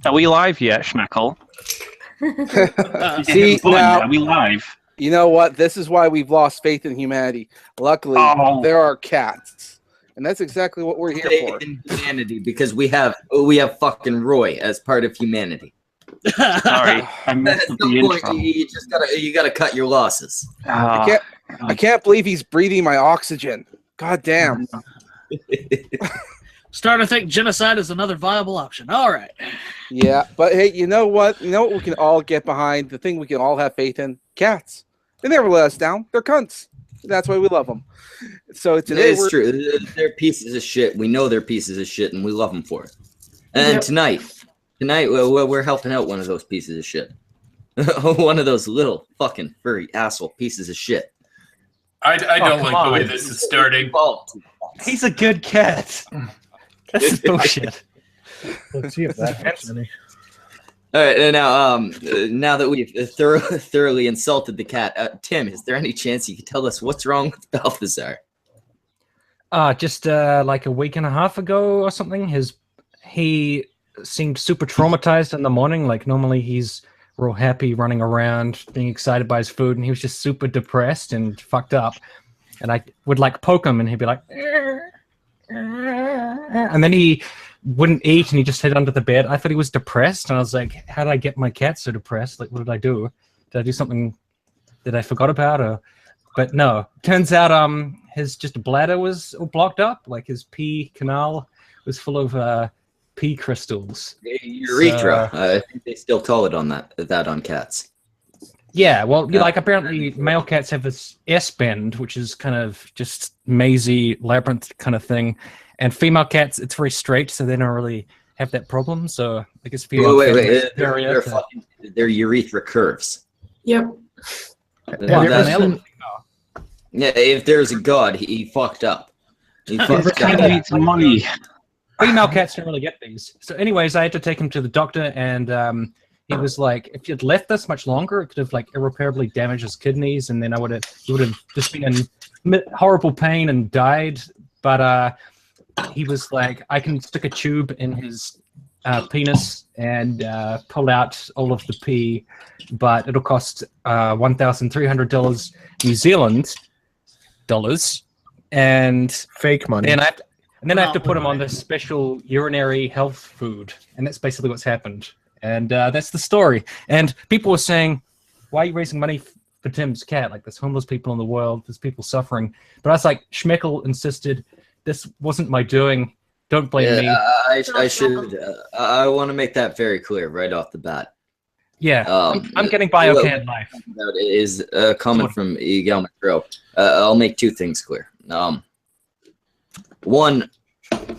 Are we live yet, Schmeckle? See, now, are we live? you know what? This is why we've lost faith in humanity. Luckily, there are cats, and that's exactly what we're here for. In humanity, because we have fucking Roy as part of humanity. Sorry, I missed At the some point, intro. you gotta cut your losses. I can't believe he's breathing my oxygen. God damn. Starting to think genocide is another viable option. All right. Yeah, but hey, you know what? You know what we can all get behind? The thing we can all have faith in? Cats. They never let us down. They're cunts. That's why we love them. So today It's true. They're pieces of shit. We know they're pieces of shit, and we love them for it. And tonight, we're helping out one of those pieces of shit. One of those little fucking furry asshole pieces of shit. I don't like the way this is starting. He's a good cat. That's bullshit. Let's see if that helps any. All right, and now that we've thoroughly insulted the cat, Tim, is there any chance you could tell us what's wrong with Balthasar? Just like a week and a half ago or something, he seemed super traumatized in the morning. Like normally he's real happy running around, being excited by his food, and he was just super depressed and fucked up. And I would like poke him, and he'd be like, and then he wouldn't eat, and he just hid under the bed. I thought he was depressed, and I was like, how did I get my cat so depressed? Like, what did I do? Did I do something that I forgot about? But no, turns out his just bladder was all blocked up. Like his pee canal was full of pee crystals. Urethra. I think they still call it on that on cats. Yeah, well, like apparently male cats have this S-bend, which is kind of just mazy labyrinth kind of thing, and female cats, it's very straight, so they don't really have that problem. So I guess female cats they're urethra curves. Yep. Yeah, if there's a god, he fucked up. He fucked up. Need some money. Female cats don't really get these. So anyways, I had to take him to the doctor, and he was like, if you'd left this much longer, it could have like irreparably damaged his kidneys, and then he would have just been in horrible pain and died. But he was like, I can stick a tube in his penis and pull out all of the pee, but it'll cost $1,300 New Zealand dollars, and fake money. And then I have to put him on this special urinary health food, and that's basically what's happened. And that's the story. And people were saying, why are you raising money for Tim's cat? Like, there's homeless people in the world. There's people suffering. But I was like, Schmeckle insisted, this wasn't my doing. Don't blame me. I want to make that very clear right off the bat. Yeah, I'm getting BioCAD life. That is a comment from Egal Macro. I'll make two things clear. One,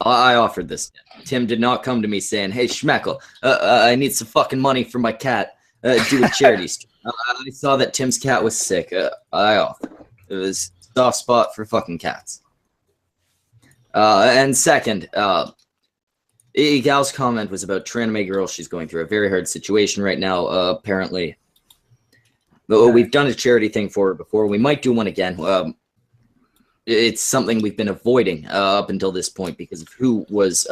I offered this. Tim did not come to me saying, hey, Schmeckle, I need some fucking money for my cat. Do a charity stream. I saw that Tim's cat was sick. I offered. It was a soft spot for fucking cats. And second, Egal's comment was about Traname Girl. She's going through a very hard situation right now, apparently. We've done a charity thing for her before. We might do one again. It's something we've been avoiding up until this point because of who was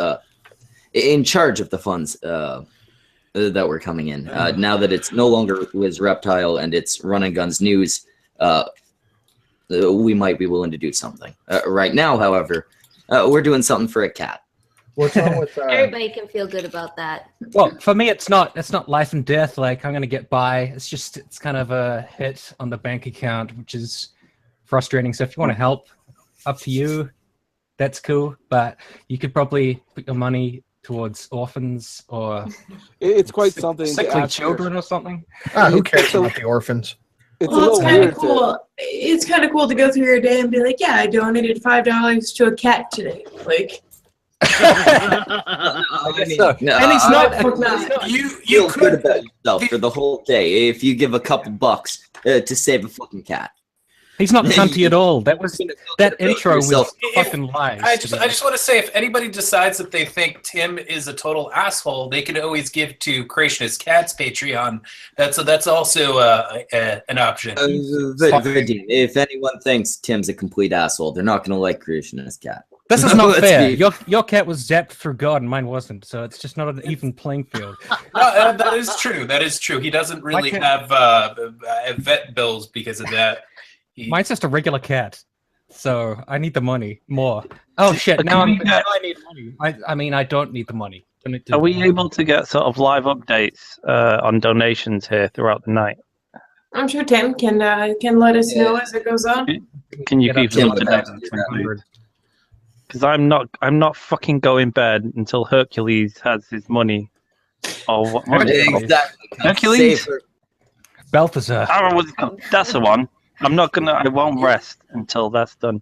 in charge of the funds that were coming in. Now that it's no longer Wiz Reptile and it's Run and Guns News, we might be willing to do something. Right now, however, we're doing something for a cat. What's wrong with Everybody can feel good about that. Well, for me, it's not life and death. Like, I'm gonna get by. It's kind of a hit on the bank account, which is frustrating. So if you want to help, up to you. That's cool. But you could probably put your money towards orphans or it's quite something. Sickly children or something. Who cares about the orphans? It's kind of cool. It's kind of cool to go through your day and be like, yeah, I donated $5 to a cat today. Like. And he's not. You feel good about yourself for the whole day if you give a couple bucks to save a fucking cat. He's not cunty at all. That intro was fucking lies. I just want to say, if anybody decides that they think Tim is a total asshole, they can always give to Creationist Cat's Patreon. That's also an option. If anyone thinks Tim's a complete asshole, they're not going to like Creationist Cat. This is not Let's fair. be- Your cat was zapped through God and mine wasn't, so it's just not an even playing field. That is true. That is true. He doesn't really cat- have vet bills because of that. Mine's just a regular cat, so I need the money more. Oh shit! Now Can we now get- I need money. I mean, I don't need the money. I need to- Are we able to get sort of live updates on donations here throughout the night? I'm sure Tim can let us know as it goes on. Can you Get up keep to us Tim up to would date? have to do that. 100. Because I'm not fucking going bed until Hercules has his money. Or what? Exactly. Hercules? Save- Balthasar. I don't know what it's called. That's the one. I won't rest until that's done.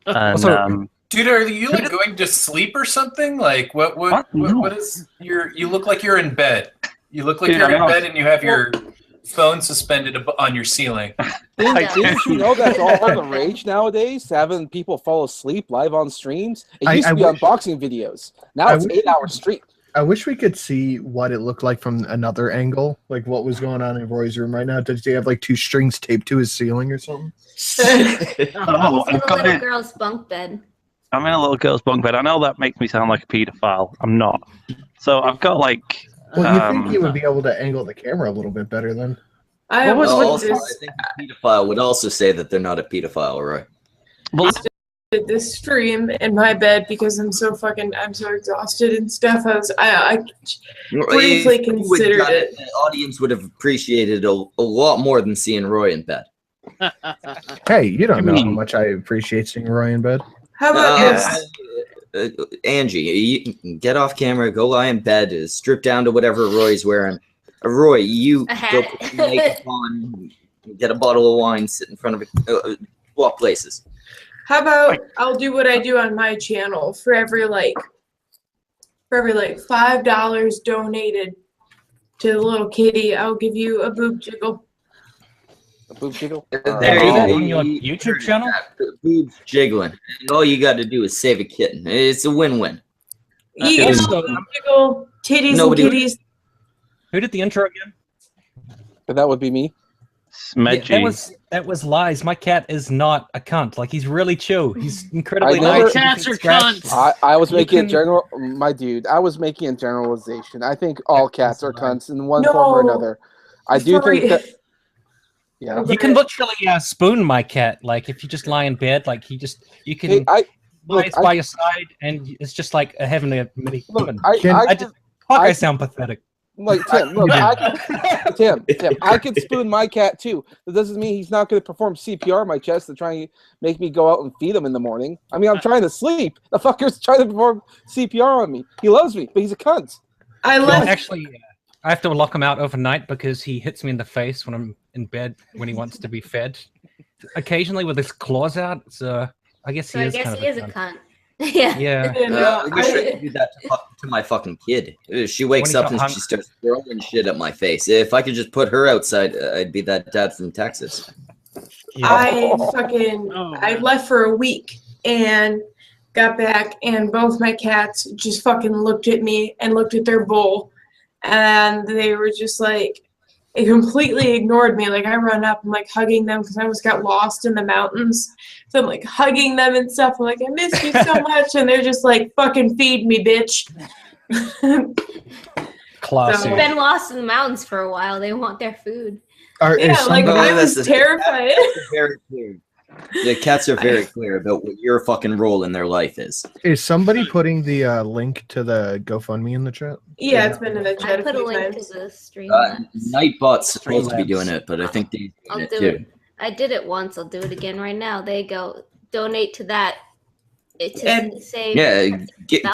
And Also- Dude, are you like going to sleep or something? Like what No. what is you look like you're in bed. You look like Dude, you're I in know. bed and you have your phone suspended on your ceiling. Didn't you know that's all the rage nowadays? Having people fall asleep live on streams. It used to be wish- unboxing videos. Now I it's wish- 8 hours straight. I wish we could see what it looked like from another angle, like what was going on in Roy's room right now. Does he have like 2 strings taped to his ceiling or something? Oh, He's in I've a got little it. girl's bunk bed. I'm in a little girl's bunk bed. I know that makes me sound like a paedophile. I'm not. So I've got like. Well, you think he would be able to angle the camera a little bit better then? I have Well, looked also, I this, think a pedophile would also say that they're not a pedophile, right? Well, this stream in my bed because I'm so exhausted and stuff. I briefly If you would considered got it. The audience would have appreciated a lot more than seeing Roy in bed. Hey, you don't know how mean- much I appreciate seeing Roy in bed. How about this? Angie, you can get off camera, go lie in bed, strip down to whatever Roy's wearing. Roy, you A go hat. put your makeup on, get a bottle of wine, sit in front of it, swap places. How about I'll do what I do on my channel for every $5 donated to the little kitty, I'll give you a boob jiggle. A boob jiggle. There do you that go. on your YouTube channel? Boobs jiggling. And all you got to do is save a kitten. It's a win-win. You get a Also, boob jiggle, titties Nobody- and kitties. who did the intro again? But that would be me. Smedgy. That was lies. My cat is not a cunt. Like he's really chill. He's incredibly I never- nice. Cats You are can scratch- cunts. I was You making a can- general, my dude. I was making a generalization. I think all cats are cunts in one No. form or another. I do Sorry. think that. Yeah. You can literally spoon my cat. Like if you just lie in bed, like you can Hey, lies look, by your side, and it's just like having a mini look, human. I I sound pathetic. like Tim. Look, Tim. I can spoon my cat too. That doesn't mean he's not going to perform CPR on my chest to try and make me go out and feed him in the morning. I mean, I'm trying to sleep. The fucker's trying to perform CPR on me. He loves me, but he's a cunt. I Well, left actually, I have to lock him out overnight because he hits me in the face when I'm in bed when he wants to be fed. Occasionally with his claws out. So I guess So he I is guess kind he of is a cunt. Yeah. Yeah. and, I wish I I, could do that to my fucking kid. She wakes he's up not and hungry. she starts throwing shit at my face. If I could just put her outside, I'd be that dad from Texas. I Oh. I left for a week and got back and both my cats just fucking looked at me and looked at their bowl and they were just like it completely ignored me. Like I run up, I'm like hugging them because I almost got lost in the mountains. So I'm like hugging them and stuff. I'm like, I miss you so much. And they're just like, fucking feed me, bitch. Classy. So- Been lost in the mountains for a while. They want their food. Yeah, like somebody- I was That's- terrified. Very clear. The cats are very clear about what your fucking role in their life is. Is somebody putting the link to the GoFundMe in the chat? Yeah, it's been in the I chat a put a few link times. to the stream. Nightbot's supposed to be Streamlabs. doing it, but I think they're I'll doing it do too. it. I did it once. I'll do it again right now. There you go. Donate to that. To And- save. Yeah,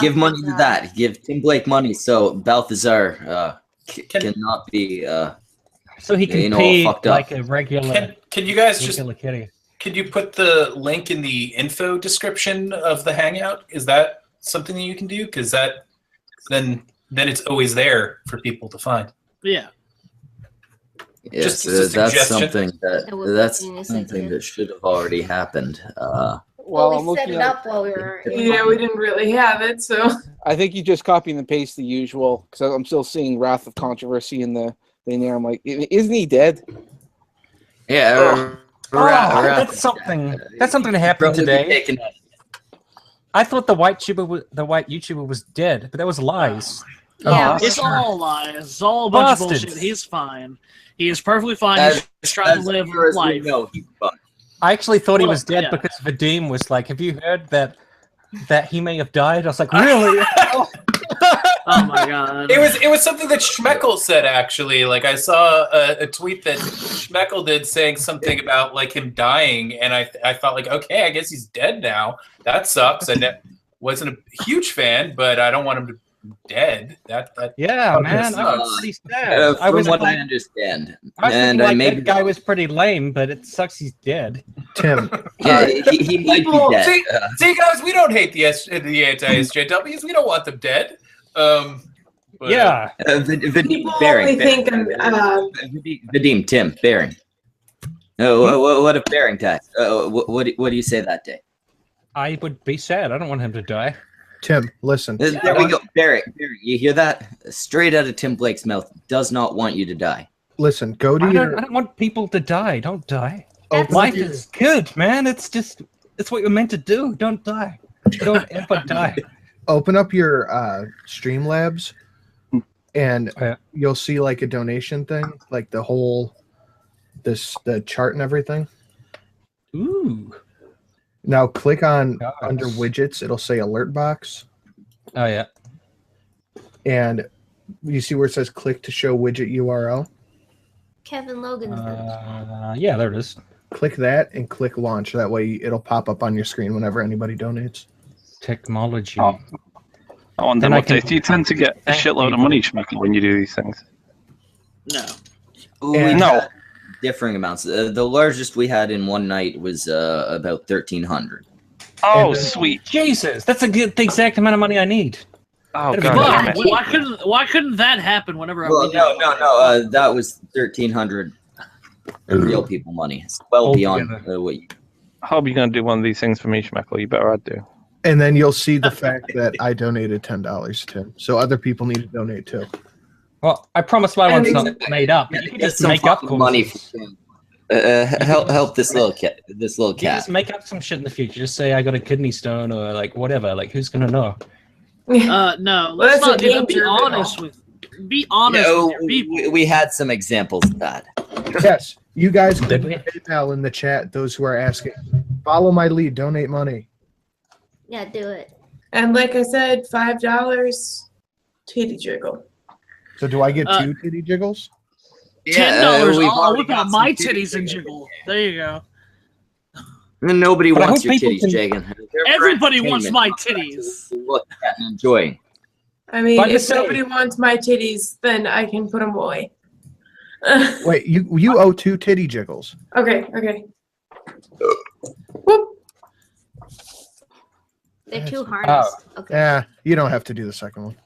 give money to Balthasar. that. Give Tim Blake money so Balthasar Can- cannot be. So he can You know, pee fucked up. like a regular, Can you guys just regular kitty. could you put the link in the info description of the hangout? Is that something that you can do? Because that then it's always there for people to find. Yeah. Yes, Just a that's suggestion. something That would be that's genius something idea. that should have already happened. Well, I'm we set looking it at. up while we were. Yeah, we didn't really have it, so I think you just copy and paste the usual because I'm still seeing Wrath of Controversy in the thing there. I'm like, isn't he dead? Yeah, Oh, that's something. That's something that happened probably today. taken I thought the white YouTuber was dead, but that was lies. Yeah, Oh, It's all lies. It's all a bunch of Bastards. bullshit. He's fine. He is perfectly fine. He's just trying to live far as we life. know, he's fine. I actually thought he Well, was dead yeah. because Vadim was like, "Have you heard that he may have died?" I was like, "Really?" Oh my god. It was something that Schmeckel said actually. Like I saw a tweet that Schmeckel did saying something about like him dying, and I thought like, okay, I guess he's dead now. That sucks. I wasn't a huge fan, but I don't want him to be dead. That Yeah, man, I was pretty sad. I From was what I like, understand, I was and thinking, I like, may that guy was pretty lame, but it sucks he's dead. Tim, he might be dead. See, guys, we don't hate the anti-SJWs. We don't want them dead. But, Yeah. People Bearing, only think I'm. Vadim, Tim, Bearing. What if Bearing dies? What do you say that day? I would be sad. I don't want him to die. Tim, listen. There we go. Bearing, you hear that? Straight out of Tim Blake's mouth. Does not want you to die. Listen, go to I your. don't want people to die. Don't die. That's Life true. is good, man. It's what you're meant to do. Don't die. Don't ever die. Open up your Streamlabs, and Yeah. you'll see like a donation thing, like the whole the chart and everything. Ooh. Now click on Gosh. under widgets. It'll say alert box, Oh yeah. and you see where it says click to show widget URL. Kevin Logan's Yeah, there it is. Click that and click launch. That way it'll pop up on your screen whenever anybody donates. Technology. Oh. I wonder Then I what can- do you tend to get a shitload of money, Schmecker, when you do these things? No. We And- No. had differing amounts. The largest we had in one night was about 1,300. Oh, And, sweet. Jesus, that's the exact amount of money I need. Oh, That'd be God good. damn it. Why couldn't that happen whenever Well, we no, did no, it? no. That was 1,300 real people money. It's well All beyond together. what you. I hope you're going to do one of these things for me, Schmecker. You better I'd do. And then you'll see the fact that I donated $10, Tim. So other people need to donate too. Well, I promise my one's not made up. You can Get just some make up fucking money causes. for him. Help this little cat. This little You can cat. just make up some shit in the future. Just say I got a kidney stone or like whatever. Like who's gonna know? No, let's That's not a do that. danger. Be honest No, with your people. we had some examples of that. Yes, you guys can Did we? PayPal in the chat. Those who are asking, follow my lead. Donate money. Yeah, do it. And like I said, $5 titty jiggle. So do I get 2 titty jiggles? $10. we've I'll already whip got out some my titties titties and together. jiggle. There you go. Nobody But I wants hope your people titties, can- Jagan. They're for Everybody wants entertainment, my not for titties. to look at and enjoy. I mean, But I'm if just saying- nobody wants my titties, then I can put them away. Wait, you owe 2 titty jiggles. Okay. Whoop. They're too harnessed. Okay. Yeah, you don't have to do the second one.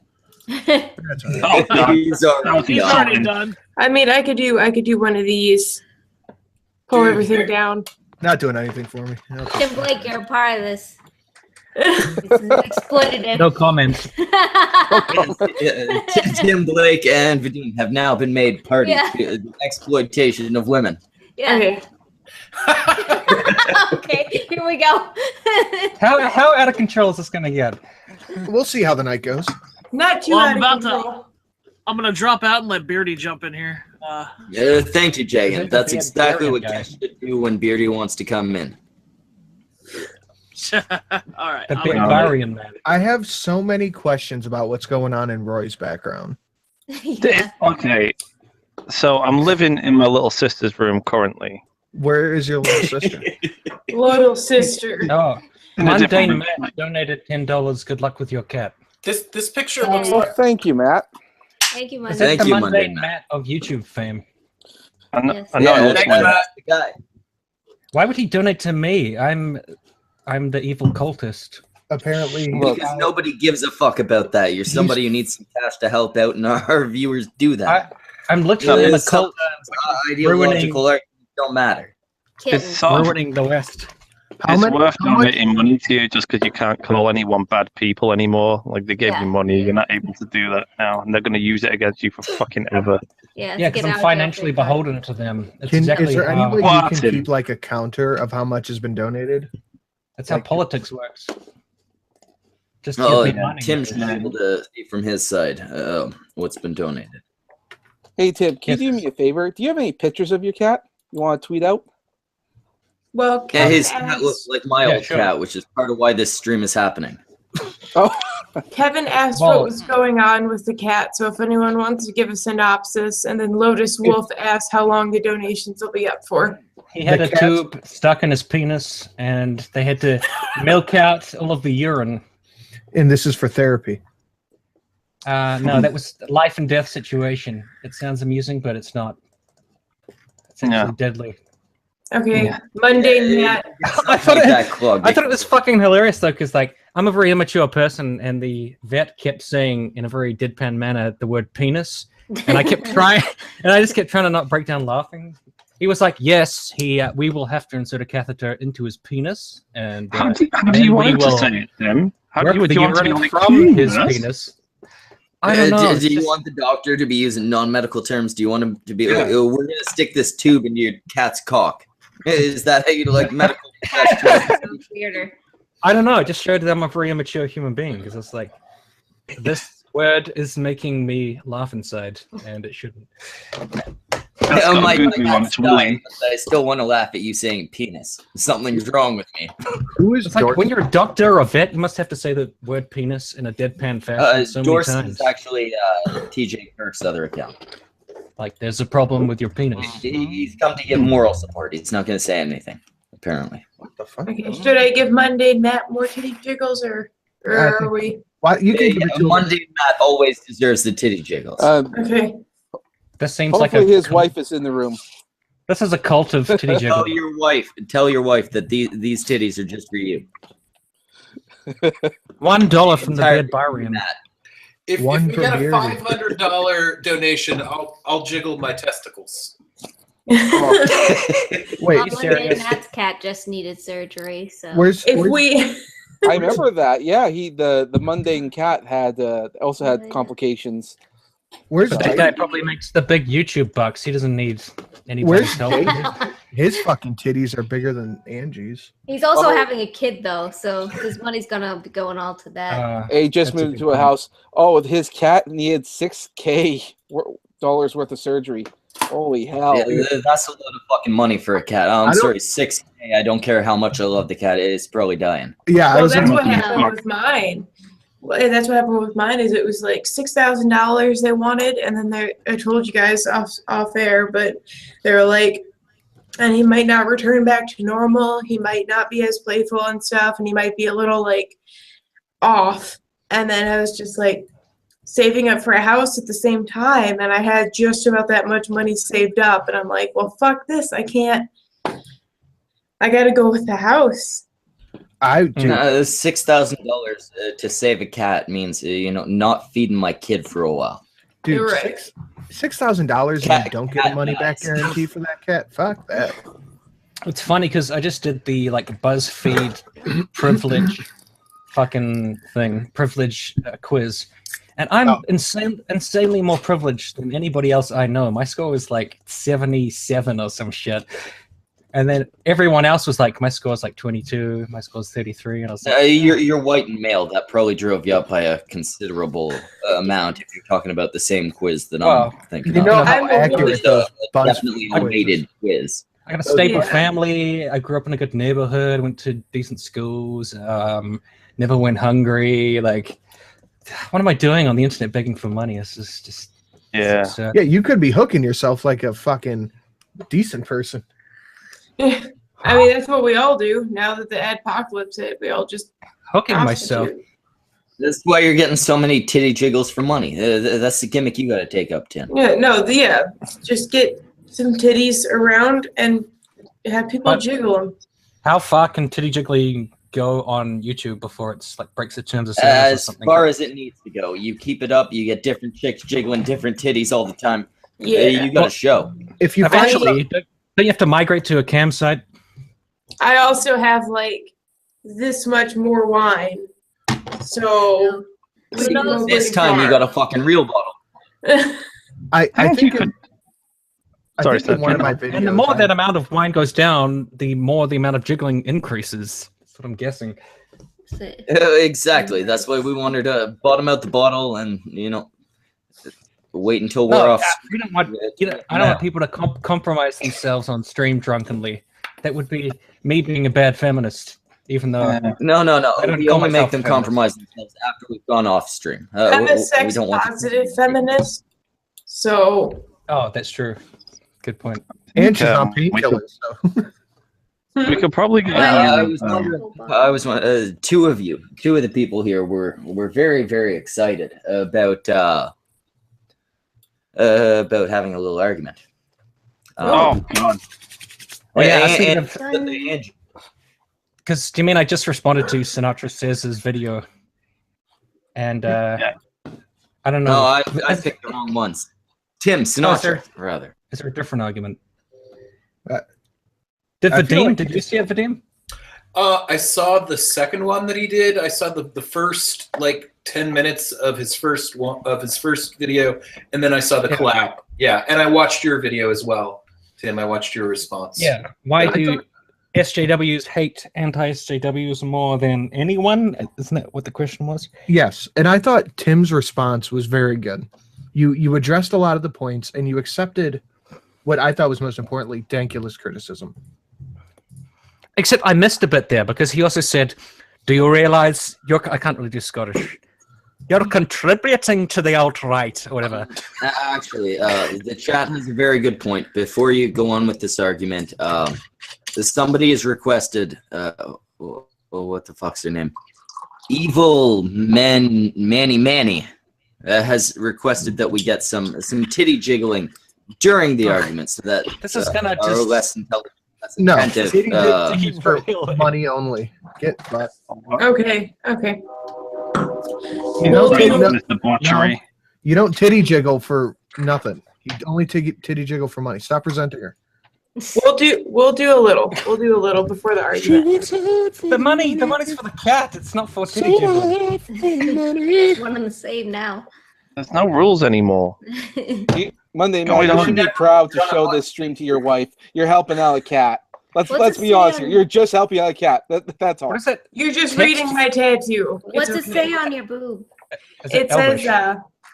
That's all right. Oh, God. He's already He's done. already done. I mean, I could do one of these. Pull Dude. everything down. Not doing anything for me. Okay. Tim Blake, you're a part of this. This is exploitative. No comment. Tim Blake and Vadim have now been made party Yeah. to the exploitation of women. Yeah. Okay. Okay, here we go. How out of control is this gonna get? We'll see how the night goes. Not too Well, out I'm of about control. I'm gonna drop out and let Beardy jump in here. Thank you, Jagan. That's Yeah, exactly Beardy what guy. guys should do when Beardy wants to come in. All right. The I'll big go. Varian man. I have so many questions about what's going on in Roy's background. Yeah. Okay. So I'm living in my little sister's room currently. Where is your little sister? Little sister. Oh, In a different Mundane room. Matt donated $10. Good luck with your cat. This picture looks Well, thank you, Matt. Thank you, Is Monday. it Thank the you, Mundane Mundane Matt. Matt of YouTube fame? I know, Yes. I know Yeah, it looks thanks, like Matt. that's the guy. Why would he donate to me? I'm the evil cultist. Apparently, Because nobody gives a fuck about that. You're somebody who needs some cash to help out, and our viewers do that. I'm literally in the Sometimes cult, ideological arguments don't matter. it's Kitten. sort of, ruining the West. How it's many- worth how much- donating money to you just because you can't call anyone bad people anymore. Like they gave Yeah. you money, you're not able to do that now, and they're going to use it against you for fucking ever. Yeah, Yeah, get because out I'm of financially jail free card. beholden to them. That's is exactly there any how, way you What? can keep like a counter of how much has been donated? that's how politics works. Just Oh, give me money. Tim should be able to see from his side what's been donated. Hey Tim, can you do me a favor? Do you have any pictures of your cat you want to tweet out? Well, Yeah, Kevin his cat looks asked, like my Yeah, old sure. cat, which is part of why this stream is happening. Oh, Kevin asked Well- what was going on with the cat, so if anyone wants to give a synopsis, and then Lotus Wolf asked how long the donations will be up for. He had The a cat's- tube stuck in his penis, and they had to milk out all of the urine. And this is for therapy. No, that was a life and death situation. It sounds amusing, but it's not. It's actually Yeah. deadly. Okay, Monday, Matt. I thought Like it- that club. I thought it was fucking hilarious though, because like I'm a very immature person, and the vet kept saying in a very deadpan manner the word penis, and I kept trying, and I just kept trying to not break down laughing. He was like, "Yes, we will have to insert a catheter into his penis, and How do then you we want to will say it, Tim? How work do the you want to be urine like, from his penis? penis." I don't know. Do it's you just- want the doctor to be using non-medical terms? Do you want him to be? Yeah. We're gonna stick this tube into your cat's cock. Is that how you like medical professionals? Weirder. I don't know. It just showed that I'm a very immature human being because it's like this word is making me laugh inside, and it shouldn't. That's got my a good one cat's to dying, win. but I still want to laugh at you saying penis. Something's wrong with me. Who is It's like Dorothy? when you're a doctor or a vet, you must have to say the word penis in a deadpan fashion so many Dorset times. is actually TJ Kirk's other account. Like, there's a problem with your penis. He's come to give moral support. He's not going to say anything, apparently. What the fuck? Okay, should I give Monday, Matt more titty jiggles, or I think- are we? Why you can give it to him. Monday Matt always deserves the titty jiggles. Okay. This seems like hopefully a his wife is in the room. This is a cult of titty jiggle. Tell your wife that these titties are just for you. $1 from the Entire bed barium. Matt. If One we get a for $500 donation, I'll jiggle my testicles. Wait, Well, Sarah, Monday, Matt's cat just needed surgery, so where's If we, I remember that. Yeah, the mundane cat had also had Yeah. complications. where's But that guy probably makes the big YouTube bucks. He doesn't need anybody's Where's help. his fucking titties are bigger than Angie's. he's also Oh. having a kid though, so his money's gonna be going all to that. He just That's a moved good to a point. house. Oh, with his cat, and he had $6,000 worth of surgery. Holy hell! Yeah, that's a lot of fucking money for a cat. Oh, I I'm don't- sorry, $6K. I don't care how much I love the cat. It's probably dying. Yeah, I well, was that's in what looking at happened with mine. Well, that's what happened with mine. Is it was like $6,000 they wanted, and then I told you guys off air, but they were like, and he might not return back to normal. He might not be as playful and stuff, and he might be a little like off. And then I was just like saving up for a house at the same time, and I had just about that much money saved up, and I'm like, well, fuck this. I can't. I got to go with the house. dude, $6,000 to save a cat means not feeding my kid for a while. dude, You're right. $6,000 and Cat- you don't get a cat money back nuts. guarantee for that cat. Fuck that. It's funny because I just did the like BuzzFeed privilege fucking thing, privilege quiz, and I'm insanely more privileged than anybody else I know. My score was like 77 or some shit, and then everyone else was like, my score's like 22, my score's 33, and I was like, You're white and male. That probably drove you up by a considerable amount if you're talking about the same quiz that Well, I'm thinking You of. know I'm how a accurate It's those buzz definitely a weighted quiz. I got a stable Yeah. family. I grew up in a good neighborhood. Went to decent schools. Never went hungry. Like, what am I doing on the internet begging for money? It's just Yeah. absurd. Yeah, you could be hooking yourself like a fucking decent person. I mean, that's what we all do now that the adpocalypse hit. We all just Hooking myself. prostitute. That's why you're getting so many titty jiggles for money. That's the gimmick you got to take up, Tim. Yeah, no, yeah. Just get some titties around and have people But- jiggle them. How far can titty jiggling go on YouTube before it's like breaks the terms of service or As something? far as it needs to go. You keep it up, you get different chicks jiggling different titties all the time. Yeah. You got a show. If you find Eventually, don't you have to migrate to a campsite? I also have like this much more wine. So we can go This pretty time you far. got a fucking real bottle. I think think you could- I Sorry, think in Steph, one of my carry videos. And the more that amount of wine goes down, the more the amount of jiggling increases. That's what I'm guessing. Exactly. That's why we wanted to bottom out the bottle and wait until we're off. We don't want, I don't want people to compromise themselves on stream drunkenly. That would be me being a bad feminist, even though No. We only make them feminist. compromise themselves after we've gone off stream. I'm a we sex don't want positive feminist, so. Oh, that's true. Good point. And she's on painkillers, so. We could probably get. I was one. Two of the people here were very, very excited about having a little argument. Oh God! Because do you mean I just responded to Sinatra Says' video, and I don't know. No, I picked the wrong ones. Tim Sinatra, rather. Is there a different argument? Did Vadim? Did you see it, Vadim? I saw the second one that he did. I saw the first 10 minutes of his first video, and then I saw the clap. Yeah, and I watched your video as well, Tim. I watched your response. Yeah. Why do SJWs hate anti-SJWs more than anyone? Isn't that what the question was? Yes, and I thought Tim's response was very good. You addressed a lot of the points, and you accepted what I thought was most importantly, Dankula's criticism. Except I missed a bit there because he also said, "Do you realize I can't really do Scottish. You're contributing to the alt-right or whatever." Actually, the chat has a very good point. Before you go on with this argument, somebody has requested. What the fuck's their name? Evil Manny has requested that we get some titty jiggling during the argument, so that this is gonna our just less intelligent. No, Attentive, for money only. Get that. Okay. You don't debauchery. You don't titty jiggle for nothing. You only titty jiggle for money. Stop presenting her. We'll do a little. We'll do a little before the argument. the money's for the cat. It's not for titty jiggling. It's one and the same now. There's no rules anymore. Monday night, you should be proud to show this stream to your wife. You're helping out a cat. Let's be honest here. You're just helping out a cat. That's all. What is it? You're just reading my tattoo. What's it say on your boob? It says,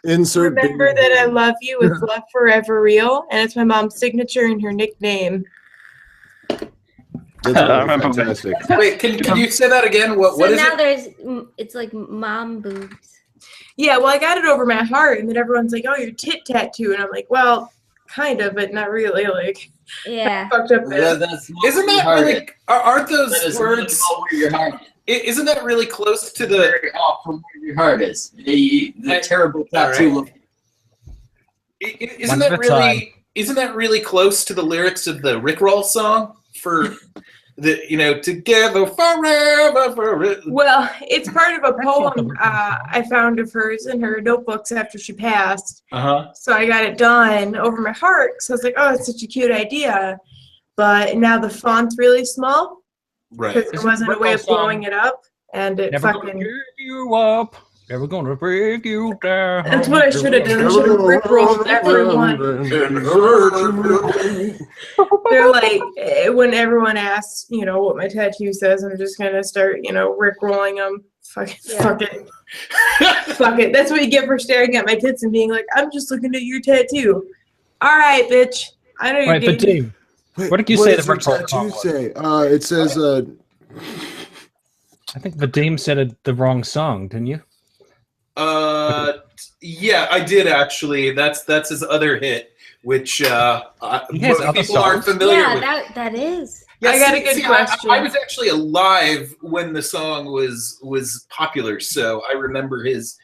insert. "Remember that I love you with love forever real," and it's my mom's signature and her nickname. That's I remember fantastic. Wait, can you say that again? What So is now it? it's like mom boobs. Yeah, well, I got it over my heart, and then everyone's like, "Oh, your tit tattoo," and I'm like, "Well, kind of, but not really." Like, Yeah. fucked up there. Isn't that really? Aren't those words? Isn't that really close to the? From where your heart is. The terrible tattoo. Isn't that really close to the lyrics of the Rickroll song for the together forever? Well, it's part of a poem I found of hers in her notebooks after she passed. So I got it done over my heart because I was like, "Oh, it's such a cute idea," but now the font's really small. Right. Because there wasn't a way of blowing it up, and it Never fucking. gonna give you up. Never gonna break you down. That's what I should have done. I should have rickrolled everyone. They're like, when everyone asks, what my tattoo says, I'm just gonna start, rickrolling them. Fuck it. Fuck it. That's what you get for staring at my tits and being like, "I'm just looking at your tattoo." All right, bitch. I know you're Right, but Dave, what did you say the tattoo say? It says. I think Vadim said the wrong song, didn't you? Yeah, I did actually. That's his other hit, which most people aren't familiar with. Yeah, that is. I got a good question. I was actually alive when the song was popular, so I remember his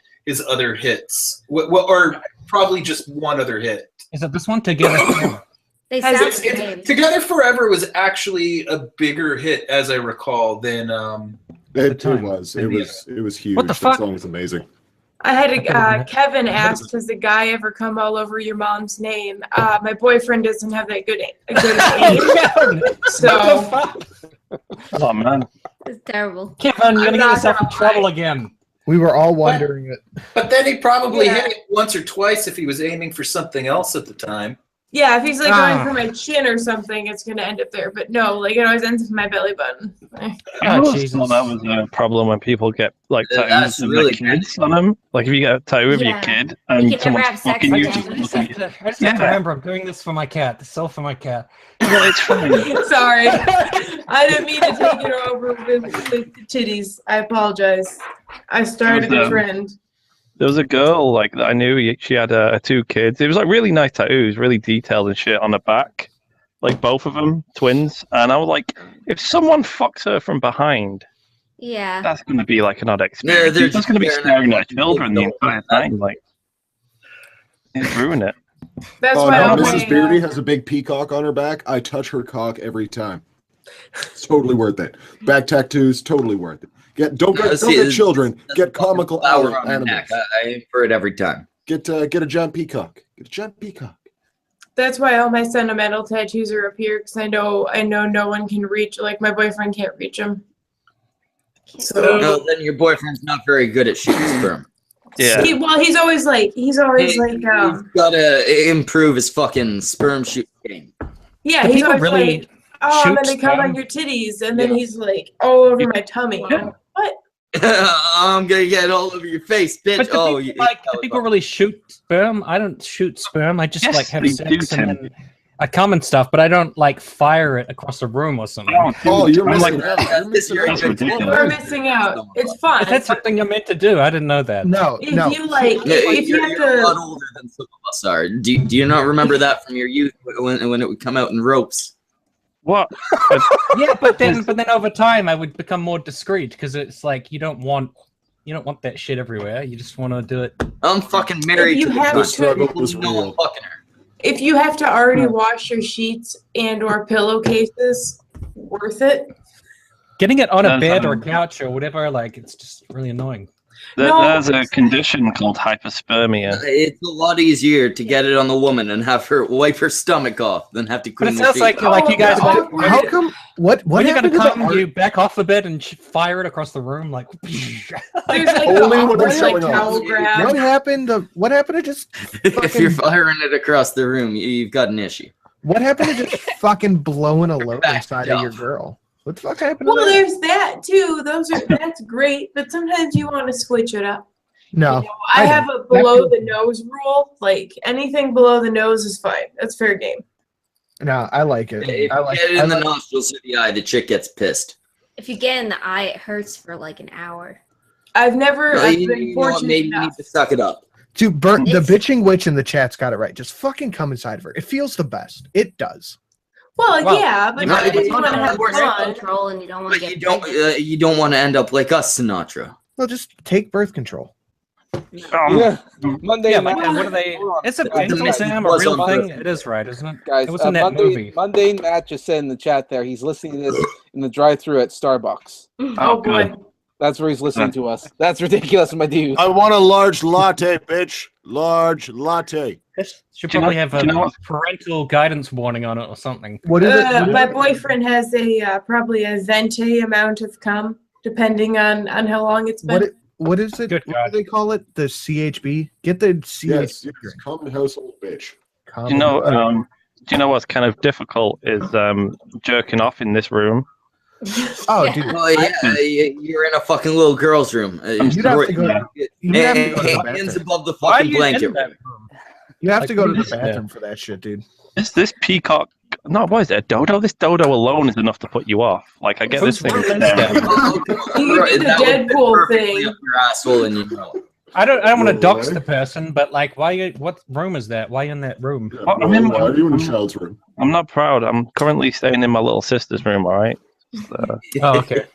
other hits. Or probably just one other hit. Is it this one, Together Forever? They sound the same. Together Forever was actually a bigger hit, as I recall, than It was. It was huge. What the fuck? That song was amazing. I had Kevin asked, "Has the guy ever come all over your mom's name?" My boyfriend doesn't have that good aim. So, Oh man. It's terrible. Kevin, you're gonna get not yourself in gonna trouble lie. again. We were all wondering it. But then he probably hit it once or twice if he was aiming for something else at the time. Yeah, if he's like going for my chin or something, it's gonna end up there. But no, like it always ends up in my belly button. I always thought that was a problem when people get like tattoos of their kids on them. Like if you get a tattoo of your kid and someone's fucking you, I just have to remember I'm doing this for my cat. This is all for my cat. Well, it's fine. Sorry, I didn't mean to take it over with the titties. I apologize. I started a trend. There was a girl like that I knew. She had 2 kids. It was like really nice tattoos, really detailed and shit on the back, like both of them, twins. And I was like, if someone fucks her from behind, yeah, that's going to be like an odd experience. They're just going to be staring at children the entire time. Like, it's ruin it. That's why Mrs. Beardy has a big peacock on her back. I touch her cock every time. It's totally worth it. Back tattoos, totally worth it. Don't get children. Get comical animals. I aim for it every time. Get a giant peacock. Get a giant peacock. That's why all my sentimental tattoos are up here, because I know no one can reach. Like my boyfriend can't reach them. So no, then your boyfriend's not very good at shooting sperm. Yeah. He's always he's got to improve his fucking sperm shooting game. Yeah, he's always really like, oh, I'm gonna come on your titties, and then he's like all over my tummy. What? I'm gonna get all over your face, bitch. But do people really shoot sperm? I don't shoot sperm. I just like have sex and then I come and stuff, but I don't like fire it across a room or something. Oh, you're missing out. You're missing out. It's fun. Is that something you're meant to do? I didn't know that. No, if you like, if you have to. You're a lot older than some of us are. Do you not remember that from your youth when it would come out in ropes? What? Yeah, but then over time I would become more discreet because it's like you don't want that shit everywhere. You just want to do it. I'm fucking married to the struggle was no one fucking her. If you have to already wash your sheets and or pillowcases, worth it. Getting it on a bed or a couch or whatever, like it's just really annoying. There's a condition called hyperspermia. It's a lot easier to get it on the woman and have her wipe her stomach off than have to clean the sheet. But it sounds like you guys. How come? What? When you're gonna come, you back off the bed and fire it across the room, like. There's like towel grab. What happened? What happened to just? If you're firing it across the room, you've got an issue. What happened to just fucking blowing a load inside of your girl? What the fuck happened? Well, there's that too. That's great, but sometimes you want to switch it up. No, I have a below the nose rule. Like anything below the nose is fine. That's fair game. No, I like it. If I like you get it in the nostrils or the eye, the chick gets pissed. If you get in the eye, it hurts for like an hour. I've been fortunate maybe you need to suck it up. Dude, the bitching witch in the chat's got it right. Just fucking come inside of her. It feels the best. It does. Well, yeah, but you want to have fun. Control, and you don't want to get. You don't want to end up like us, Sinatra. Well, just take birth control. Yeah, Monday. Yeah, what are they? It's a dental exam, a real thing. It is right, isn't it? Guys, it was in that movie. Mundane Matt just said in the chat there he's listening to this in the drive-thru at Starbucks. Oh boy. That's where he's listening to us. That's ridiculous, my dude. I want a large latte, bitch. Large latte. This should probably have a parental guidance warning on it or something. What is it? My boyfriend has probably a venti amount of cum, depending on how long it's been. What is it? What do they call it? The CHB? Get the CHB. Yes, common household bitch. Do you know what's kind of difficult is jerking off in this room. Oh, dude! Oh yeah, you're in a fucking little girl's room. You'd have to go. Hands above the fucking blanket. You have to go to the bathroom for that shit, dude. This peacock. No, what is it? A dodo? This dodo alone is enough to put you off. Like I get this thing. You can do the Deadpool thing. Your asshole, and you know. I don't want to dox the person, but like, what room is that? Why in that room? Yeah, why are you in a child's room? I'm not proud. I'm currently staying in my little sister's room. All right. Oh, okay.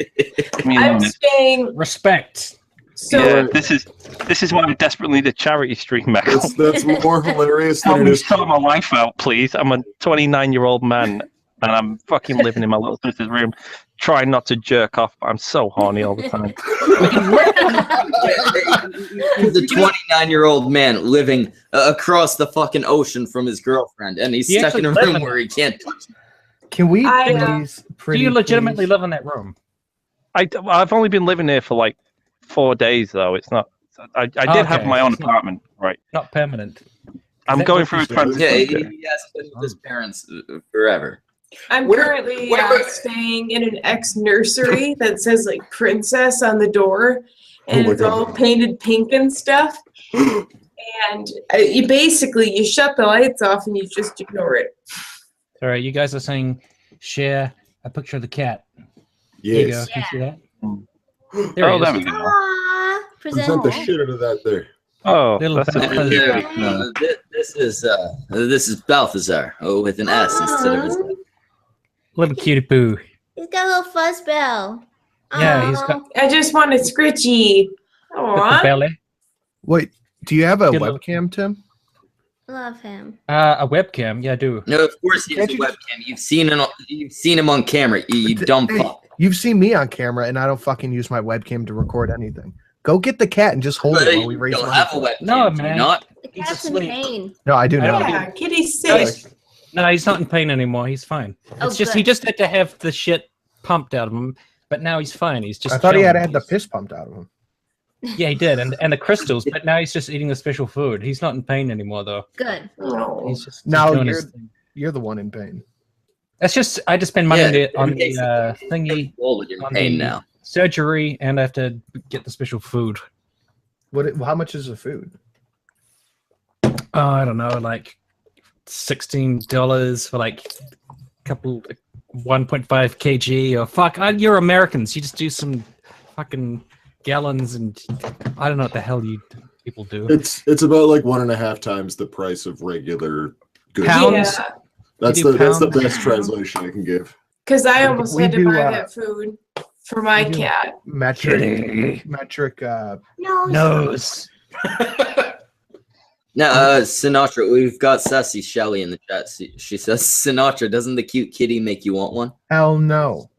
I'm staying. Respect. So yeah, this is why I desperately need a charity stream, Mac. That's more hilarious than it is. Sort my wife out, please. I'm a 29-year-old man, and I'm fucking living in my little sister's room, trying not to jerk off. But I'm so horny all the time. He's a 29-year-old man living across the fucking ocean from his girlfriend, and he's stuck in a room where he can't touch her. Can we please? Do you legitimately live in that room? I've only been living here for like 4 days, though. It's not. I did have my own apartment, right? Not permanent. I'm going through Yeah, he transition. has been with his parents forever. I'm Where- currently where- staying in an ex-nursery that says like princess on the door, and my it's God. all painted pink and stuff. And you basically you shut the lights off and you just ignore it. All right, you guys are saying share a picture of the cat. There you go. Yes. Can you see that? Oh, There he there is. we go. Aww, Present the present. shit out of that there. Oh, Little that's a Balthasar. This is Balthasar with an S instead of his. Little cutie poo. He's got a little fuzz bell. Yeah, he's got I just want a scritchy. the Aww. belly. Wait, do you have a Good look. webcam, Tim? Love him. A webcam. Yeah, I do. No, of course he has a Can't you just- webcam. You've seen him on camera. You dumb Hey, fuck. you've seen me on camera, and I don't fucking use my webcam to record anything. Go get the cat and just hold it while we You raise don't money have a for it. webcam. No, do you man. Not. The He's cat's in asleep. pain. No, I do I don't not. Yeah, kitty's No, sick. No, he's not in pain anymore. He's fine. Oh, It's just good. he just had to have the shit pumped out of him, but now he's fine. He's just. I thought he had chilling. had the piss pumped out of him. Yeah, he did, and the crystals. But now he's just eating the special food. He's not in pain anymore, though. Good. Oh. He's just Now doing his you're thing. you're the one in pain. That's just I just spend money Yeah, on the basically, thingy All you're in on pain the now. surgery, and I have to get the special food. How much is the food? Oh, I don't know, like $16 for like a couple, 1.5 kg, or fuck. You're Americans. You just do some fucking gallons, and I don't know what the hell you people do. It's about like 1.5 times the price of regular goods. Pounds? Yeah, That's You do the pounds? best translation I can give. because I almost We had to do, buy uh, that food for my we do- cat. Metric. No. Nose. Now, Sinatra, we've got Sassy Shelley in the chat. She says, Sinatra, doesn't the cute kitty make you want one? Hell no.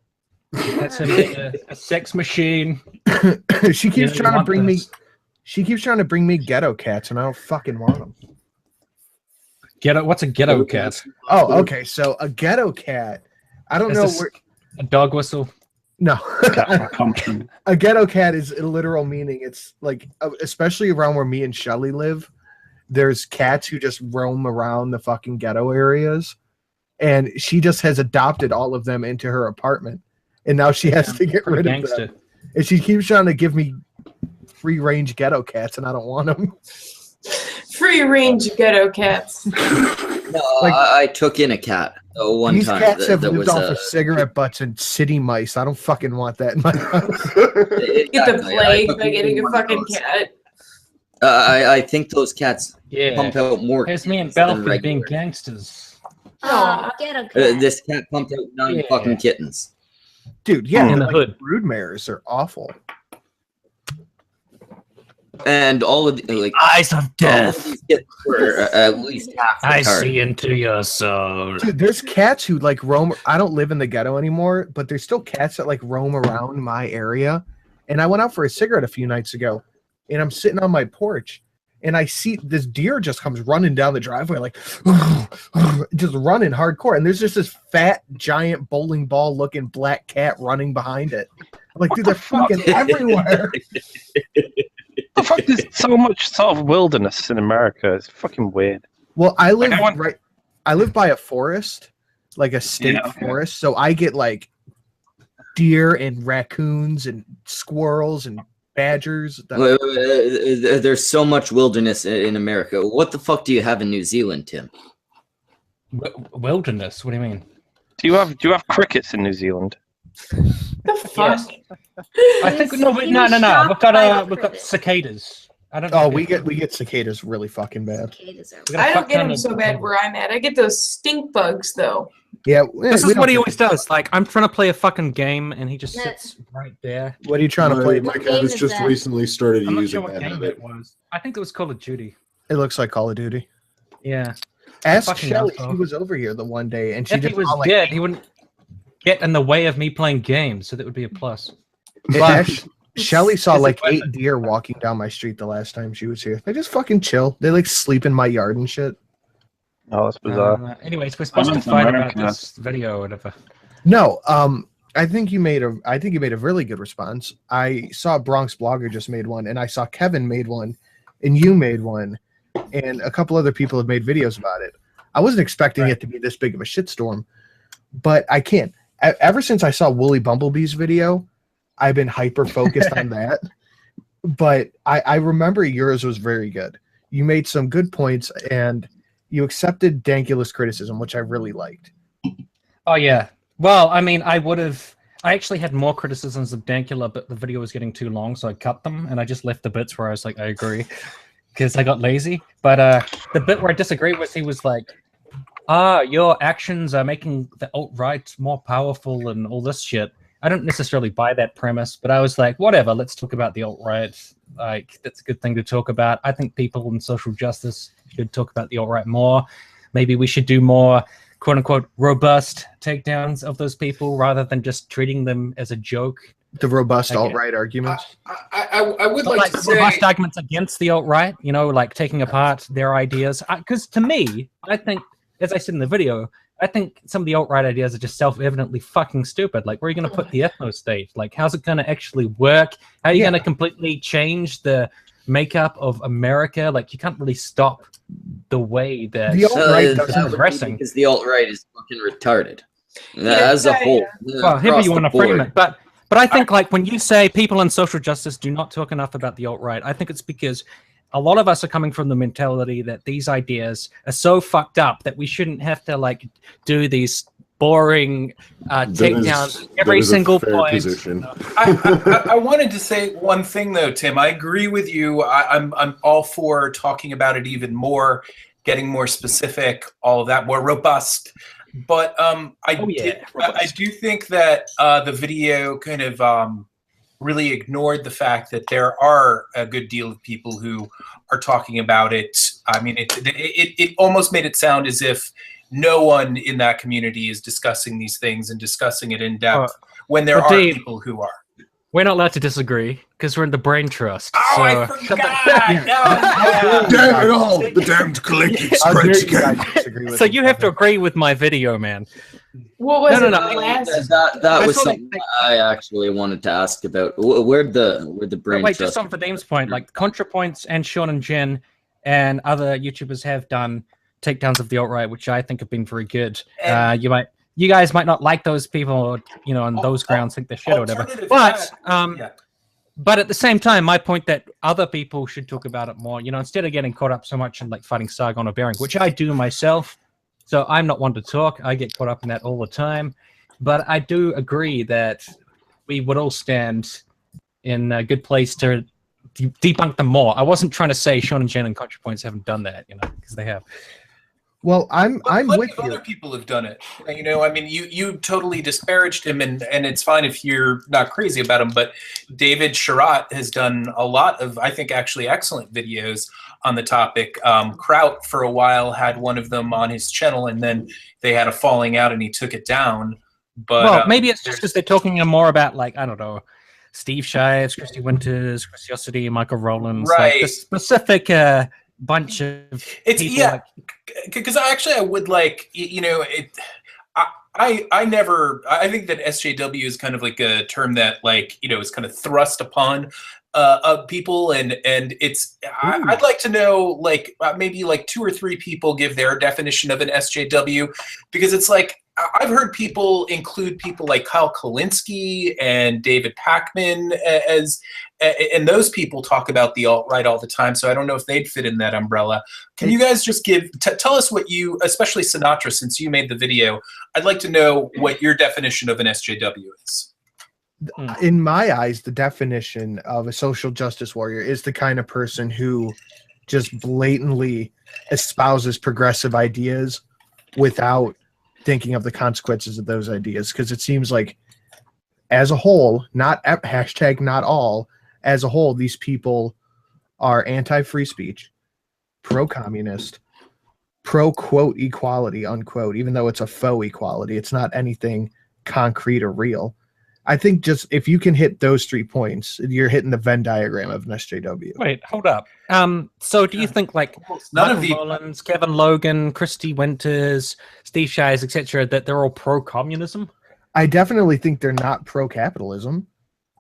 That's a sex machine. She keeps You trying to want bring me. this. She keeps trying to bring me ghetto cats, and I don't fucking want them. Ghetto. What's a ghetto cat? Oh, okay. So a ghetto cat. I don't Is know this where. a dog whistle. No, come true. a ghetto cat is a literal meaning. It's like, especially around where me and Shelly live, there's cats who just roam around the fucking ghetto areas, and she just has adopted all of them into her apartment, and now she has to get rid of Gangster. them. And she keeps trying to give me free range ghetto cats, and I don't want them. Free range ghetto cats. No, Like- I took in a cat one These time. cats have that lived was off of cigarette butts and city mice. I don't fucking want that in my house. Get the Exactly. I plague took by getting a one of fucking those. cat. I think those cats Yeah. pump out more. Here's me and kittens than Belford being regular. gangsters. Oh, get a cat. This cat pumped out 9 Yeah. fucking kittens. Dude, yeah, In the like, hood. brood mares are awful. And all of the, like Eyes of all of death. these kittens were at least half I retarded. see into your soul. Dude, there's cats who like roam. I don't live in the ghetto anymore, but there's still cats that like roam around my area. And I went out for a cigarette a few nights ago, and I'm sitting on my porch, and I see this deer just comes running down the driveway, like just running hardcore. And there's just this fat, giant bowling ball looking black cat running behind it. I'm like, dude, they're fucking everywhere. The fuck, there's so much sort of wilderness in America. It's fucking weird. Well, I live I want- right. I live by a forest, like a state Yeah, okay. forest, so I get like deer and raccoons and squirrels and badgers. There's so much wilderness in America. What the fuck do you have in New Zealand, Tim? Wilderness. What do you mean? Do you have crickets in New Zealand? The fuck? Yes. I think no. He No. was We've shocked by the got cricket. cicadas. I don't. Oh, know we get cicadas really fucking bad. Cicadas are- We got a I fuck don't get ton them of- so bad where I'm at. I get those stink bugs though. Yeah, This we is don't what he get- always does. Like I'm trying to play a fucking game, and he just Yeah. sits right there. What are you trying to My, play? my What cat game has is just that? recently started I'm not using sure what that game habit. it was. I think it was Call of Duty. It looks like Call of Duty. Yeah. Ask Fucking Shelly. asshole. She was over here the one day, and she If he just was all, like, dead, he wouldn't get in the way of me playing games, so that would be a plus. Shelly saw It's a like weapon. 8 deer walking down my street the last time she was here. They just fucking chill. They like sleep in my yard and shit. Oh, that's bizarre. Anyways, we're supposed to in fight about America. this video or whatever. No, I think you made a really good response. I saw Bronx Blogger just made one, and I saw Kevin made one, and you made one. and a couple other people have made videos about it. I wasn't expecting it to be this big of a shitstorm, but I can't. Ever since I saw Woolly Bumblebee's video, I've been hyper focused on that. But I remember yours was very good. You made some good points, and you accepted Dankula's criticism, which I really liked. Oh, yeah. Well, I mean, I actually had more criticisms of Dankula, but the video was getting too long, so I cut them, and I just left the bits where I was like, I agree, because I got lazy. But the bit where I disagree was he was like, your actions are making the alt-right more powerful and all this shit. I don't necessarily buy that premise, but I was like, whatever, let's talk about the alt-right. Like, that's a good thing to talk about. I think people in social justice should talk about the alt-right more. Maybe we should do more quote-unquote robust takedowns of those people rather than just treating them as a joke. The robust alt-right arguments? I would like to say... robust arguments against the alt-right, you know, like taking apart their ideas. Because to me, I think, as I said in the video, I think some of the alt-right ideas are just self-evidently fucking stupid. Like, where are you going to put the ethno-state? Like, how's it going to actually work? How are you going to completely change the makeup of America? Like, you can't really stop the way that the alt-right is progressing. Because the alt-right is fucking retarded. As a whole. Well, however you want to frame it. But I think, like, when you say people in social justice do not talk enough about the alt-right, I think it's because a lot of us are coming from the mentality that these ideas are so fucked up that we shouldn't have to, like, do these boring takedowns every single point. I wanted to say one thing, though, Tim. I agree with you. I'm all for talking about it even more, getting more specific, all of that, more robust. But I do think that the video kind of really ignored the fact that there are a good deal of people who are talking about it. I mean, it almost made it sound as if no one in that community is discussing these things and discussing it in depth when there are people who are. We're not allowed to disagree because we're in the brain trust. Oh, so. I forgot! Damn it all! The damned collective spreads again. So you have to agree with my video, man. What was that was something I actually wanted to ask about. Where'd the brain trust? Just on Vadim's point, like ContraPoints and Sean and Jen and other YouTubers have done takedowns of the alt-right, which I think have been very good. You guys might not like those people, or, you know, on those grounds think they're shit or whatever. But at the same time, my point that other people should talk about it more, you know, instead of getting caught up so much in like fighting Sargon or Bering, which I do myself. So I'm not one to talk. I get caught up in that all the time. But I do agree that we would all stand in a good place to debunk them more. I wasn't trying to say Sean and Jen and ContraPoints haven't done that, you know, because they have. Well, I'm with you. Other people have done it. You know, I mean, you totally disparaged him, and it's fine if you're not crazy about him. But David Sherratt has done a lot of, I think, actually excellent videos on the topic. Kraut, for a while, had one of them on his channel, and then they had a falling out, and he took it down. But maybe it's just because they're talking more about, like, I don't know, Steve Shives, Christy Winters, Chris Yossity, Michael Rowlands, right? Like the specific bunch of people. Because I would like, you know, I think that SJW is kind of like a term that, like, you know, is kind of thrust upon people, and it's I'd like to know, like, maybe like 2 or 3 people give their definition of an SJW, because it's like I've heard people include people like Kyle Kalinske and David Pacman and those people talk about the alt-right all the time, so I don't know if they'd fit in that umbrella. Can you guys just tell us what you, especially Sinatra, since you made the video, I'd like to know what your definition of an SJW is. In my eyes, the definition of a social justice warrior is the kind of person who just blatantly espouses progressive ideas without thinking of the consequences of those ideas. Because it seems like, as a whole, not all, as a whole, these people are anti-free speech, pro-communist, pro-quote equality, unquote, even though it's a faux equality. It's not anything concrete or real. I think just if you can hit those 3 points, you're hitting the Venn diagram of an SJW. Wait, hold up. So do you think, like, Michael Rowlands, Kevin Logan, Christy Winters, Steve Shives, etc., that they're all pro-communism? I definitely think they're not pro-capitalism.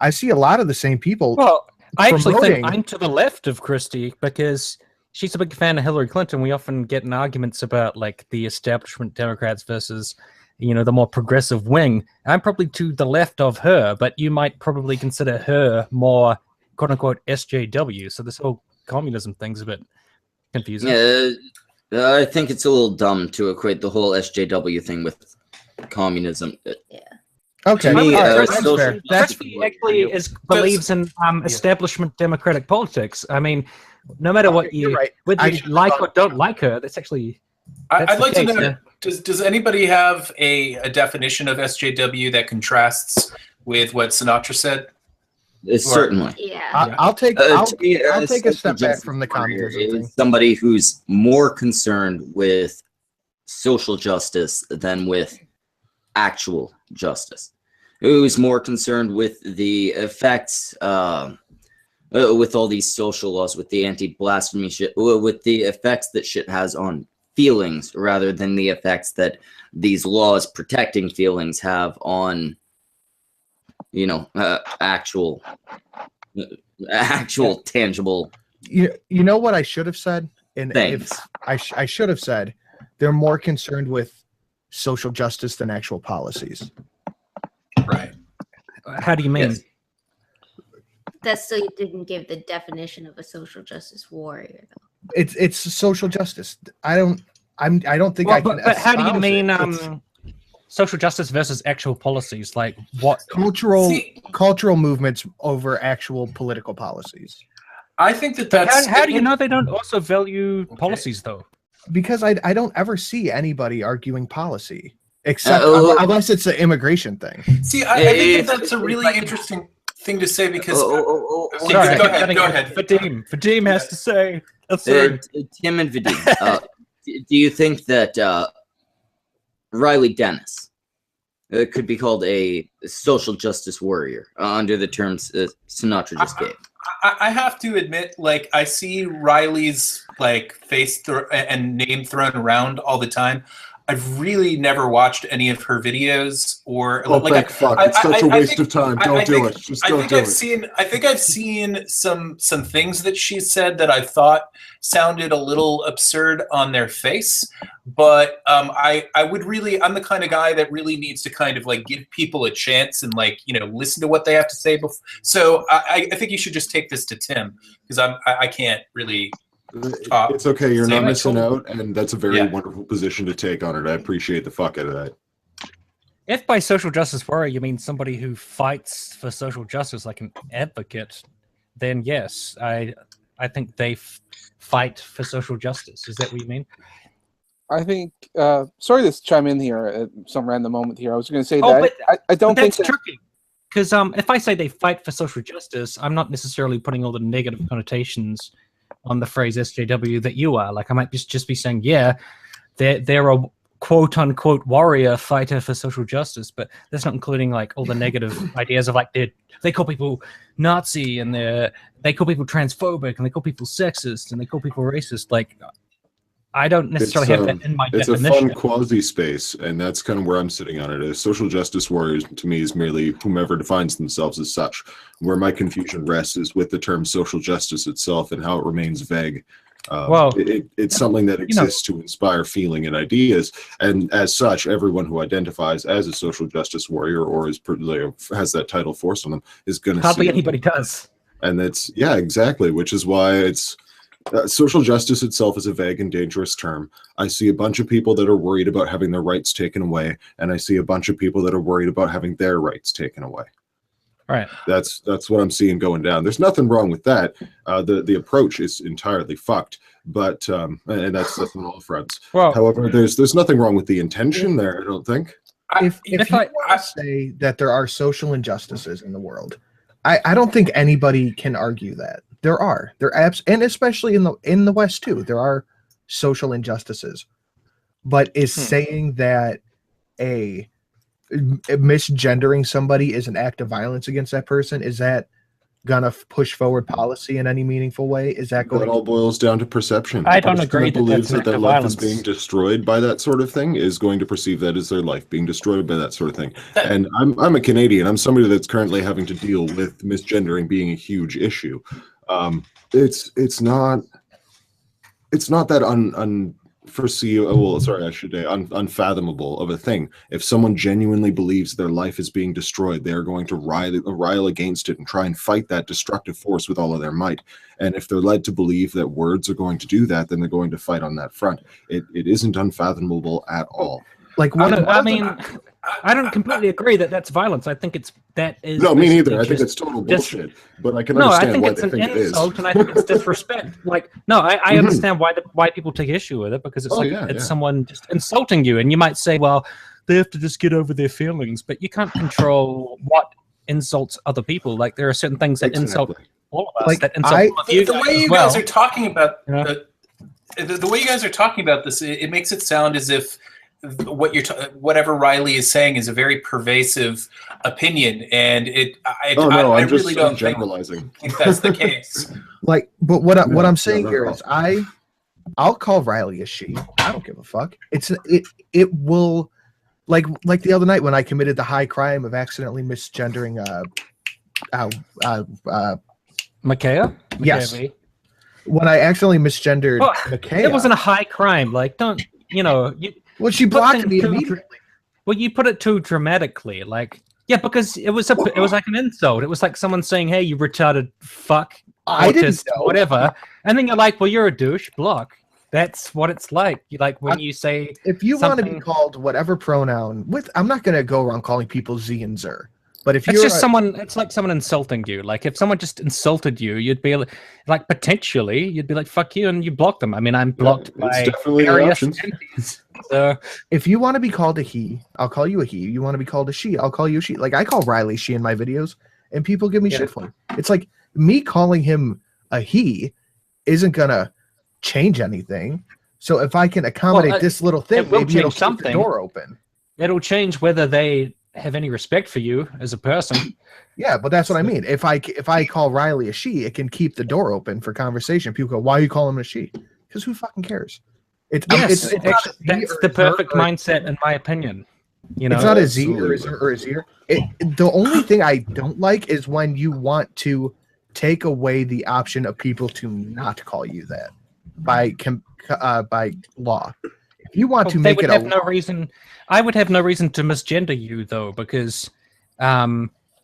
I see a lot of the same people. Well, I actually think I'm to the left of Christy, because she's a big fan of Hillary Clinton. We often get in arguments about like the establishment Democrats versus, the more progressive wing. I'm probably to the left of her, but you might probably consider her more quote unquote SJW. So this whole communism thing's a bit confusing. Yeah, I think it's a little dumb to equate the whole SJW thing with communism. Yeah. Okay. To me, That's actually believes in establishment democratic politics. I mean, no matter what whether you like or don't like her, that's actually. I'd like to know. Does anybody have a definition of SJW that contrasts with what Sinatra said? Certainly. Yeah. I'll take I'll take a step back from the communism thing. Somebody who's more concerned with social justice than with actual justice. Who's more concerned with the effects, with all these social laws, with the anti-blasphemy shit, with the effects that shit has on feelings, rather than the effects that these laws protecting feelings have on, actual tangible. You know what I should have said? And things. if I should have said, they're more concerned with social justice than actual policies. Right. How do you mean? Yes. That's so you didn't give the definition of a social justice warrior, though. It's social justice. I don't think I can. But how do you espouse mean it. social justice versus actual policies? Like what? Cultural movements over actual political policies. I think that's. How do you know they don't also value policies though? Because I don't ever see anybody arguing policy except unless it's an immigration thing. See, I think that's a really interesting thing to say because. Go ahead. Vadim has to say. Tim and Vadim, do you think that Riley Dennis could be called a social justice warrior under the terms Sinatra just gave? I have to admit, like, I see Riley's face and name thrown around all the time. I've really never watched any of her videos or it's such a waste of time. Don't do it. Just don't do it. I think I've seen some things that she said that I thought sounded a little absurd on their face, but I'm the kind of guy that really needs to kind of give people a chance and listen to what they have to say before. So I think you should just take this to Tim because I can't really. It's okay. You're not missing out, and that's a very wonderful position to take on it. I appreciate the fuck out of that. If by social justice warrior you mean somebody who fights for social justice, like an advocate, then yes, I think they fight for social justice. Is that what you mean? I think. Sorry to chime in here at some random moment here. I was going to say that I don't think that's tricky. Because if I say they fight for social justice, I'm not necessarily putting all the negative connotations on the phrase SJW that you are. Like I might just be saying, yeah, they're a quote unquote warrior fighter for social justice, but that's not including all the negative ideas of they call people Nazi and they call people transphobic and they call people sexist and they call people racist. I don't necessarily have that in my definition. It's a fun quasi space, and that's kind of where I'm sitting on it. Social justice warriors to me is merely whomever defines themselves as such. Where my confusion rests is with the term social justice itself and how it remains vague. It's something that exists to inspire feeling and ideas, and as such, everyone who identifies as a social justice warrior or has that title forced on them is going to. Hardly anybody does. And that's exactly, which is why it's. Social justice itself is a vague and dangerous term. I see a bunch of people that are worried about having their rights taken away, and I see a bunch of people that are worried about having their rights taken away. All right. That's what I'm seeing going down. There's nothing wrong with that. The approach is entirely fucked, but and that's on all fronts. Well, however, there's nothing wrong with the intention there. I don't think. If you want to say that there are social injustices in the world, I don't think anybody can argue that. There are. And especially in the West too, there are social injustices. But is saying that misgendering somebody is an act of violence against that person, is that gonna push forward policy in any meaningful way? Is that going? It all boils down to perception. I don't agree that believes that's that their an act of life violence. is being destroyed by that sort of thing is going to perceive that as their life being destroyed by that sort of thing. And I'm a Canadian. I'm somebody that's currently having to deal with misgendering being a huge issue. It's not. it's not that unforeseeable. Sorry, I should say unfathomable of a thing. If someone genuinely believes their life is being destroyed, they are going to rile against it and try and fight that destructive force with all of their might. And if they're led to believe that words are going to do that, then they're going to fight on that front. It isn't unfathomable at all. Like I don't completely agree that that's violence. I think that is. No, me neither. I think it's total bullshit. But I can understand why they think it is. No, I think it's an insult, and I think it's disrespect. Like, no, I understand why people take issue with it, because it's someone just insulting you, and you might say, well, they have to just get over their feelings, but you can't control what insults other people. Like, there are certain things that insult all of us. That insult all of you. The way you guys are talking about the way you guys are talking about this, it makes it sound as if whatever Riley is saying is a very pervasive opinion, and I really don't think that's the case. Like, but what I'm saying here is I'll call Riley a she. I don't give a fuck. It will, like the other night when I committed the high crime of accidentally misgendering Micaiah? Yes. When I accidentally misgendered Micaiah. It wasn't a high crime. Like, don't well, she blocked me immediately. Well, you put it too dramatically. Like, yeah, because it was like an insult. It was like someone saying, "Hey, you retarded fuck," I didn't know. Whatever. And then you're like, "Well, you're a douche." Block. That's what it's like. You like when you say, if you want to be called whatever pronoun I'm not going to go around calling people Z and Zer. But if you're it's like someone insulting you. Like, if someone just insulted you, you'd be like, potentially, you'd be like, "Fuck you," and you block them. I mean, I'm blocked by various entities. So if you want to be called a he, I'll call you a he. You want to be called a she, I'll call you a she. Like, I call Riley she in my videos, and people give me shit for it. It's like, me calling him a he isn't gonna change anything. So if I can accommodate this little thing, maybe it'll keep the door open. It'll change whether they have any respect for you as a person. Yeah, but that's what I mean. If I call Riley a she, it can keep the door open for conversation. People go, "Why are you calling him a she?" Because who fucking cares? That's the perfect mindset, in my opinion. You know, it's not a Z or a Z. The only thing I don't like is when you want to take away the option of people to not call you that by law. If you want to make it I would have no reason to misgender you, though, because I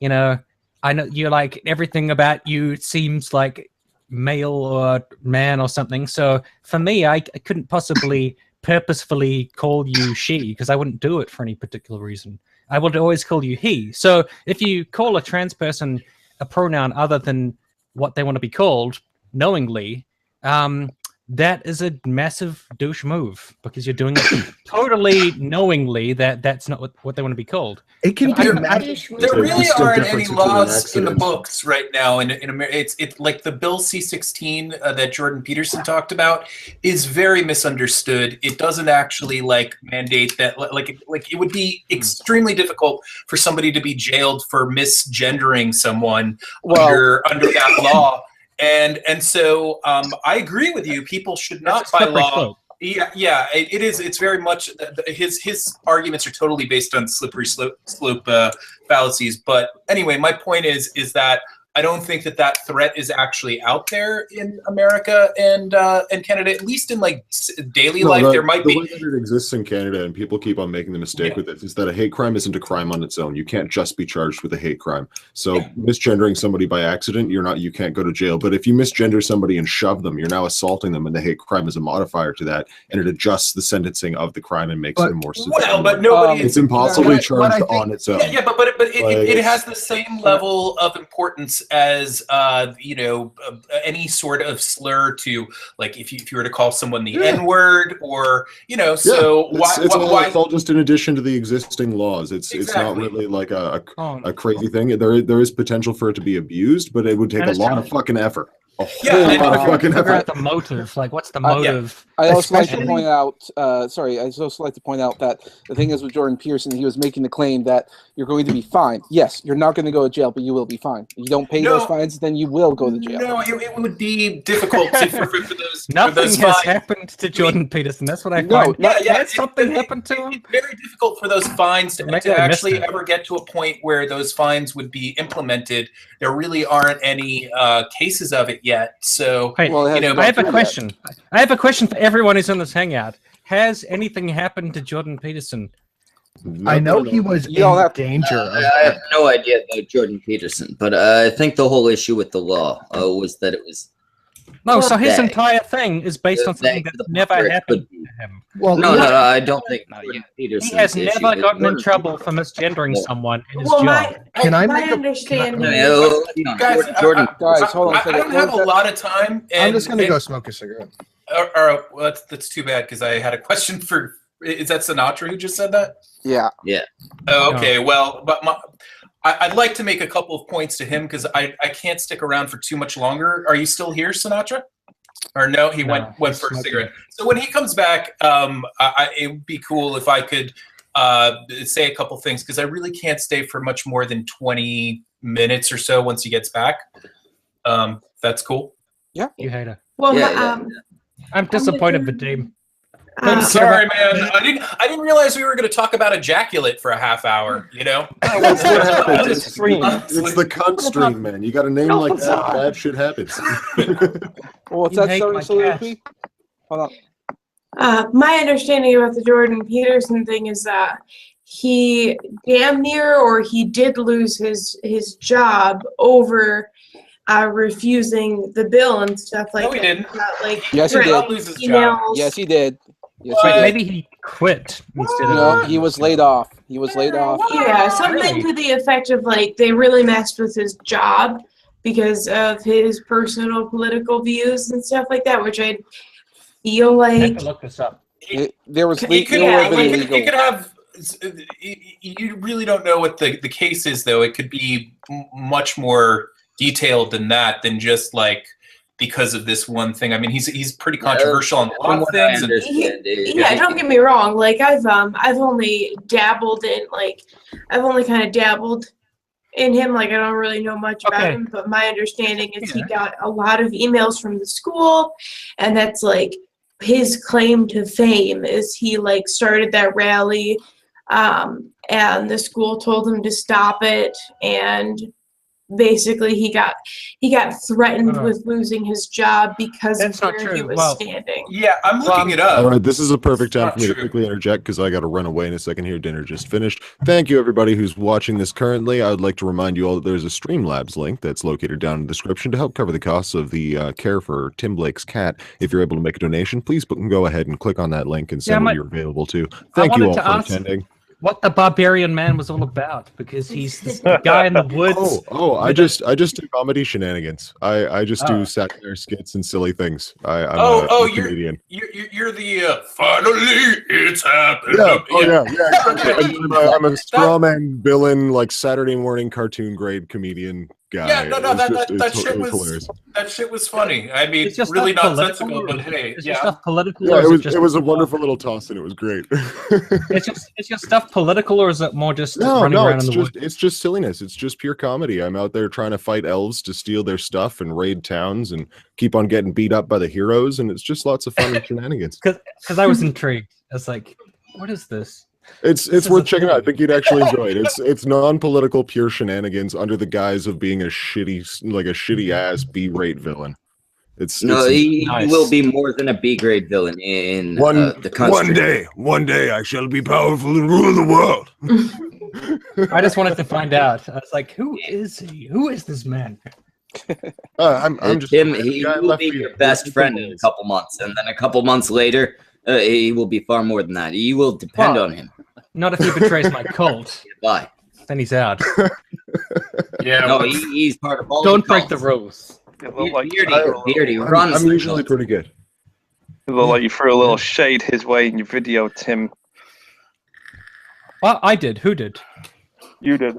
know you're like, everything about you seems like male or man or something. So for me, I couldn't possibly purposefully call you she, because I wouldn't do it for any particular reason. I would always call you he. So if you call a trans person a pronoun other than what they want to be called knowingly, that is a massive douche move, because you're doing it totally knowingly that's not what they want to be called. It can be there really aren't any laws in the books right now in America. It's like the Bill C-16 that Jordan Peterson talked about is very misunderstood. It doesn't actually mandate that like it would be extremely difficult for somebody to be jailed for misgendering someone under that law. And so I agree with you. People should not by law. Yeah, it is. It's very much his arguments are totally based on slippery slope fallacies. But anyway, my point is that I don't think that threat is actually out there in America and Canada, at least in daily life. There might be. The way that it exists in Canada, and people keep on making the mistake with it, is that a hate crime isn't a crime on its own. You can't just be charged with a hate crime. So misgendering somebody by accident, you can't go to jail. But if you misgender somebody and shove them, you're now assaulting them, and the hate crime is a modifier to that, and it adjusts the sentencing of the crime and makes it more severe. Well, but nobody. It's impossibly charged on its own. Yeah, but it has the same level of importance as any sort of slur to, like, if you were to call someone the N-word, or so it's all just in addition to the existing laws. It's not really like a crazy thing. There is potential for it to be abused, but it would take a lot of fucking effort. A whole lot of fucking effort. The motive, like, what's the motive? I also like to point out. I also like to point out that the thing is with Jordan Peterson, he was making the claim that you're going to be fined. Yes, you're not going to go to jail, but you will be fined. If you don't pay those fines, then you will go to jail. No, it would be difficult for those. Nothing has happened to Jordan Peterson. That's what I find. Has something happened to him? It's very difficult for those fines to actually ever get to a point where those fines would be implemented. There really aren't any cases of it yet. So Hey, Well, it you know, hasn't I have a gone through question. I have a question for everyone who's in this hangout. Has anything happened to Jordan Peterson? I know he was You don't in have- danger of I have no idea about Jordan Peterson, but I think the whole issue with the law was that it was No, so his Vague. entire thing is based on something Vague that to the point never where it happened could be. to him. well. No, he- no, I don't think No, Jordan He Peterson's has issue never is gotten in Jordan trouble for Peterson. misgendering Well, someone in his Well, job. Can I my make a- understanding I mean, is let's be honest, guys, Jordan. Guys, hold on a I second. don't have a lot of time. And, I'm just gonna and- go smoke a cigarette. Well, that's too bad because I had a question for. Is that Sinatra who just said that? Yeah. Oh, okay. Well, but I'd like to make a couple of points to him because I can't stick around for too much longer. Are you still here, Sinatra? Or no, he went for a smoking. cigarette. So when he comes back, it would be cool if I could say a couple things because I really can't stay for much more than 20 minutes or so once he gets back. That's cool. You hater. well, Yeah, I'm disappointed with Dave. I'm uh, sorry, man. I didn't realize we were going to talk about ejaculate for a half hour. You know. That's what happens. It's a stream. It's the cunt stream, man. You got a name like that, bad shit happens. Well, what's You that hate starting my soliloquy? Hold on. my understanding about the Jordan Peterson thing is that he damn near or he did lose his job over refusing the bill and stuff like No, he that. didn't. Got, like, Yes, he threats, did. Not lose his job. emails. Yes, he did. Yes, What? he did. Maybe he quit instead No, of. he was laid off. He was laid off. Yeah, something to the effect of like they really messed with his job because of his personal political views and stuff like that, which I feel I have like to look this up. There was It could, there yeah, were it illegal. could have. You really don't know what the case is, though. It could be much more detailed than that, than just like because of this one thing. I mean, he's pretty controversial on a lot From of what I things. And understand, yeah, don't get me wrong. Like I've only dabbled in I've only kind of dabbled in him. Like I don't really know much about Okay. him, but my understanding is he Yeah. got a lot of emails from the school, and that's like his claim to fame is he like started that rally, and the school told him to stop it, and basically he got threatened Uh, with losing his job because That's of not where he true. was Well, standing. yeah, I'm looking it All up. right, this is a perfect time Not for me to true. quickly interject because I got to run away in a second here. Dinner just finished. Thank you, everybody who's watching this currently. I would like to remind you all that there's a Streamlabs link that's located down in the description to help cover the costs of the care for Tim Blake's cat. If you're able to make a donation, please go ahead and click on that link and send what you're available to. Thank you all wanted for to ask- attending. What the Barbarian Man was all about, because he's this guy in the woods. I just do comedy shenanigans. I just do satire skits and silly things. I'm a comedian. You're the finally it's happened. Yeah, exactly. I'm a straw man villain, like Saturday morning cartoon grade comedian guy. Yeah, no, It shit was was hilarious. that shit was funny. I mean, It's just really stuff nonsensical, political, but hey, Is your yeah. stuff political? Yeah, or is it was a wonderful little toss, and it was great. It's your stuff political, or is it more just No, running around it's in the woods? it's just silliness. It's just pure comedy. I'm out there trying to fight elves to steal their stuff and raid towns and keep on getting beat up by the heroes, and it's just lots of fun and shenanigans. Because I was intrigued. I was like, what is this? It's is worth a checking out. I thing. think you'd actually enjoy it. It's non-political, pure shenanigans under the guise of being a shitty ass B-rate villain. He Nice. will be more than a B grade villain in the country. one day I shall be powerful and rule the world. I just wanted to find out. I was like, who is he? Who is this man? I'm just Tim. a He guy will left be field. your best friend in a couple months, and then a couple months later, he will be far more than that. You will depend Well, on him. Not if he betrays my cult. Bye. Then he's out. Yeah, No, he's part of all. Don't break the rules. It looked like Beardy runs. I'm the usually cult. pretty good. It looked like you threw a little shade his way in your video, Tim. Well, I did. Who did? You did.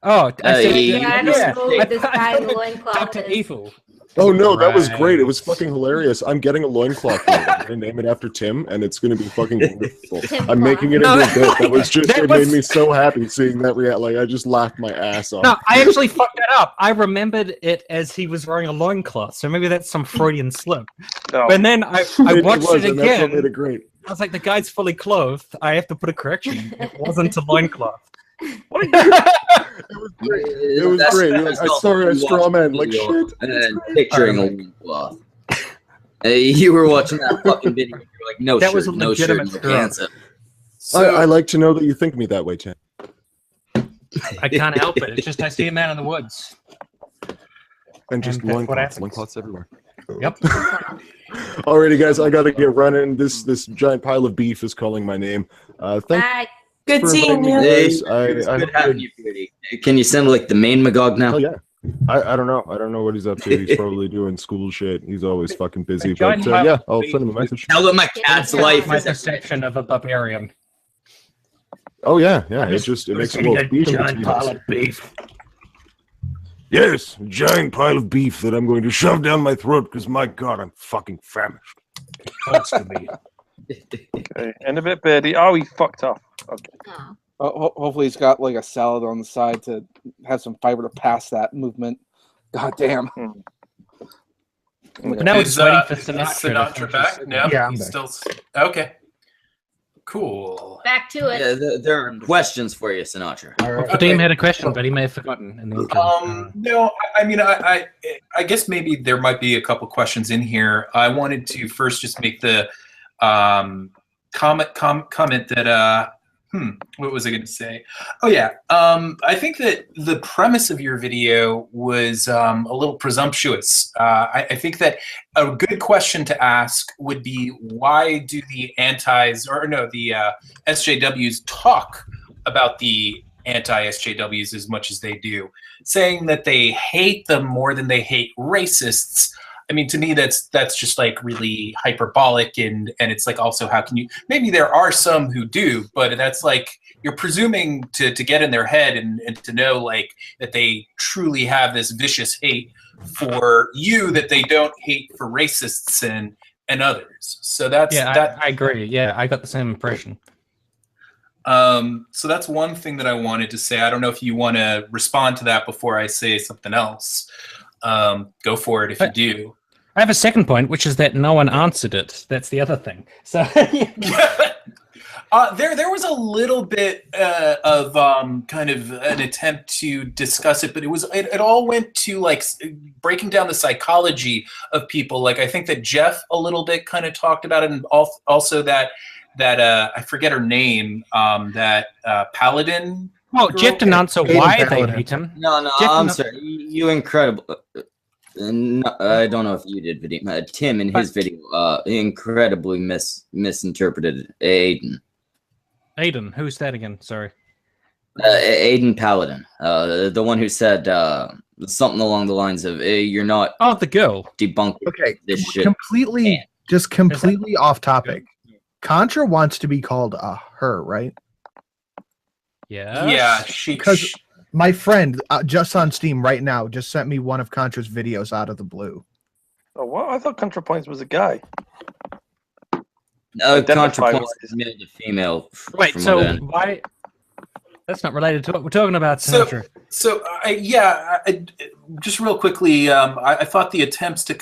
Oh, I said, Yeah, I just moved this guy in the Dr. loincloth. Evil. Oh no, that was Right. great. It was fucking hilarious. I'm getting a loincloth. I'm gonna name it after Tim, and it's gonna be fucking wonderful. Tim I'm making it No, into a bit. That was just that it was- made me so happy seeing that react. Like I just laughed my ass off. No, I actually fucked that up. I remembered it as he was wearing a loincloth, so maybe that's some Freudian slip. No. And then I watched was, it and that's what made again. it great. I was like, the guy's fully clothed. I have to put a correction. It wasn't a loincloth. What are you It was great. It was great. You're like, I saw a straw man. Like shit. And picturing a loincloth. You were watching that fucking video. You're like, no That shirt, was a no shirt, no legitimate pants. I like to know that you think me that way, Tim. I can't help it. It's just I see a man in the woods. And just And that's what happens. loincloths everywhere. Yep. Alrighty, guys, I gotta get running. This giant pile of beef is calling my name. Thank Bye. Good for seeing inviting me, you. guys. I Good hope having you, Beauty. Can you send like the main Magog now? Hell yeah. I don't know. I don't know what he's up to. He's probably doing school shit. He's always fucking busy. But yeah, I'll send him a message. Tell them my cat's life My is perception of a barbarian. Oh yeah, yeah. It makes it work. giant pile of beef. Yes, a giant pile of beef that I'm going to shove down my throat because my god, I'm fucking famished. That's to be. Okay, and a bit birdie. Oh, he fucked off. Okay. Oh. Hopefully he's got like a salad on the side to have some fiber to pass that movement. God damn. But now we're just waiting for Is Sinatra. Sinatra back? No, Yeah, I'm he's back. still okay. Cool. Back to it. Yeah, there are questions for you, Sinatra. Vadim had a question, but he may have forgotten. In the interim. No, I mean, I guess maybe there might be a couple questions in here. I wanted to first just make the comment that what was I going to say? Oh yeah, I think that the premise of your video was a little presumptuous. I think that a good question to ask would be, why do the SJWs talk about the anti-SJWs as much as they do, saying that they hate them more than they hate racists? I mean, to me, that's just like really hyperbolic, and it's like, also, how can you? Maybe there are some who do, but that's like you're presuming to get in their head and to know like that they truly have this vicious hate for you that they don't hate for racists and others. So that's I agree. Yeah, I got the same impression. So that's one thing that I wanted to say. I don't know if you want to respond to that before I say something else. Go for it if you do. I have a second point, which is that no one answered it. That's the other thing. So there was a little bit of kind of an attempt to discuss it, but it all went to like breaking down the psychology of people. Like I think that Jeff a little bit kind of talked about it, and also that I forget her name, that Paladin. Well, Jeff didn't answer why they hate him. No, Jeff I'm sorry. You incredible. No, I don't know if you did video. Tim in his video incredibly misinterpreted Aiden. Aiden, who's that again? Sorry. Aiden Paladin, the one who said something along the lines of, "You're not." Oh, the girl. Debunking Okay, this shit. completely off topic. Contra wants to be called her, right? Yeah. Yeah, Because my friend just on Steam right now just sent me one of Contra's videos out of the blue. Oh, what? I thought ContraPoints was a guy. ContraPoints is male to female. Wait, so why? That's not related to it. We're talking about Sinatra. Just real quickly, I thought the attempts to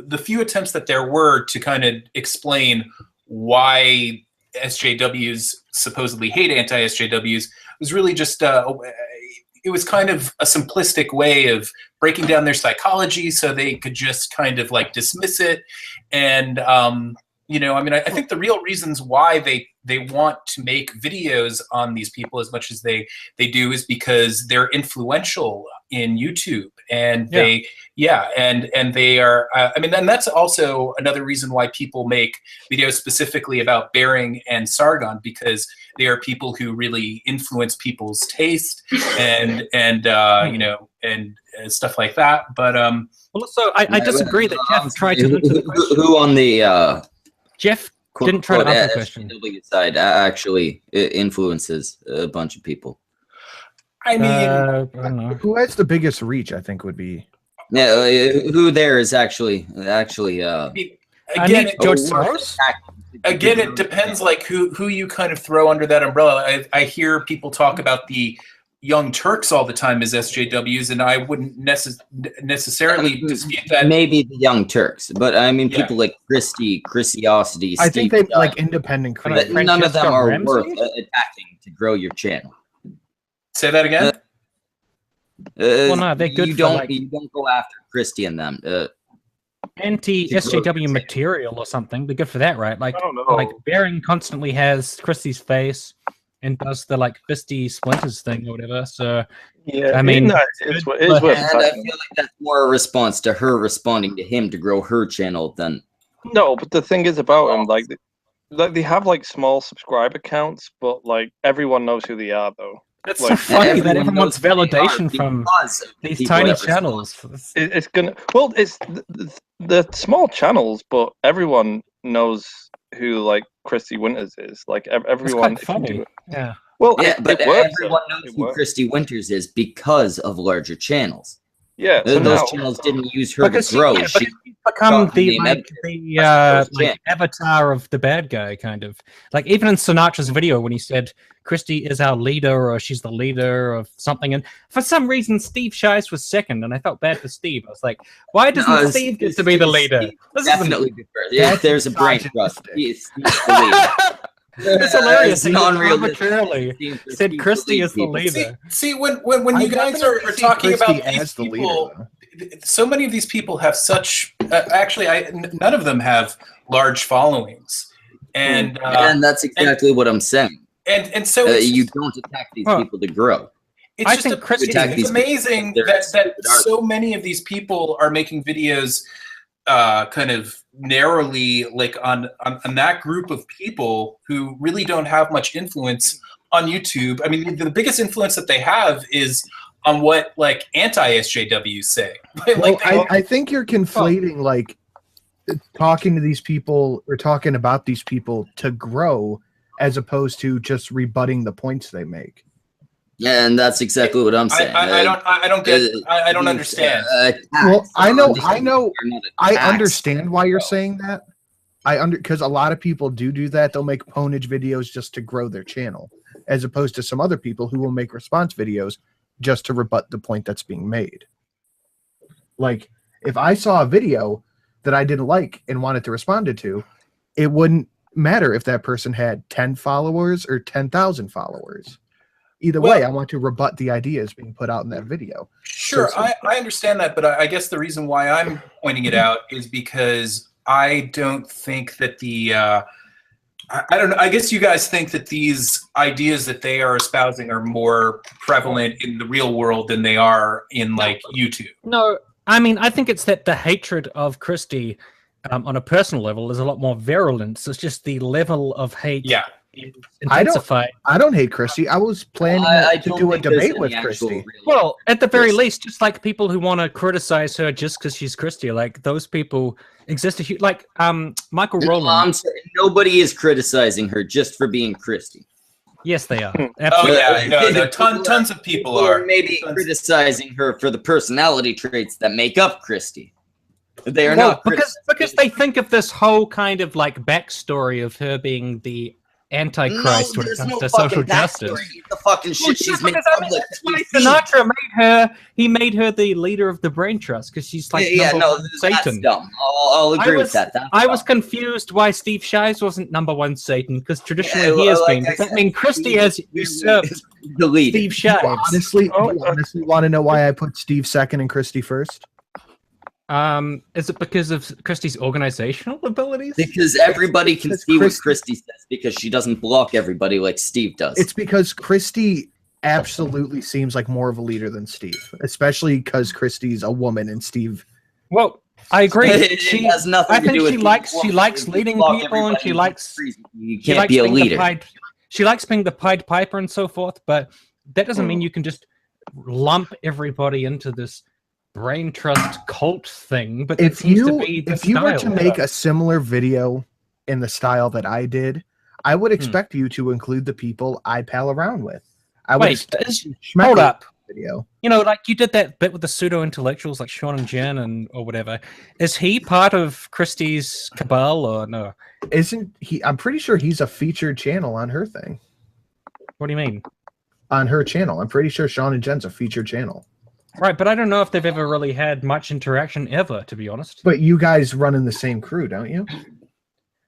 the few attempts that there were to kind of explain why SJWs supposedly hate anti-SJWs was really just it was kind of a simplistic way of breaking down their psychology so they could just kind of like dismiss it. And I think the real reasons why they want to make videos on these people as much as they do is because they're influential in YouTube, and they are. And that's also another reason why people make videos specifically about Bering and Sargon, because they are people who really influence people's taste and stuff like that. But also, I disagree that Jeff tried to answer the question. Who on the Jeff didn't try to answer the question. SJW side actually influences a bunch of people. I mean, I don't know. Who has the biggest reach? I think would be. Yeah, who there is actually. Again, George Soros. Again, it depends like who you kind of throw under that umbrella. I hear people talk about the Young Turks all the time as SJWs, and I wouldn't necessarily dispute that. Maybe the Young Turks, but I mean people like Christiosity. I think they like independent creators. None of them are worth attacking to grow your channel. Say that again. Well, no, they're good You for, don't. like- You don't go after Christie and them. Anti-SJW material or something. They're good for that, right? Like, I don't know. like Baron constantly has Christie's face and does the like fisty splinters thing or whatever. So Yeah, I mean, it's good, worth but- And I feel like that's more a response to her responding to him to grow her channel than. No, but the thing is about them, like they have like small subscriber counts, but like everyone knows who they are, though. That's like, so funny that everyone everyone wants knows who they are validation from because of these people tiny that respond. channels. It's gonna. Well, it's the small channels, but everyone knows who like Christy Winters is. Like It's everyone. quite funny. Yeah. Well, Yeah, it but works, everyone though. knows It who works. Christy Winters is because of larger channels. Yeah, so Those now, channels didn't use her Because to grow. because She she's become got the name like editor. the That's those like avatar of the bad guy, kind of. Like even in Sinatra's video when he said Christy is our leader or she's the leader of something, and for some reason Steve Shives was second, and I felt bad for Steve. I was like, why doesn't Steve get to be the leader? This Definitely. If there's a brain trust, Steve's the leader. It's hilarious. It's He just unrealistic. arbitrarily said Christy is the people. leader. See, when I you guys are definitely see talking about Christie these as the people, leader, so many of these people have such. Actually, none of them have large followings, and And that's exactly what I'm saying. and so it's, You don't attack these Huh. people to grow. it's I just think Christy- attack it's these amazing people. that They're so many of these people are making videos kind of narrowly like on that group of people who really don't have much influence on YouTube. I mean, the biggest influence that they have is on what like anti-SJWs say. Well, I think you're conflating like talking to these people or talking about these people to grow as opposed to just rebutting the points they make. Yeah, and that's exactly what I'm saying. I don't understand. Well, I know, I attacks. understand why you're saying that. Because a lot of people do that. They'll make ponage videos just to grow their channel, as opposed to some other people who will make response videos just to rebut the point that's being made. Like, if I saw a video that I didn't like and wanted to respond to, it wouldn't matter if that person had 10 followers or 10,000 followers. Either way, I want to rebut the ideas being put out in that video. Sure, I understand that, but I guess the reason why I'm pointing it out is because I don't think that the I don't know. I guess you guys think that these ideas that they are espousing are more prevalent in the real world than they are in like YouTube. No, I mean, I think it's that the hatred of Christie on a personal level is a lot more virulent. So it's just the level of hate. Yeah. Intensified. I don't hate Christie. I was planning to do a debate with Christie. Well, at the very least, just like people who want to criticize her just because she's Christie, like those people exist. Like Michael Rowland. Nobody is criticizing her just for being Christie. Yes, they are. Oh Absolutely. yeah, no, tons of people are maybe criticizing her for the personality traits that make up Christie. They are not because they think of this whole kind of like backstory of her being the Antichrist when it comes to social justice. The fucking shit she's made public. That's why Sinatra made her. He made her the leader of the brain trust because she's like number one that's Satan. dumb. I'll agree with that. I was confused why Steve Shives wasn't number one Satan because traditionally he has been. Does that mean Christie has usurped Steve Shives? Honestly, do you honestly want to know why I put Steve second and Christie first? Is it because of Christie's organizational abilities? Because everybody can see what Christie says because she doesn't block everybody like Steve does. It's because Christie absolutely seems like more of a leader than Steve, especially because Christie's a woman and Steve. Well, I agree. It has nothing I to think do with she likes leading people and she likes you can't be a leader. She likes being the Pied Piper and so forth, but that doesn't mean you can just lump everybody into this brain trust cult thing. But if you were to make a similar video in the style that I did, I would expect you to include the people I pal around with. I would hold up. Video. You know, like you did that bit with the pseudo intellectuals like Sean and Jen or whatever. Is he part of Christie's cabal or no? Isn't he? I'm pretty sure he's a featured channel on her thing. What do you mean? On her channel. I'm pretty sure Sean and Jen's a featured channel. Right, but I don't know if they've ever really had much interaction ever, to be honest. But you guys run in the same crew, don't you?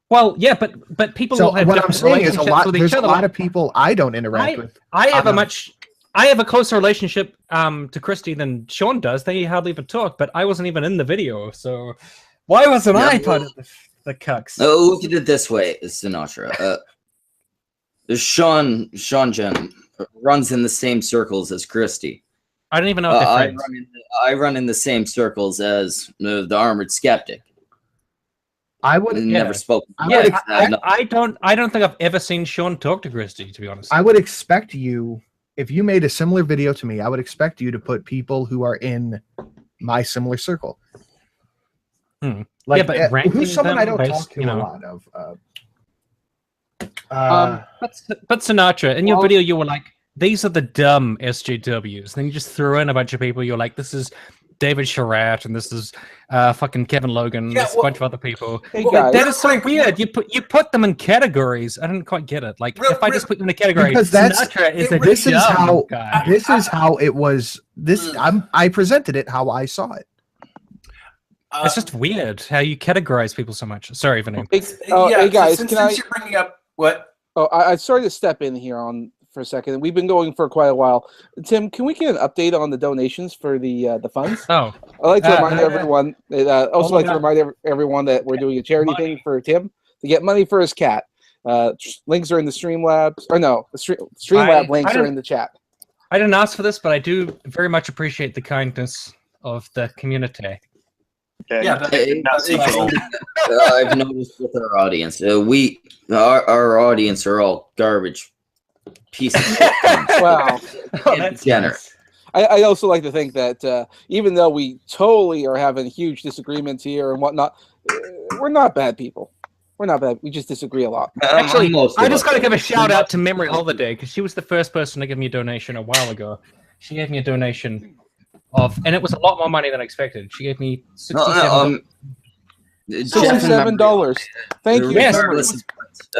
Well, yeah, but people so will have what I'm saying is there's a lot of people I don't interact with. I have a much I have a closer relationship to Christy than Sean does. They hardly even talk, but I wasn't even in the video, so why wasn't I part of the cucks? Oh, look at it this way, Sinatra. Sean Jen runs in the same circles as Christy. I don't even know if they're friends. I run in the same circles as the Armored Skeptic. I would never spoken. I don't think I've ever seen Sean talk to Christy, to be honest. I would expect you, if you made a similar video to me, I would expect you to put people who are in my similar circle. Like, yeah, but who's someone I don't based, talk to you know. a lot of? But Sinatra, in your video, you were like, these are the dumb SJWs. Then you just threw in a bunch of people. You're like, this is David Sharat, and this is fucking Kevin Logan. There's a bunch of other people. Hey, guys. That is so weird. You put them in categories. I didn't quite get it. Like, if I just put them in a category, because Sinatra is this is how guy. this is how it was. I presented it how I saw it. It's just weird how you categorize people so much. Sorry, Vinny. Hey guys, since you're bringing up what? Oh, I sorry to step in here for a second. We've been going for quite a while. Tim, can we get an update on the donations for the funds? Oh, I'd like to remind everyone. Also, like to remind everyone that we're doing a charity thing for Tim to get money for his cat. Links are in the Streamlabs, or no, the Streamlab links are in the chat. I didn't ask for this, but I do very much appreciate the kindness of the community. Yeah, I've noticed with our audience, our audience are all garbage pieces of shit. Wow, generous. I also like to think that even though we totally are having huge disagreements here and whatnot, we're not bad people. We're not bad. We just disagree a lot. Actually, I just got to give a shout out to Memory Holiday because she was the first person to give me a donation a while ago. She gave me a donation and it was a lot more money than I expected. She gave me $67. $67. Thank you. Yes.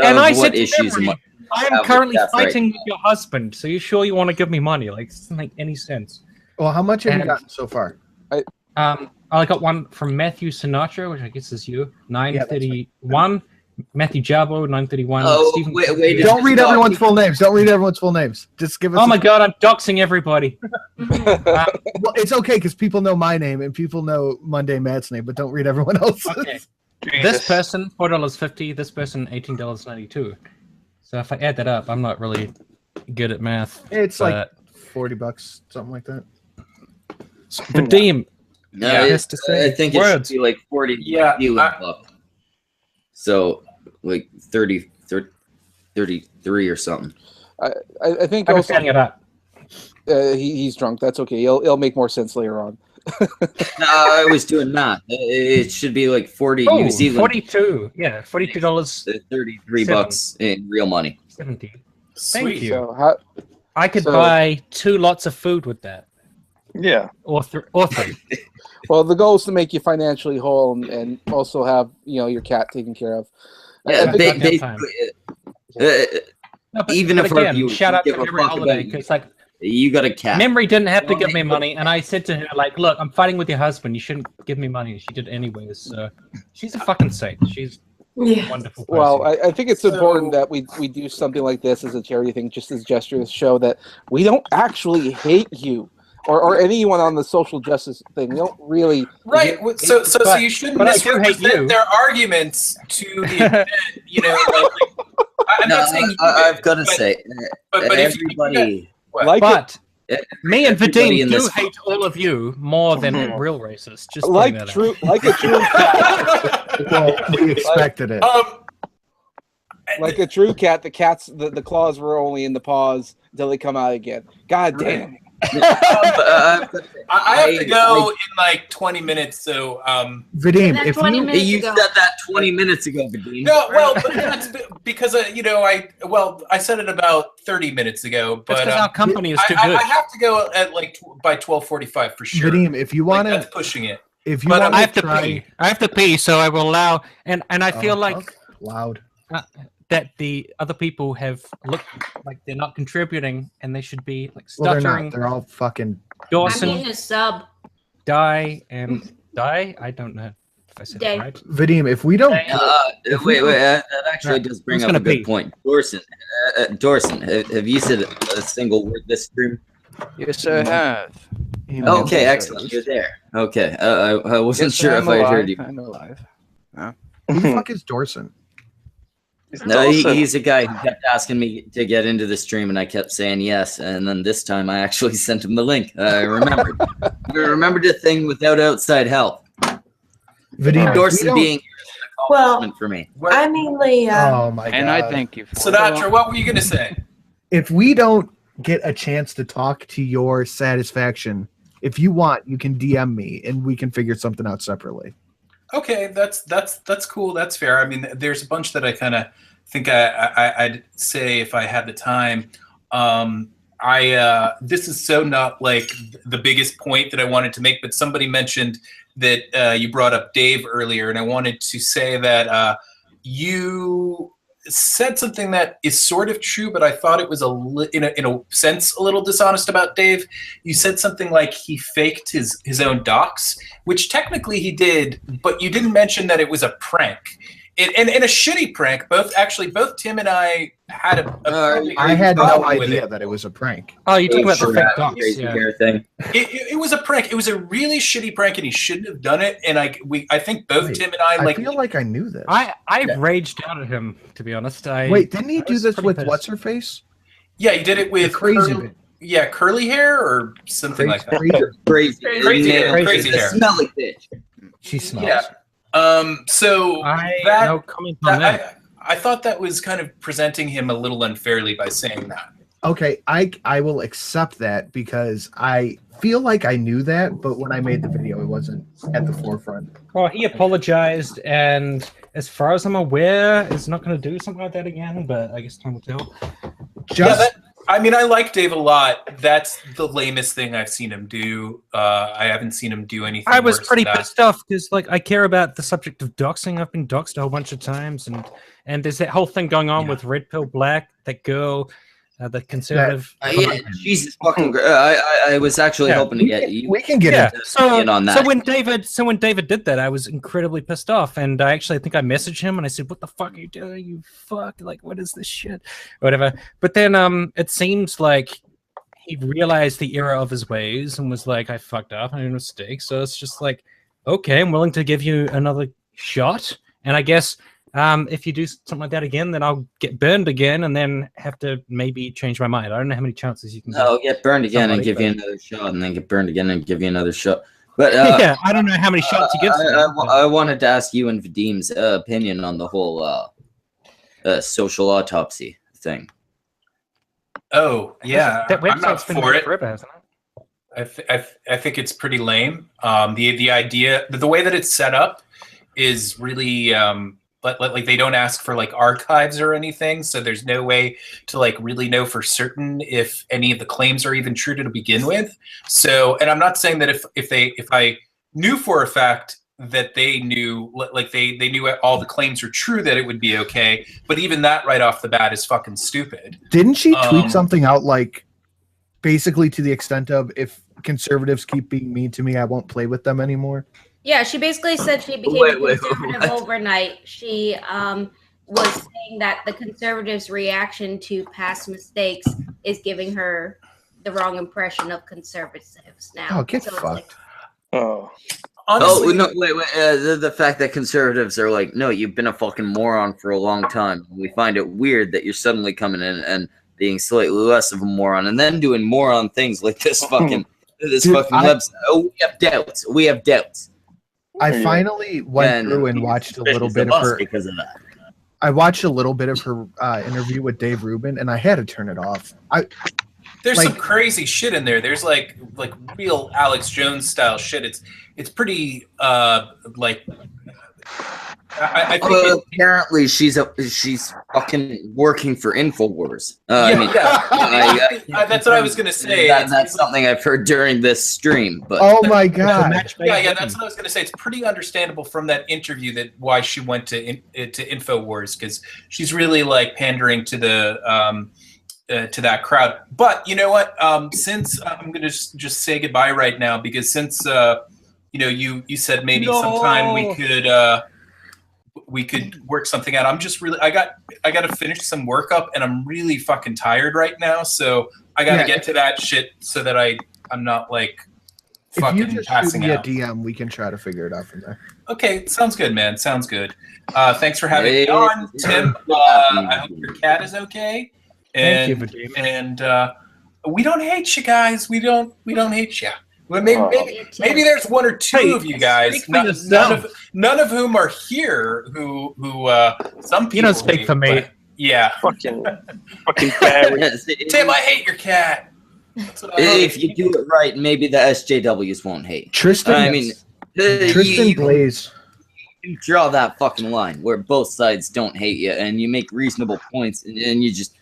And I said to issues Memory, I am currently fighting with your husband, so you sure you want to give me money? Like, it doesn't make any sense. Well, how much have you gotten so far? I got one from Matthew Sinatra, which I guess is you, 931. Matthew Jabo, 931. Oh, Stephen wait, don't read everyone's full names. Don't read everyone's full names. Just give us. Oh my God, I'm doxing everybody. Well, it's okay because people know my name and people know Monday Matt's name, but don't read everyone else's. Okay. This person, $4.50. This person, $18.92. So if I add that up, I'm not really good at math. It's like $40, something like that. Vadim. No, I think it should be like 40. Yeah. So like 33 or something. I think I'm also setting it up. He's drunk. That's okay. It'll make more sense later on. No, I was doing math. It should be like 40 New Zealand. 42. Yeah, $42. 33 bucks in real money. 70. Sweet. Thank you. So I could buy 2 lots of food with that. Yeah. Or 3. Well, the goal is to make you financially whole and also have your cat taken care of. Yeah, even if again, you shout out give to a Memory fuck Holiday about because like you got a cat. Memory didn't have to give me money, and I said to her like, "Look, I'm fighting with your husband. You shouldn't give me money." She did anyways. So she's a fucking saint. She's a wonderful person. Well, I think it's important that we do something like this as a charity thing, just as a gesture to show that we don't actually hate you. Or anyone on the social justice thing. We don't really So you shouldn't misrepresent their arguments to the extent, I'm not saying I've got to say, but everybody. Me and Vadim do hate all of you more than real racists. Just like a true cat. Well, we expected it. Like a true cat, the claws were only in the paws until they come out again. God damn. I have to go in like 20 minutes, so Vadim, if you said that 20 minutes ago, Vadim. No, well, but that's because I said it about 30 minutes ago, but our company is too good. I have to go at like by 12:45 for sure. Vadim, if you want to, that's pushing it. If you want I have to pee. I have to pee, so I will allow. And I feel like loud. That the other people have looked like they're not contributing, and they should be like Well, they're stuttering. not. They're all fucking. Dawson, I'm being a sub. Die. I don't know if I said it right. Vadim, if we don't. Wait. That actually does bring up a good point. Dorson, have you said a single word this stream? Yes, I have. Okay, excellent. You're there. Okay, I wasn't Yes, sure I'm if I alive. heard you. I'm alive. Who the fuck is Dorson? No, he's a guy who kept asking me to get into the stream, and I kept saying yes. And then this time, I actually sent him the link. I remembered. I remembered the thing without outside help. Vadim, Dorson being Well, for me. I mainly. Oh my god! And I thank you for Sinatra, what were you gonna say? If we don't get a chance to talk to your satisfaction, if you want, you can DM me, and we can figure something out separately. Okay, that's cool. That's fair. I mean, there's a bunch that I kind of think I'd say if I had the time. This is so not like the biggest point that I wanted to make, but somebody mentioned that you brought up Dave earlier, and I wanted to say that you said something that is sort of true, but I thought it was in a sense a little dishonest about Dave. You said something like he faked his own docs, which technically he did, but you didn't mention that it was a prank. And a shitty prank. Both Tim and I had I had no idea that it was a prank. Oh, you talking about the fake docs? Yeah. Thing. It was a prank. It was a really shitty prank, and he shouldn't have done it. And I think both Tim and I feel like I knew this. I raged out at him, to be honest. Wait, didn't he do this with what's her face? Yeah, he did it with curly hair or something like that. Crazy hair. Smelly bitch. She smells. Yeah. So no comment on that. I thought that was kind of presenting him a little unfairly by saying that. Okay, I will accept that because I feel like I knew that, but when I made the video, it wasn't at the forefront. Well, he apologized, and as far as I'm aware, is not going to do something like that again. But I guess time will tell. I mean, I like Dave a lot. That's the lamest thing I've seen him do. I haven't seen him do anything. I was worse pretty than that. pissed off because, like, I care about the subject of doxing. I've been doxed a whole bunch of times, and there's that whole thing going on with Red Pill Black. That girl, the conservative. Jesus fucking! I was actually hoping to get you. We can get in on that. So when David did that, I was incredibly pissed off, and I actually think I messaged him and I said, "What the fuck are you doing? You fuck! Like, what is this shit? Whatever." But then, it seems like he realized the error of his ways and was like, "I fucked up. I made a mistake." So it's just like, okay, I'm willing to give you another shot, and I guess. If you do something like that again, then I'll get burned again and then have to maybe change my mind. I don't know how many chances you can get. I'll get burned again and give you another shot, and then get burned again and give you another shot. But yeah, I don't know how many shots you get. I wanted to ask you and Vadim's opinion on the whole social autopsy thing. Oh yeah, that I'm not website's been for it. forever, hasn't it? I think it's pretty lame. The idea, the way that it's set up, is really like they don't ask for like archives or anything, so there's no way to like really know for certain if any of the claims are even true to begin with. So, and I'm not saying that if I knew for a fact that they knew, like they knew all the claims are true, that it would be okay. But even that right off the bat is fucking stupid. Didn't she tweet something out like basically to the extent of, if conservatives keep being mean to me, I won't play with them anymore? Yeah, she basically said she became a conservative overnight. She was saying that the conservatives' reaction to past mistakes is giving her the wrong impression of conservatives now. Oh, get fucked. Honestly, no, wait. The fact that conservatives are like, no, you've been a fucking moron for a long time. We find it weird that you're suddenly coming in and being slightly less of a moron, and then doing moron things like this fucking website. Oh, we have doubts. I finally went through and watched a little bit of her because of that. I watched a little bit of her interview with Dave Rubin, and I had to turn it off. There's some crazy shit in there. There's like real Alex Jones style shit. It's pretty like. I think apparently she's fucking working for Infowars. That's what I was gonna say. That's something I've heard during this stream. But oh my god! That's what I was gonna say. It's pretty understandable from that interview that why she went to Infowars, because she's really like pandering to the to that crowd. But you know what? Since I'm gonna just say goodbye right now, because since you said maybe sometime we could. we could work something out. I'm just really, I got to finish some work up, and I'm really fucking tired right now. So I got to get to that shit so that I'm not like if you fucking just shoot passing me a out. DM, we can try to figure it out from there. Okay, sounds good, man. Sounds good. Thanks for having me on, Tim. I hope your cat is okay. Thank you for doing And we don't hate you guys. We don't hate you. Well, maybe there's one or two of you guys, none of whom are here. Who some people. You don't speak for me. Yeah. Fucking Barry. Tim, I hate your cat. If you do it right, maybe the SJWs won't hate. Tristan, I mean, Tristan Blaze. You draw that fucking line where both sides don't hate you, and you make reasonable points, and you just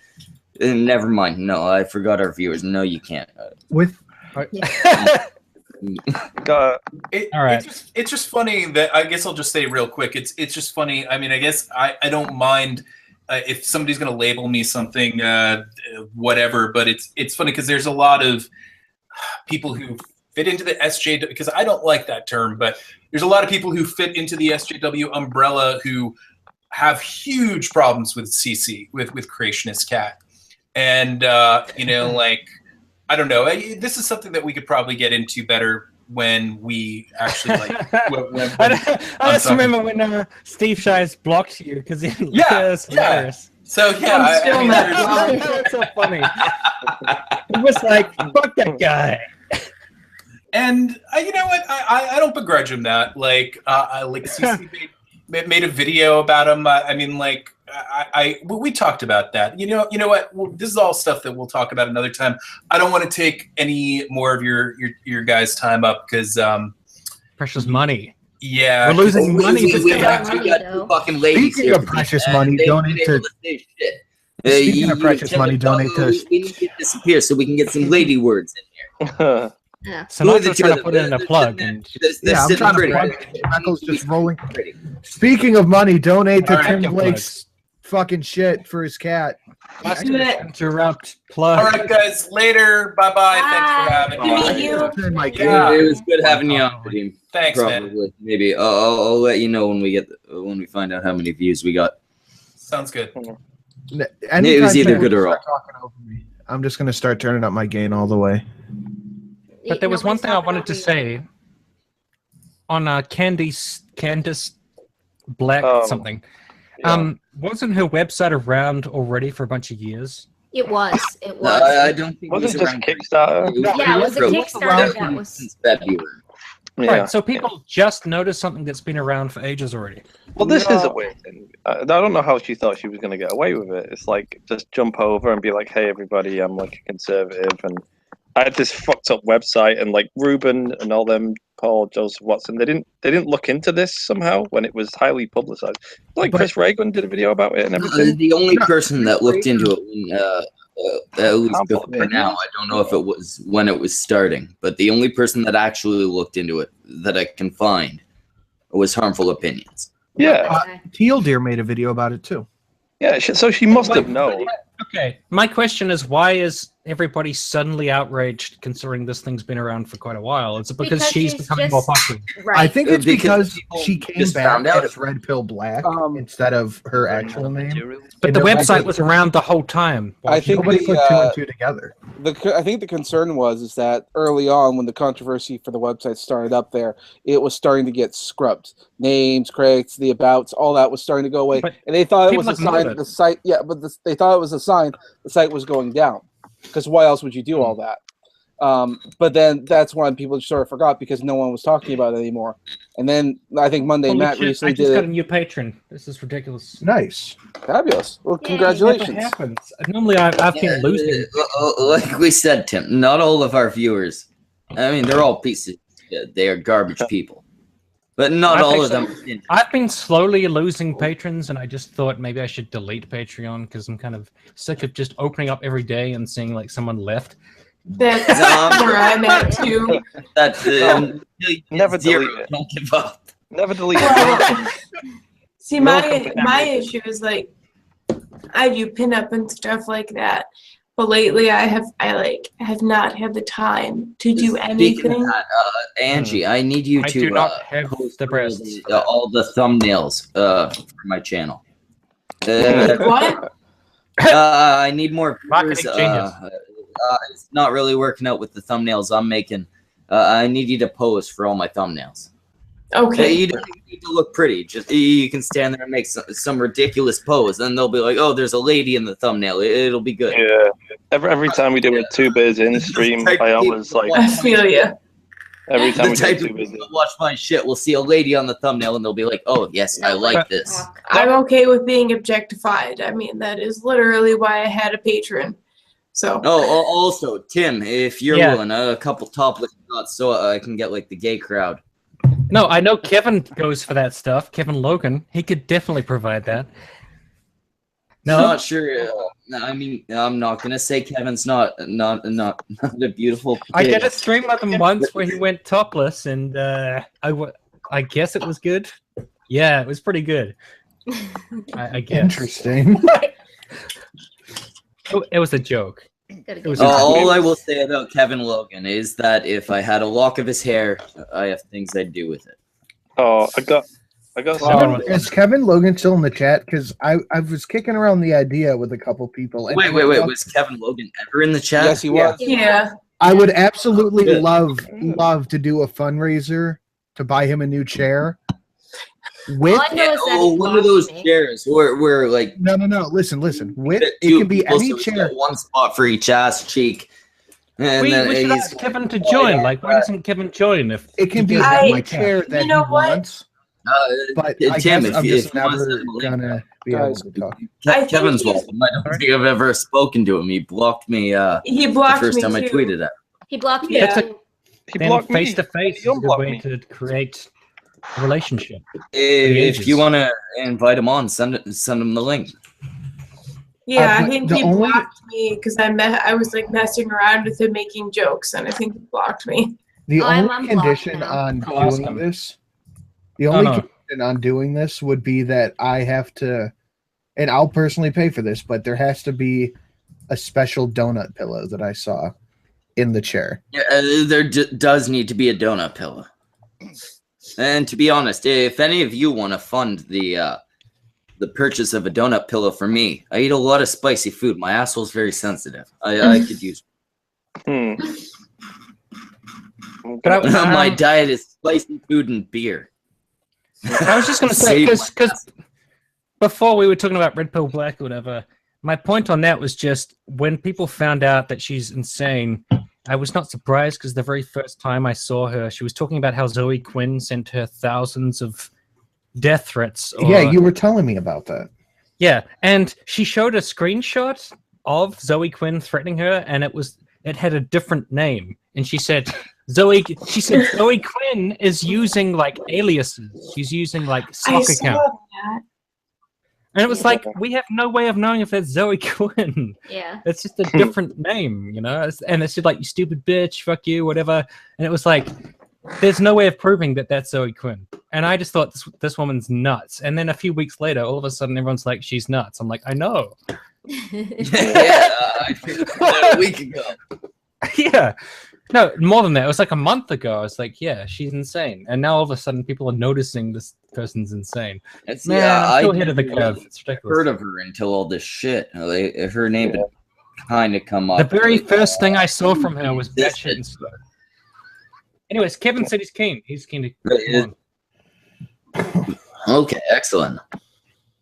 never mind. No, I forgot our viewers. No, you can't. With. All right. It's just funny that I guess I'll just say real quick. It's just funny. I mean, I guess I don't mind if somebody's going to label me something, whatever. But it's funny because there's a lot of people who fit into the SJW, because I don't like that term, but there's a lot of people who fit into the SJW umbrella who have huge problems with CC, with Creationist Cat, and like. I don't know. This is something that we could probably get into better when we actually like. I just remember when Steve Shives blocked you because he was hilarious. So That's so funny. It was like, fuck that guy. And you know what? I don't begrudge him that. Like, CC made a video about him. I mean, like. We talked about that. You know what? Well, this is all stuff that we'll talk about another time. I don't want to take any more of your guys' time up because precious money. Yeah, we're losing money. We got two fucking ladies Speaking of precious money, donate to. Speaking of precious money, donate to. We need to disappear so we can get some lady words in here. Yeah. Sinatra's trying to put in a plug. And I'm trying to plug it. Michael's just rolling. Speaking of money, donate to Tim Blake's fucking shit for his cat. Interrupt plug. All right, guys. Later. Bye-bye. Thanks for having me. It was good having you on, team. Thanks, Probably. man. Maybe I'll let you know when we find out how many views we got. Sounds good. It was either good or all. I'm just gonna start turning up my gain all the way. But there was one thing I wanted to say on Candice Black something. Yeah. Wasn't her website around already for a bunch of years? It was. I don't think wasn't it just Kickstarter. Yeah, it was a Kickstarter that was since February. Yeah. Right, so people just noticed something that's been around for ages already. Well, this is a weird thing. I don't know how she thought she was going to get away with it. It's like, just jump over and be like, hey, everybody, I'm like a conservative. And I had this fucked up website, and like Ruben and all them, Paul, Joseph Watson, they didn't look into this somehow when it was highly publicized. Like Chris Reagan did a video about it and everything. The only person that looked into it at least before now, I don't know if it was when it was starting, but the only person that actually looked into it that I can find was Harmful Opinions. Yeah. Teal Deer made a video about it too. Yeah, so she must have known. Okay, my question is, why is everybody suddenly outraged considering this thing's been around for quite a while? Is it because she's becoming more popular? Right. I think it's because she came just back found out as Red Pill Black instead of her actual name. But the website was around the whole time. I think Nobody put two and two together. I think the concern was that early on, when the controversy for the website started up there, it was starting to get scrubbed. Names, credits, the abouts, all that was starting to go away, and they thought it was a sign that the site. Yeah, but they thought it was a sign the site was going down. Because why else would you do all that? But then that's when people sort of forgot because no one was talking about it anymore. And then I think Monday Matt recently did. I just got a new patron. This is ridiculous. Nice, fabulous. Well, congratulations. It never happens. Normally, I've been losing. Like we said, Tim, not all of our viewers. I mean, they're all pieces. They are garbage people, but not all of them. I've been slowly losing patrons, and I just thought maybe I should delete Patreon because I'm kind of sick of just opening up every day and seeing like someone left. That's where I'm at too. That's Never zero. delete it. Don't give up. Never delete it. See, my issue is like I do pinup and stuff like that, But lately, I have not had the time to do Speaking anything. of that, Angie, I need you I to do not have post the breasts for that. all the thumbnails for my channel. What? I need more viewers. Marketing genius. It's not really working out with the thumbnails I'm making. I need you to pose for all my thumbnails. Okay. You don't need to look pretty. Just you can stand there and make some ridiculous pose, and they'll be like, "Oh, there's a lady in the thumbnail. It'll be good." Yeah. Every time we do a 2 Biz in stream, I always like. I feel you. Every time The we do type 2 of Biz. people that watch my shit will see a lady on the thumbnail, and they'll be like, "Oh, yes, I like this." I'm okay with being objectified. I mean, that is literally why I had a patron. So. Oh, also, Tim, if you're Yeah. willing, a couple topless shots so I can get like the gay crowd. No, I know Kevin goes for that stuff. Kevin Logan, he could definitely provide that. No, Not sure. I mean, I'm not gonna say Kevin's not a beautiful. I kid. did a stream with him once where he went topless, and I guess it was good. Yeah, it was pretty good. I guess. Interesting. It was a joke. Gotta It was get a All joke. I will say about Kevin Logan is that if I had a lock of his hair, I have things I'd do with it. Oh, I got someone. Is Kevin Logan still in the chat? Because I was kicking around the idea with a couple people. and Wait. Was Kevin Logan ever in the chat? Yes, he was. Yeah. I would absolutely Good. love to do a fundraiser to buy him a new chair. With All I know is that Oh, he one of blocked those me. chairs where like no. Listen. With it two can be people, any so he's chair. got one spot for each ass cheek. And We then should he's ask Kevin to join. Like, why doesn't Kevin join? If It can be I- any chair that you know he what? wants. But I Tim, guess if I'm you- just if you want to never send him a link, gonna be able guys, to talk. I think Kevin's he's- welcome. I don't think I've ever spoken to him. He blocked me He the blocked first me time I too. tweeted at. He blocked me. Yeah. too. He then blocked me. face to face is He a good unblocked way me. to create a relationship. If ages. you want to invite him on, send him the link. Yeah, I but think the he only- blocked me because I was like messing around with him making jokes, and I think he blocked me. The Oh, I'm only unblocked condition now. on Oh, awesome. doing this, the only no. condition on doing this would be that I have to, and I'll personally pay for this, but there has to be a special donut pillow that I saw in the chair. Yeah, there does need to be a donut pillow. And to be honest, if any of you want to fund the purchase of a donut pillow for me, I eat a lot of spicy food. My asshole's very sensitive. I could use. Hmm. But My diet is spicy food and beer. I was just going to say, Save my because before we were talking about Red Pill Black or whatever, my point on that was just when people found out that she's insane, I was not surprised because the very first time I saw her, she was talking about how Zoe Quinn sent her thousands of death threats. Yeah, you were telling me about that. Yeah, and she showed a screenshot of Zoe Quinn threatening her, and it had a different name, and she said Zoe Quinn is using like aliases. She's using like I stock saw accounts. that. And it was like, we have no way of knowing if that's Zoe Quinn. Yeah. It's just a different name, you know? And it's just like, you stupid bitch, fuck you, whatever. And it was like, there's no way of proving that that's Zoe Quinn. And I just thought, this woman's nuts. And then a few weeks later, all of a sudden, everyone's like, she's nuts. I'm like, I know. Yeah, I figured that a week ago. Yeah. No, more than that. It was like a month ago. I was like, yeah, she's insane. And now all of a sudden, people are noticing this person's insane. It's, Man, I'm still ahead of the never curve. It's ridiculous. heard of her until all this shit. Her name had kind of come up. The very first thing I saw from her was batshit and slow. Anyways, Kevin said he's keen. He's keen to come on. Okay, excellent.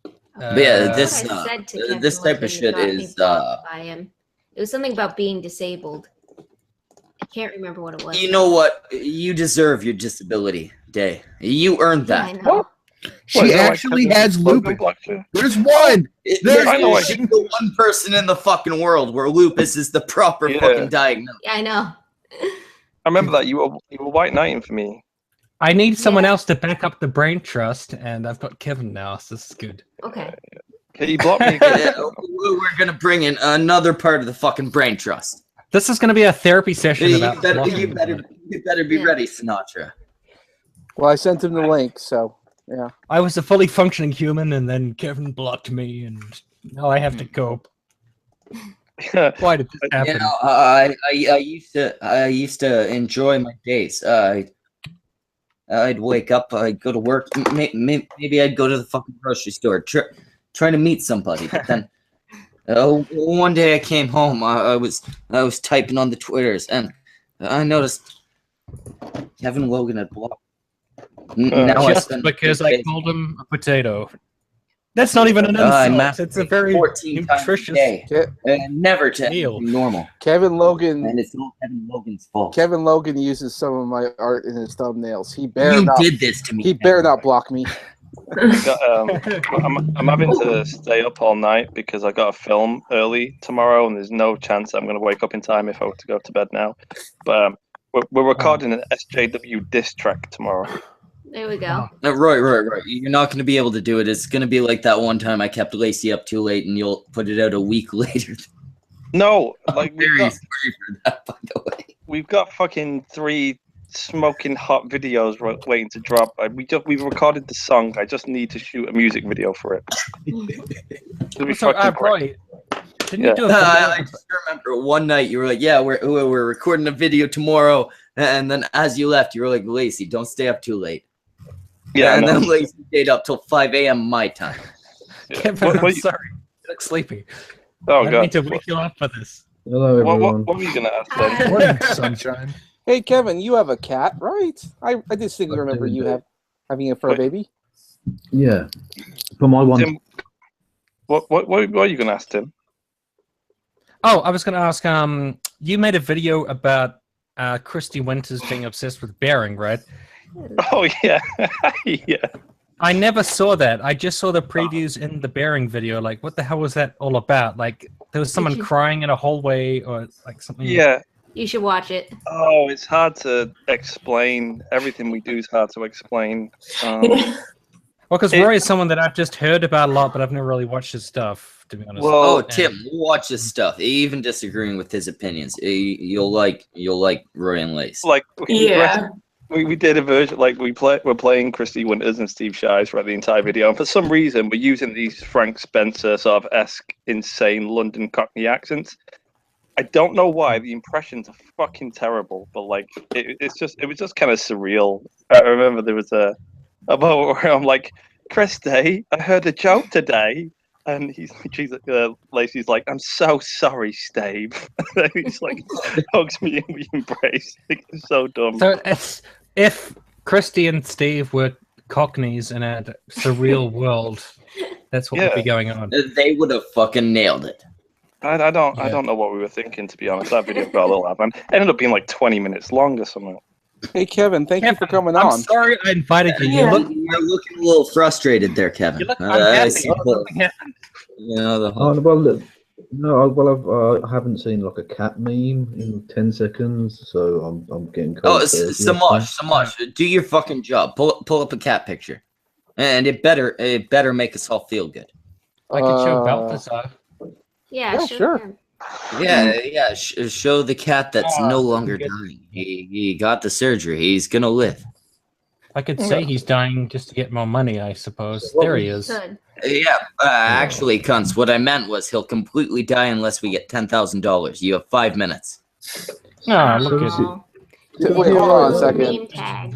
But yeah, this I said to Kevin this type Logan of shit got me is blocked by him. It was something about being disabled. I can't remember what it was. you know what? You deserve your disability day. You earned Yeah, I that. know. She actually has lupus. There's one. There's I know, She's the one person in the fucking world where lupus is the proper fucking diagnosis. Yeah, I know. I remember that you were white knighting for me. I need someone else to back up the brain trust, and I've got Kevin now, so this is good. Okay. Okay, you blocked me. Yeah, we're gonna bring in another part of the fucking brain trust. This is going to be a therapy session You about better philosophy. be ready, Sinatra. Well, I sent him the link, so yeah. I was a fully functioning human, and then Kevin blocked me, and now I have to cope. Why did this happen? You know, I used to enjoy my days. I'd wake up, I'd go to work. Maybe I'd go to the fucking grocery store, try to meet somebody. But then, one day I came home. I was typing on the Twitters, and I noticed Kevin Logan had blocked. Now Just because I called him a potato. That's not even an insult. It's a very 14 nutritious. times a day, and never to anything normal. Kevin Logan, and it's not Kevin Logan's fault. Kevin Logan uses some of my art in his thumbnails. He did this to me. He better not block me. I'm having to stay up all night because I got a film early tomorrow, and there's no chance I'm going to wake up in time if I were to go to bed now. But we're recording an SJW diss track tomorrow. There we go. Right. You're not going to be able to do it. It's going to be like that one time I kept Lacey up too late, and you'll put it out a week later. No, like very sorry for that, by the way. We've got fucking 3 smoking hot videos waiting to drop. We've recorded the song. I just need to shoot a music video for it. It'll be fucking great. Didn't you do I just remember one night you were like, "Yeah, we're recording a video tomorrow," and then as you left, you were like, "Lacey, don't stay up too late." Yeah, and then Lacey stayed up till 5 a.m. my time. Kevin, I'm sorry. You look sleepy. Oh, I God. need to wake you up for this. Hello, everyone. What were you going to ask then? Morning, sunshine. Hey, Kevin, you have a cat, right? I distinctly remember you having a fur baby. Yeah. For my one. Tim, what are you going to ask, Tim? Oh, I was going to ask, you made a video about Christy Winters being obsessed with Bering, right? Oh, yeah. Yeah. I never saw that. I just saw the previews in the Bering video. Like, what the hell was that all about? Like, there was someone crying in a hallway or like something. Yeah. You should watch it. Oh, it's hard to explain. Everything we do is hard to explain. Well, because Roy is someone that I've just heard about a lot, but I've never really watched his stuff, to be honest. Well, Tim, watch his stuff. Even disagreeing with his opinions, you'll like Roy and Lace. Like, we did a version, like we're playing Christy Winters and Steve Shives throughout the entire video, and for some reason we're using these Frank Spencer sort of esque insane London Cockney accents. I don't know why. The impressions are fucking terrible, but like it was just kind of surreal. I remember there was a moment where I'm like, Christy, I heard a joke today. And Lacey's like, I'm so sorry, Steve. And he's like, hugs me and we embrace. It's so dumb. So if Christy and Steve were Cockneys in a surreal world, that's what would be going on. They would have fucking nailed it. I don't know what we were thinking, to be honest. That video got a little out, man. It ended up being like 20 minutes long or something. Hey, Kevin, thank you for coming on. I'm sorry I invited you. You're looking a little frustrated there, Kevin. I see. I haven't seen like a cat meme in 10 seconds, so I'm getting cold. Oh, Samash, do your fucking job. Pull up a cat picture, and it better make us all feel good. I could show Balthasar. Yeah, sure. Yeah. Show the cat that's no longer dying. He got the surgery. He's gonna live. I could say he's dying just to get more money, I suppose. There he is. Yeah, actually, cunts, what I meant was he'll completely die unless we get $10,000. You have 5 minutes. Oh, look at Wait, hold on a second. Name tag.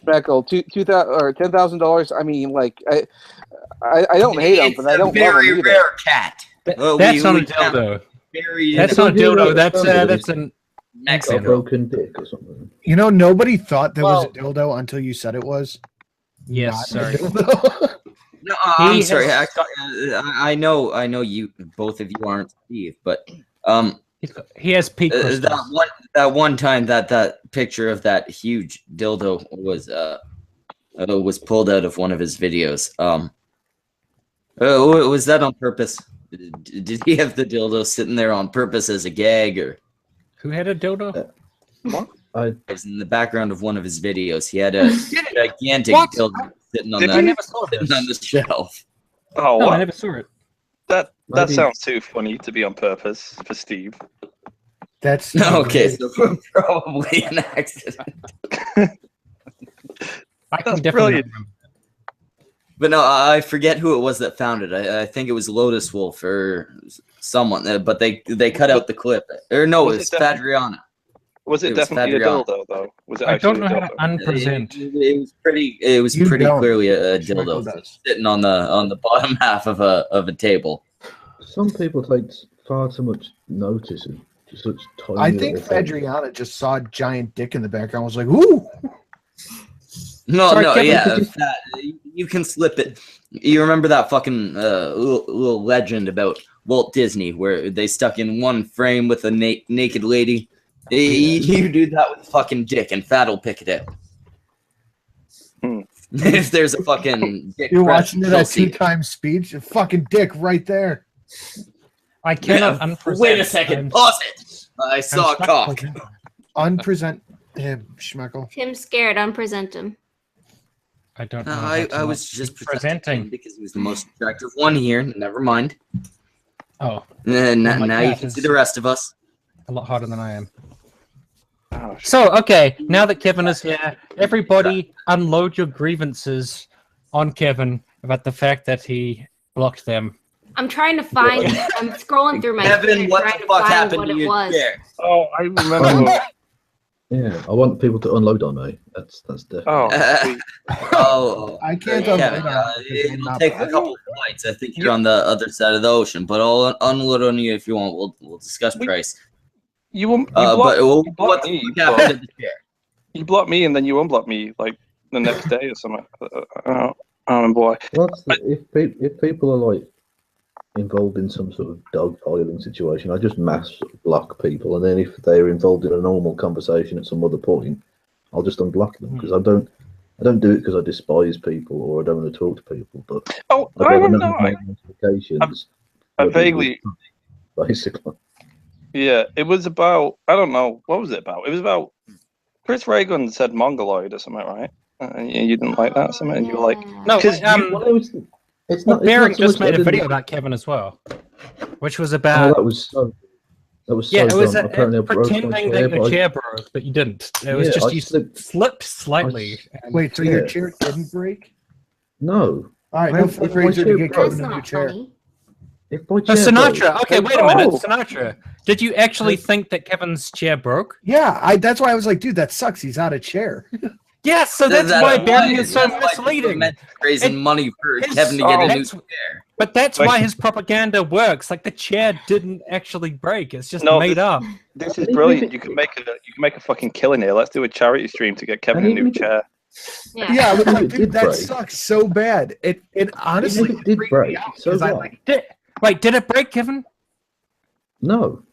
Beckle, $10,000. I mean, like, I don't hate him, but I don't love him very either. rare cat. That's not a dildo. That's not a dildo. That's an a broken dick or something. You know, nobody thought there was a dildo until you said it was. Yes, not sorry. No, I'm sorry. I know you, both of you aren't Steve, but he has peak crystals. that one time that picture of that huge dildo was pulled out of one of his videos. Was that on purpose? Did he have the dildo sitting there on purpose as a gag, or who had a dildo? What? It was in the background of one of his videos. He had a gigantic dildo sitting on the shelf. Oh, no, what? I never saw it. That sounds too funny to be on purpose for Steve. That's okay. So probably an accident. I can definitely remember. But no, I forget who it was that found it. I think it was Lotus Wolf or someone, but they cut out the clip. Or no, Was it was it definitely- Fadriana. Was it definitely a dildo though? Was it I don't actually know a how to dildo? unpresent. It was pretty. It was You pretty don't. clearly a Schmeckle dildo does. sitting on the bottom half of a table. Some people take far too much notice of such tiny. I think little things. Fadriana just saw a giant dick in the background. Was like, "Ooh!" No, Sorry, no, Kevin, yeah, could you can slip it. You remember that fucking little legend about Walt Disney where they stuck in one frame with a naked lady? You do that with a fucking dick, and Fat will pick it out. If there's a fucking dick You're present, watching it you'll at see it. 2 times speed. A fucking dick right there. I cannot unpresent. Wait a second, I'm- pause it. I saw a stuck cock. like- Unpresent him, Schmeckle. Tim's scared. Unpresent him. I don't know. No, how I to was just presenting presenting. him because he was the most attractive one here. Never mind. Oh, Now, my now you cat can is- see the rest of us. a lot hotter than I am. Oh, So, okay, now that Kevin is here, everybody unload your grievances on Kevin about the fact that he blocked them. I'm trying to find. I'm scrolling through my Kevin, Twitter what trying the to fuck find happened what to it your was. chair? Oh, I remember. Yeah, I want people to unload on me. That's definitely. Oh, sweet. Oh, I can't Kevin, unload on you because I'm it'll not take a black. couple of flights. I think you're on the other side of the ocean, but I'll unload on you if you want. We'll discuss price. You But blocked what the me, fuck happened to the chair? You blocked me and then you unblocked me like the next day or something. I don't remember why. Well, if people are like involved in some sort of dogpiling situation, I just mass block people, and then if they're involved in a normal conversation at some other point, I'll just unblock them because I don't do it because I despise people or I don't want to talk to people. But Oh, I'd I rather don't not know. have notifications. I bloody vaguely, basically. yeah. It was about. I don't know. What was it about? It was about. Chris Reagan said mongoloid or something, right? You didn't like that or something, and you were like, No, because It's well, not. Baron It's not so just much I made a didn't- video about Kevin as well, which was Oh, about that was so. That was so yeah, it was dumb. Apparently, I broke my pretending chair, that your but I- chair broke, but you didn't. It was Yeah, just I you slipped- slightly. and- Wait, so your Yeah. chair didn't break? No. All right, I- no if my fundraiser to chair get broke- Kevin a new chair. If my So chair broke- Sinatra. Okay, wait a minute, Oh. Sinatra. Did you actually think that Kevin's chair broke? Yeah, that's why I was like, dude, that sucks. He's out of chair. Yes, so that's why Baron is so misleading. Raising And money for his- Kevin to get a new that's- chair. But that's why his propaganda works. Like the chair didn't actually break; it's just No, made up. this is brilliant. You can make a fucking killing here. Let's do a charity stream to get Kevin a new chair. Yeah, I was like, It dude, did that break. sucks so bad. It honestly It did freaked break. me out So 'cause I what? like Wait, did it break, Kevin? No.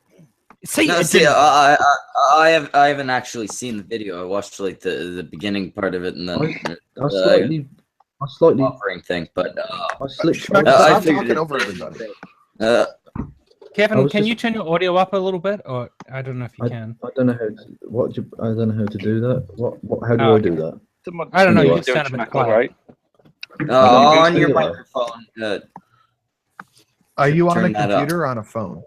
See, No, it see, didn't. I haven't actually seen the video. I watched like the beginning part of it and then I slightly offering thing, but I slipped. Schmeckle, I stop figured talking it- over everybody. Kevin, I was can just- you turn your audio up a little bit, or I don't know if you can. I don't know how to, I don't know how to do that. How do Oh, I do that? I don't know. You Anyway. just sound a bit Schmeckle, quiet. right? on your anyway. microphone. Are you on a Turn that up. computer or on a phone?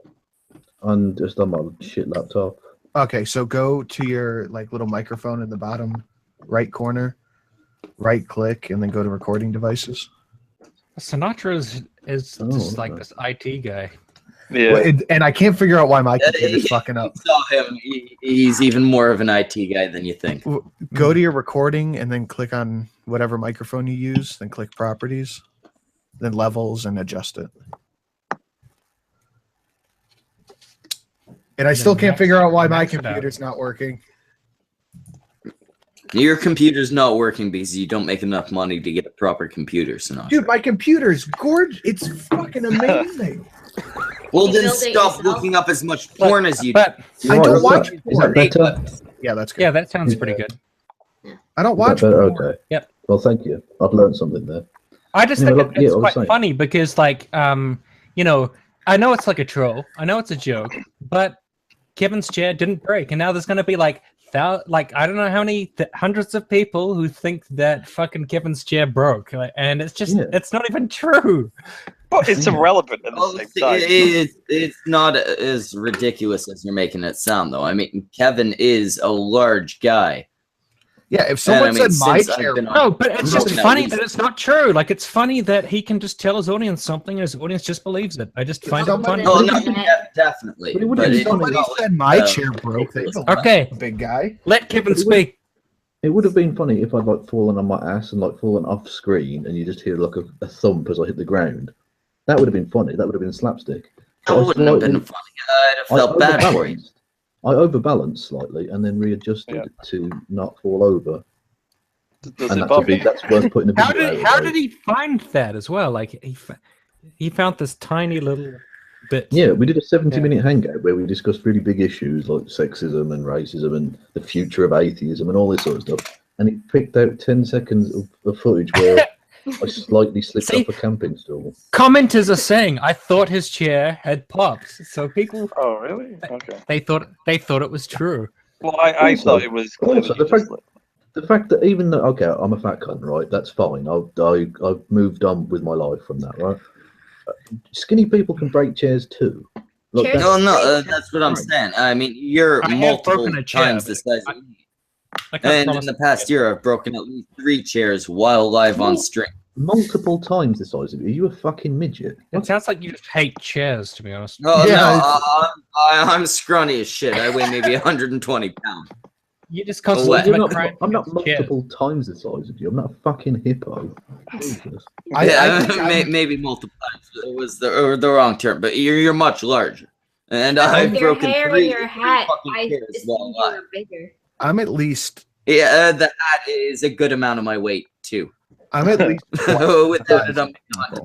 I'm just on my shit laptop. Okay, so go to your like little microphone in the bottom right corner, right click, and then go to recording devices. Sinatra is Oh, just like okay. this IT guy. Yeah. Well, and I can't figure out why my computer's fucking up. Saw him. He's even more of an IT guy than you think. Go to your recording and then click on whatever microphone you use, then click properties, then levels and adjust it. And I still can't figure out why my max it out. computer's not working. Your computer's not working because you don't make enough money to get a proper computer, Sinatra. Dude, my computer's gorgeous. It's fucking amazing. Well, You then build it stop yourself? looking up as much porn as you do. But You I know what, don't is watch that- Is that porn. better? Yeah, that's good. yeah, that sounds pretty good. I don't Is watch that better? porn. Okay. Yep. Well, thank you. I've learned something there. I just Anyway, think look, yeah, it's I was quite saying. funny because, like, you know, I know it's like a troll. I know it's a joke, but Kevin's chair didn't break, and now there's going to be like I don't know how many hundreds of people who think that fucking Kevin's chair broke, and it's just it's not even true. But it's irrelevant at the Well, same time. it's not as ridiculous as you're making it sound, though. I mean, Kevin is a large guy. Yeah, if someone said my chair, no, but it's just funny that it's not true. Like, it's funny that he can just tell his audience something, and his audience just believes it. I just find it funny. Oh no, definitely. If somebody said my chair broke, they go, okay, big guy. Let Kevin speak. It would have been funny if I'd like fallen on my ass and like fallen off screen, and you just hear like a thump as I hit the ground. That would have been funny. That would have been slapstick. That wouldn't have been funny. I'd have felt bad for you. I overbalanced slightly and then readjusted to not fall over. And that's worth putting a video How did he find that as well? Like he found this tiny little bit. Yeah, we did a 70-minute hangout where we discussed really big issues like sexism and racism and the future of atheism and all this sort of stuff. And he picked out 10 seconds of footage where I slightly slipped off a camping stool. Commenters are saying, "I thought his chair had popped." So people. Oh really? Okay. They thought it was true. Well, I thought it was. Also, the fact that even though I'm a fat cunt, right? That's fine. I've moved on with my life from that, right? Skinny people can break chairs too. Look, that's what I'm saying. I mean, you're multiple times the size of me. And in the past year, I've broken at least 3 chairs while live on stream. Multiple times the size of you. Are you a fucking midget? It sounds like you just hate chairs, to be honest. Oh, no, I'm scrawny as shit. I weigh maybe 120 pounds. You just constantly. I'm not multiple times the size of you. I'm not a fucking hippo. Jesus. Maybe multiple times. It was the wrong term, but you're much larger. And I've broken 3 your hat, chairs while live. Bigger. I'm at least. Yeah, the hat is a good amount of my weight too. I'm at least. Without it,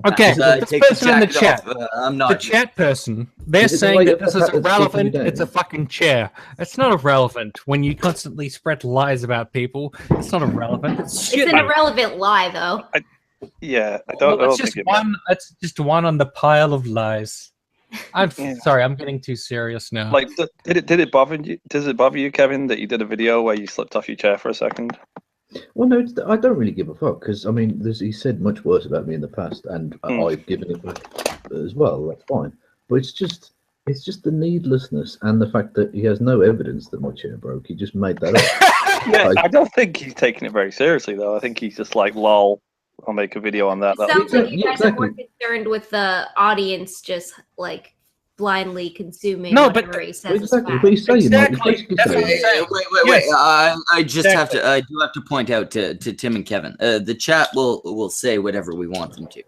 okay, this person in the chat. I'm not. The chat person. They're saying that this is irrelevant. It's a fucking chair. It's not irrelevant when you constantly spread lies about people. It's not irrelevant. It's an irrelevant lie, though. I don't. It's just one. It's just one on the pile of lies. I'm sorry. I'm getting too serious now. Like, did it bother you? Does it bother you, Kevin, that you did a video where you slipped off your chair for a second? Well, no, I don't really give a fuck because I mean, he said much worse about me in the past, and I've given it back as well. That's fine, but it's just the needlessness and the fact that he has no evidence that my chair broke. He just made that up. Yeah, I don't think he's taking it very seriously, though. I think he's just like, "Lol, I'll make a video on that." It sounds like you guys are more concerned with the audience just like blindly consuming whatever he says. Exactly. But he's saying, Wait. I just have to. I do have to point out to Tim and Kevin. The chat will say whatever we want them to.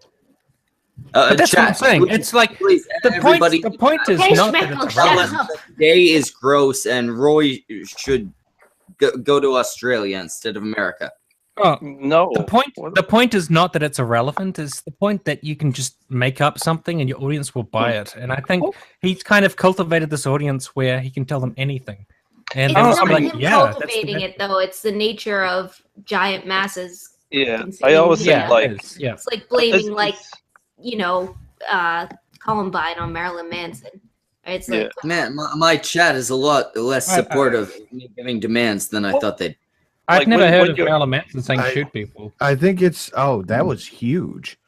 But that's what I'm saying. It's like the point is not that it's relevant. Today is gross, and Roy should go to Australia instead of America. Oh no! The point is not that it's irrelevant. It's the point that you can just make up something and your audience will buy it. And I think he's kind of cultivated this audience where he can tell them anything. And it's not like, him cultivating it though. It's the nature of giant masses. Yeah, I always think it's like blaming Columbine on Marilyn Manson. It's like man, my chat is a lot less supportive of me giving demands than I thought they'd. I've never heard of Marilyn Manson saying shoot people. I think it's that was huge.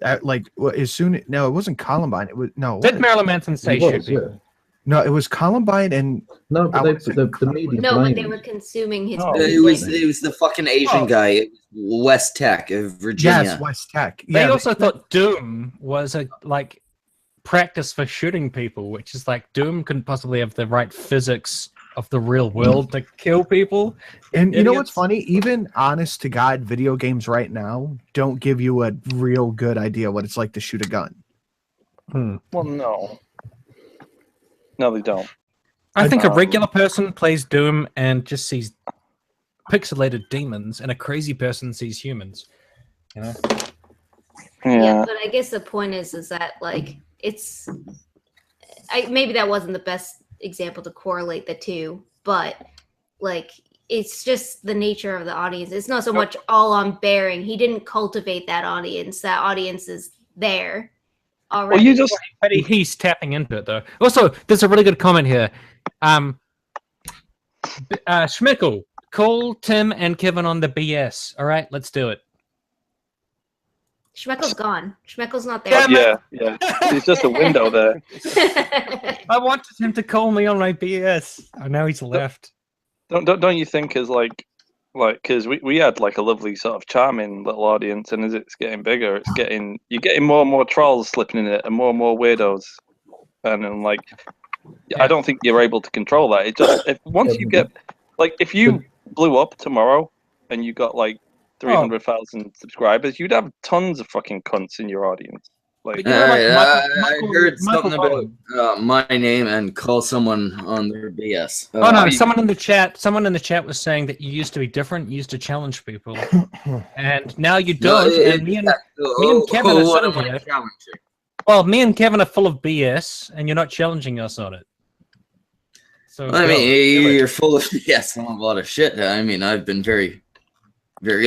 It wasn't Columbine. It was Did Marilyn Manson say shoot people? No, it was Columbine and no, but the media. No, but they were consuming his. It was the fucking Asian guy. It was West Tech of Virginia. Yes, West Tech. They also thought Doom was a practice for shooting people, which is like Doom couldn't possibly have the right physics of the real world to kill people. And you know what's funny? Even honest to God video games right now don't give you a real good idea what it's like to shoot a gun. Well, no. No, they don't. I think a regular person plays Doom and just sees pixelated demons, and a crazy person sees humans. You know? Yeah, but I guess the point is that like maybe that wasn't the best example to correlate the two, but like it's just the nature of the audience. It's not so much all on Bearing. He didn't cultivate that audience. That audience is there already. Well, but he's tapping into it though. Also, there's a really good comment here. Schmickel, call Tim and Kevin on the BS. All right, let's do it. Schmeckel's gone. Schmeckel's not there. Yeah. It's just a window there. I wanted him to call me on my BS. Oh, now he's left. Don't you think as like Like, because we had like a lovely sort of charming little audience, and as it's getting bigger, you're getting more and more trolls slipping in it, and more weirdos, and then like, I don't think you're able to control that. It just once you get like, if you blew up tomorrow and you got like 300,000 subscribers, you'd have tons of fucking cunts in your audience. Like, I heard something about my name and call someone on their BS. Someone in the chat was saying that you used to be different. You used to challenge people, and now you don't. And me and Kevin are sitting here. Well, me and Kevin are full of BS, and you're not challenging us on it. So I mean, you're full of BS on a lot of shit. I mean, I've been very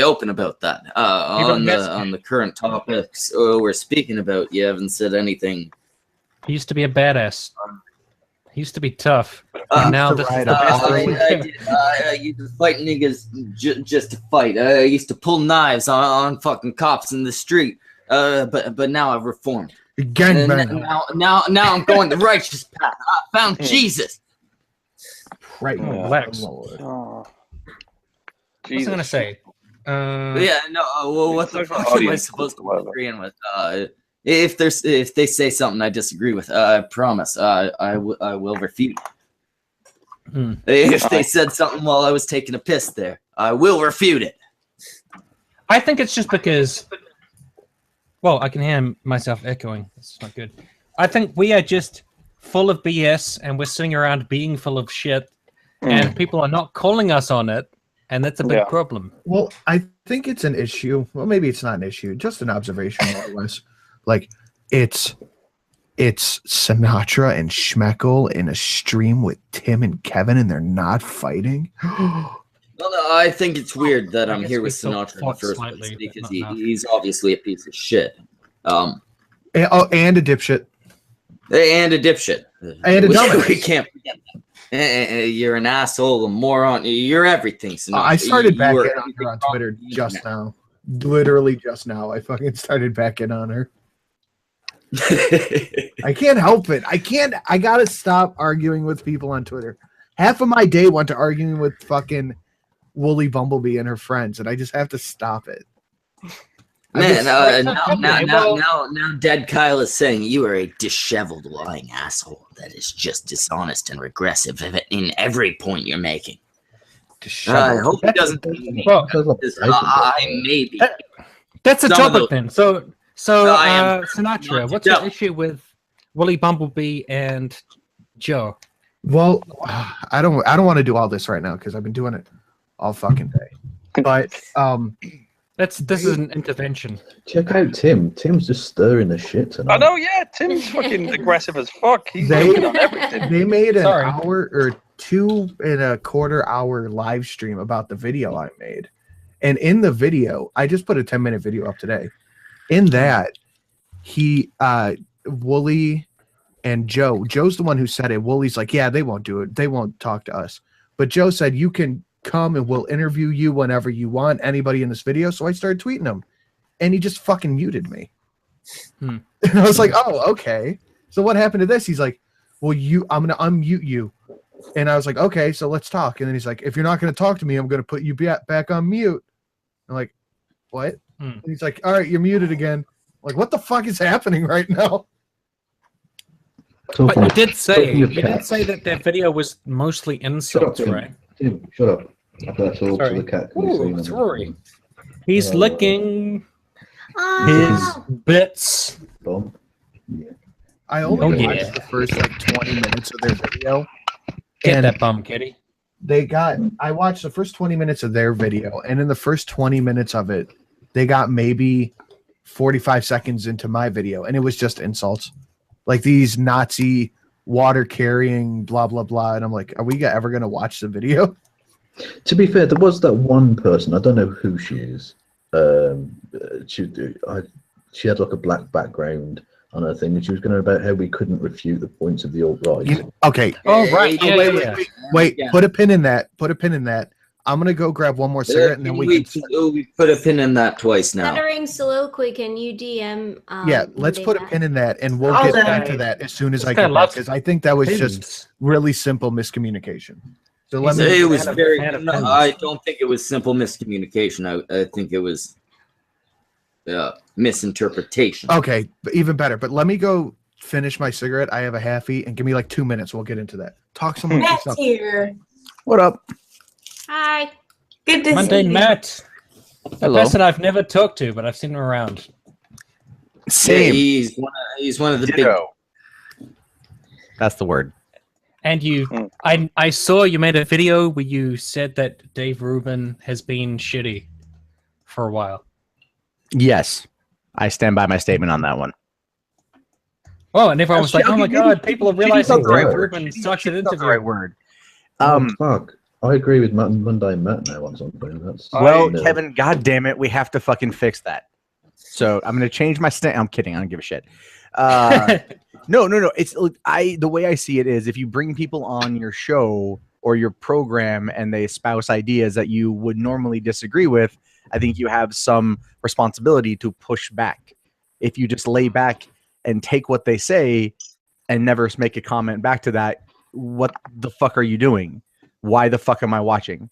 open about that. On the current topics we're speaking about, you haven't said anything. He used to be a badass. He used to be tough. Now this is the best I used to fight niggas just to fight. I used to pull knives on fucking cops in the street. But now I've reformed. Now I'm going the righteous path. I found Jesus. Right. Relax. Jesus. What was I gonna say? Yeah, no. Well, what the fuck am I supposed to be agreeing with? If they say something I disagree with, I promise I will refute. If they said something while I was taking a piss there, I will refute it. I think it's just because. Well, I can hear myself echoing. It's not good. I think we are just full of BS, and we're sitting around being full of shit, and people are not calling us on it. And that's a big problem. Well, I think it's an issue. Well, maybe it's not an issue. Just an observation, more or less. Like, it's Sinatra and Schmeckel in a stream with Tim and Kevin, and they're not fighting. Well, I think it's weird that I'm here with Sinatra in the first place because he's obviously a piece of shit. And a dipshit. And a dipshit. And a dumbass. We can't forget that. You're an asshole, a moron. You're everything. Sinatra. I started back in on her on Twitter just now. Literally just now. I fucking started back in on her. I can't help it. I gotta stop arguing with people on Twitter. Half of my day went to arguing with fucking Woolly Bumblebee and her friends, and I just have to stop it. Man, now Dead Kyle is saying you are a disheveled, lying asshole that is just dishonest and regressive in every point you're making. I hope he doesn't. I may be. That's a topic then. So Sinatra, what's your issue with Woolly Bumblebee and Joe? Well, I don't want to do all this right now because I've been doing it all fucking day. But this is an intervention. Check out Tim. Tim's just stirring the shit tonight. I know, yeah. Tim's fucking aggressive as fuck. He's on everything. They made an hour or 2.25 hour live stream about the video I made. And in the video, I just put a 10-minute video up today. In that, Wooly and Joe's the one who said it. Wooly's like, yeah, they won't do it. They won't talk to us. But Joe said, you can come and we'll interview you whenever you want, anybody in this video. So I started tweeting him, and he just fucking muted me. And I was like, oh, okay. So what happened to this? He's like, well, I'm going to unmute you. And I was like, okay, so let's talk. And then he's like, if you're not going to talk to me, I'm going to put you back on mute. I'm like, what? And he's like, all right, you're muted again. I'm like, what the fuck is happening right now? But you did say that their video was mostly insults, right? Tim, shut up. I've got to talk to the cat. Ooh, it's Rory. He's licking his bits. Bum. Yeah. I only watched the first 20 minutes of their video. Get that bum, kitty. I watched the first 20 minutes of their video, and in the first 20 minutes of it, they got maybe 45 seconds into my video, and it was just insults. Like these Nazi water carrying blah, blah, blah. And I'm like, are we ever going to watch the video? To be fair, there was that one person, I don't know who she is. She had like a black background on her thing, and she was going about how we couldn't refute the points of the alt-right. Okay. Oh, right. Wait. Put a pin in that. I'm going to go grab one more cigarette, and then we put a pin in that twice now. Stuttering soliloquy, can you DM? Let's put a pin in that, and we'll get back to that as soon as I get back, because I think that was just really simple miscommunication. So let It me. was very. fan of No, pins. I don't think it was simple miscommunication. I think it was misinterpretation. Okay, but even better. But let me go finish my cigarette. I have a halfie, and give me like 2 minutes. We'll get into that. Talk someone. Matt's here. What up? Hi. Good to Monday see you. Matt. A Hello. person I've never talked to, but I've seen him around. Yeah, Same. he's one of the big. Ditto. That's the word. And I saw you made a video where you said that Dave Rubin has been shitty for a while. Yes. I stand by my statement on that one. Oh, and everyone was like, "Oh my Actually, god, people are realizing not the right Dave word. Rubin sucks at That's not the interview." right word. Oh, fuck. I agree with Monday Matt now on something. That's Well, no. Kevin, god damn it, we have to fucking fix that. So I'm gonna change my stand. I'm kidding. I don't give a shit. No. It's look, the way I see it is if you bring people on your show or your program and they espouse ideas that you would normally disagree with, I think you have some responsibility to push back. If you just lay back and take what they say and never make a comment back to that, what the fuck are you doing? Why the fuck am I watching?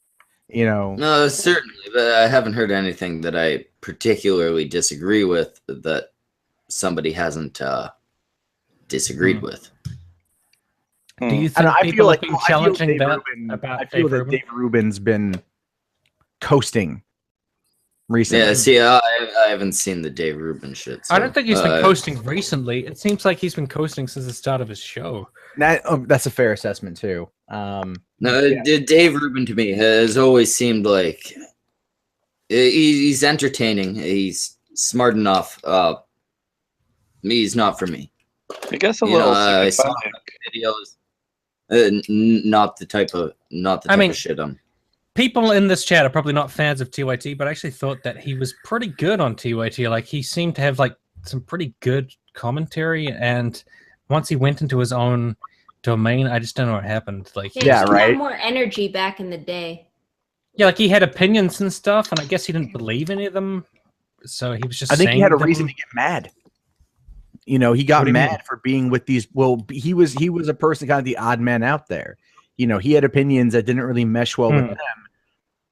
You know? No, certainly, but I haven't heard anything that I particularly disagree with that somebody hasn't disagreed with. Do you I, think don't know, I people feel have like been challenging Dave that Rubin, about I feel Dave that Rubin? Dave Rubin's been coasting recently. Yeah, see, I haven't seen the Dave Rubin shit. So, I don't think he's been coasting recently. It seems like he's been coasting since the start of his show. That's a fair assessment too. No, Dave Rubin to me has always seemed like he's entertaining. He's smart enough. He's not for me. I guess a You know, little I saw sympathetic. videos. Not the type of shit I'm. People in this chat are probably not fans of TYT, but I actually thought that he was pretty good on TYT. Like he seemed to have like some pretty good commentary, and once he went into his own domain, I just don't know what happened. Like He had more energy back in the day. Yeah, like he had opinions and stuff, and I guess he didn't believe any of them. So he was just. I think he had a saying reason them. to get mad. You know, he got What do you mean? mad for being with these. Well, he was a person, kind of the odd man out there. You know, he had opinions that didn't really mesh well with them,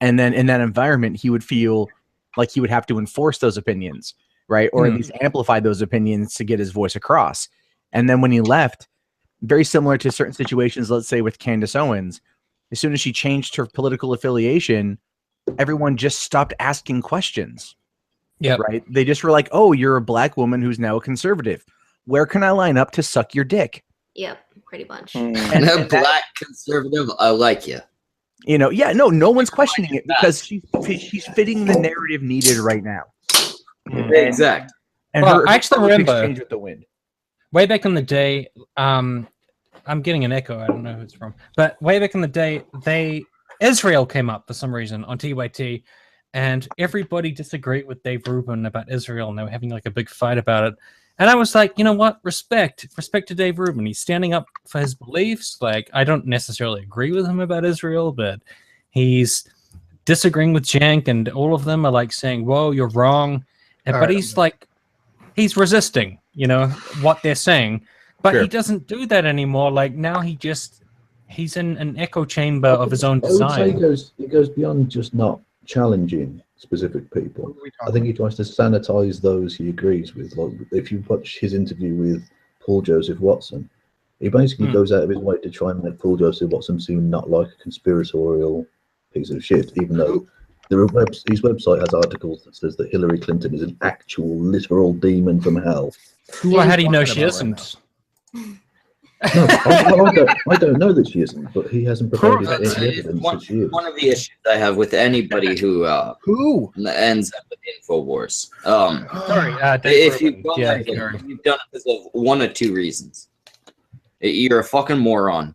and then in that environment, he would feel like he would have to enforce those opinions, right, or at least amplify those opinions to get his voice across. And then when he left, very similar to certain situations, let's say with Candace Owens, as soon as she changed her political affiliation, everyone just stopped asking questions. Yeah. Right. They just were like, "Oh, you're a black woman who's now a conservative. Where can I line up to suck your dick?" Yep, pretty much. And a black conservative, I like you. You know, yeah, no one's questioning it because she's fitting the narrative needed right now. Exactly. And Well, her I actually politics remember change with the wind. way back in the day. I'm getting an echo. I don't know who it's from, but way back in the day, Israel came up for some reason on TYT, and everybody disagreed with Dave Rubin about Israel, and they were having like a big fight about it. And I was like, you know what? Respect to Dave Rubin. He's standing up for his beliefs. Like, I don't necessarily agree with him about Israel, but he's disagreeing with Jank, and all of them are like saying, "Whoa, you're wrong." And, but he's like, he's resisting, you know, what they're saying. But he doesn't do that anymore. Like now, he's in an echo chamber of his own I would say design. it goes beyond just not challenging specific people. I think he tries to sanitize those he agrees with. Like if you watch his interview with Paul Joseph Watson, he basically goes out of his way to try and make Paul Joseph Watson seem not like a conspiratorial piece of shit, even though his website has articles that says that Hillary Clinton is an actual literal demon from hell. Well, how do you know she isn't? No, I don't know that she isn't, but he hasn't provided any evidence that she is. One of the issues I have with anybody who ends up with Infowars. If you've done it because of one of two reasons. You're a fucking moron,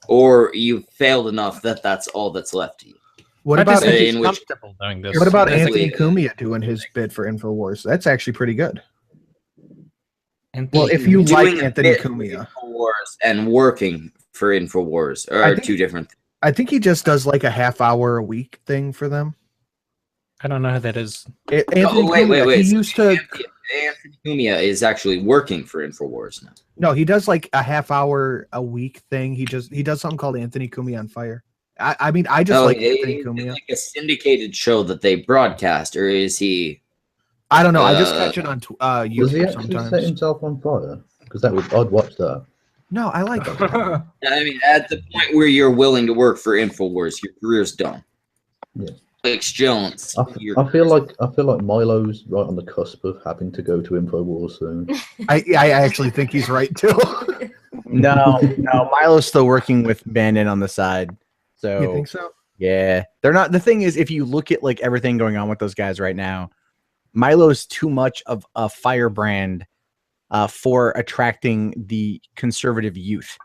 or you failed enough that that's all that's left to you. What about What about Anthony Cumia doing his bid for Infowars? That's actually pretty good. Well, if you like Doing a Anthony bit for Cumia, Infowars and working for Infowars are two different things. I think he just does like a half-hour a week thing for them. I don't know who that is. Anthony Cumia, he used to. Anthony Cumia is actually working for InfoWars now. No, he does like a half hour a week thing. He does something called Anthony Cumia on Fire. I mean, I just like Anthony Cumia. Like a syndicated show that they broadcast, or is he? I don't know. I just catch it on YouTube Does he actually sometimes. set himself on fire? Because I'd watch that. No, I like it. I mean, at the point where you're willing to work for InfoWars, your career's done. Yeah. Alex Jones. I feel like Milo's right on the cusp of having to go to InfoWars soon. I actually think he's right too. No, Milo's still working with Bandit on the side. So You think so? Yeah, they're not. The thing is, if you look at like everything going on with those guys right now, Milo's too much of a firebrand for attracting the conservative youth.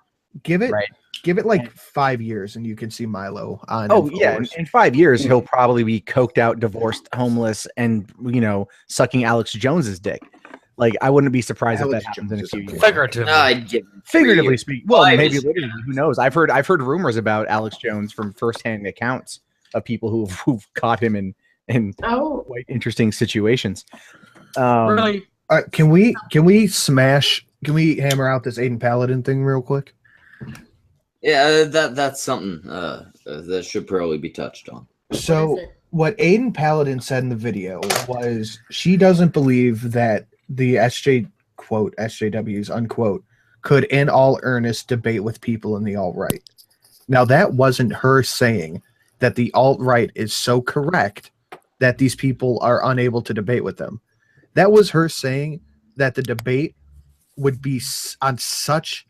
Give it right. Give it like 5 years, and you can see Milo on. Oh yeah, in 5 years Hmm. he'll probably be coked out, divorced, homeless, and sucking Alex Jones's dick. Like I wouldn't be surprised if that happens in a few years. Figuratively speaking, well, maybe literally. Who knows? I've heard rumors about Alex Jones from firsthand accounts of people who've caught him in quite interesting situations. Really? Can we hammer out this Aiden Paladin thing real quick? Yeah, that's something that should probably be touched on. So what Aiden Paladin said in the video was she doesn't believe that the SJWs unquote could in all earnest debate with people in the alt-right. Now that wasn't her saying that the alt-right is so correct that these people are unable to debate with them. That was her saying that the debate would be on such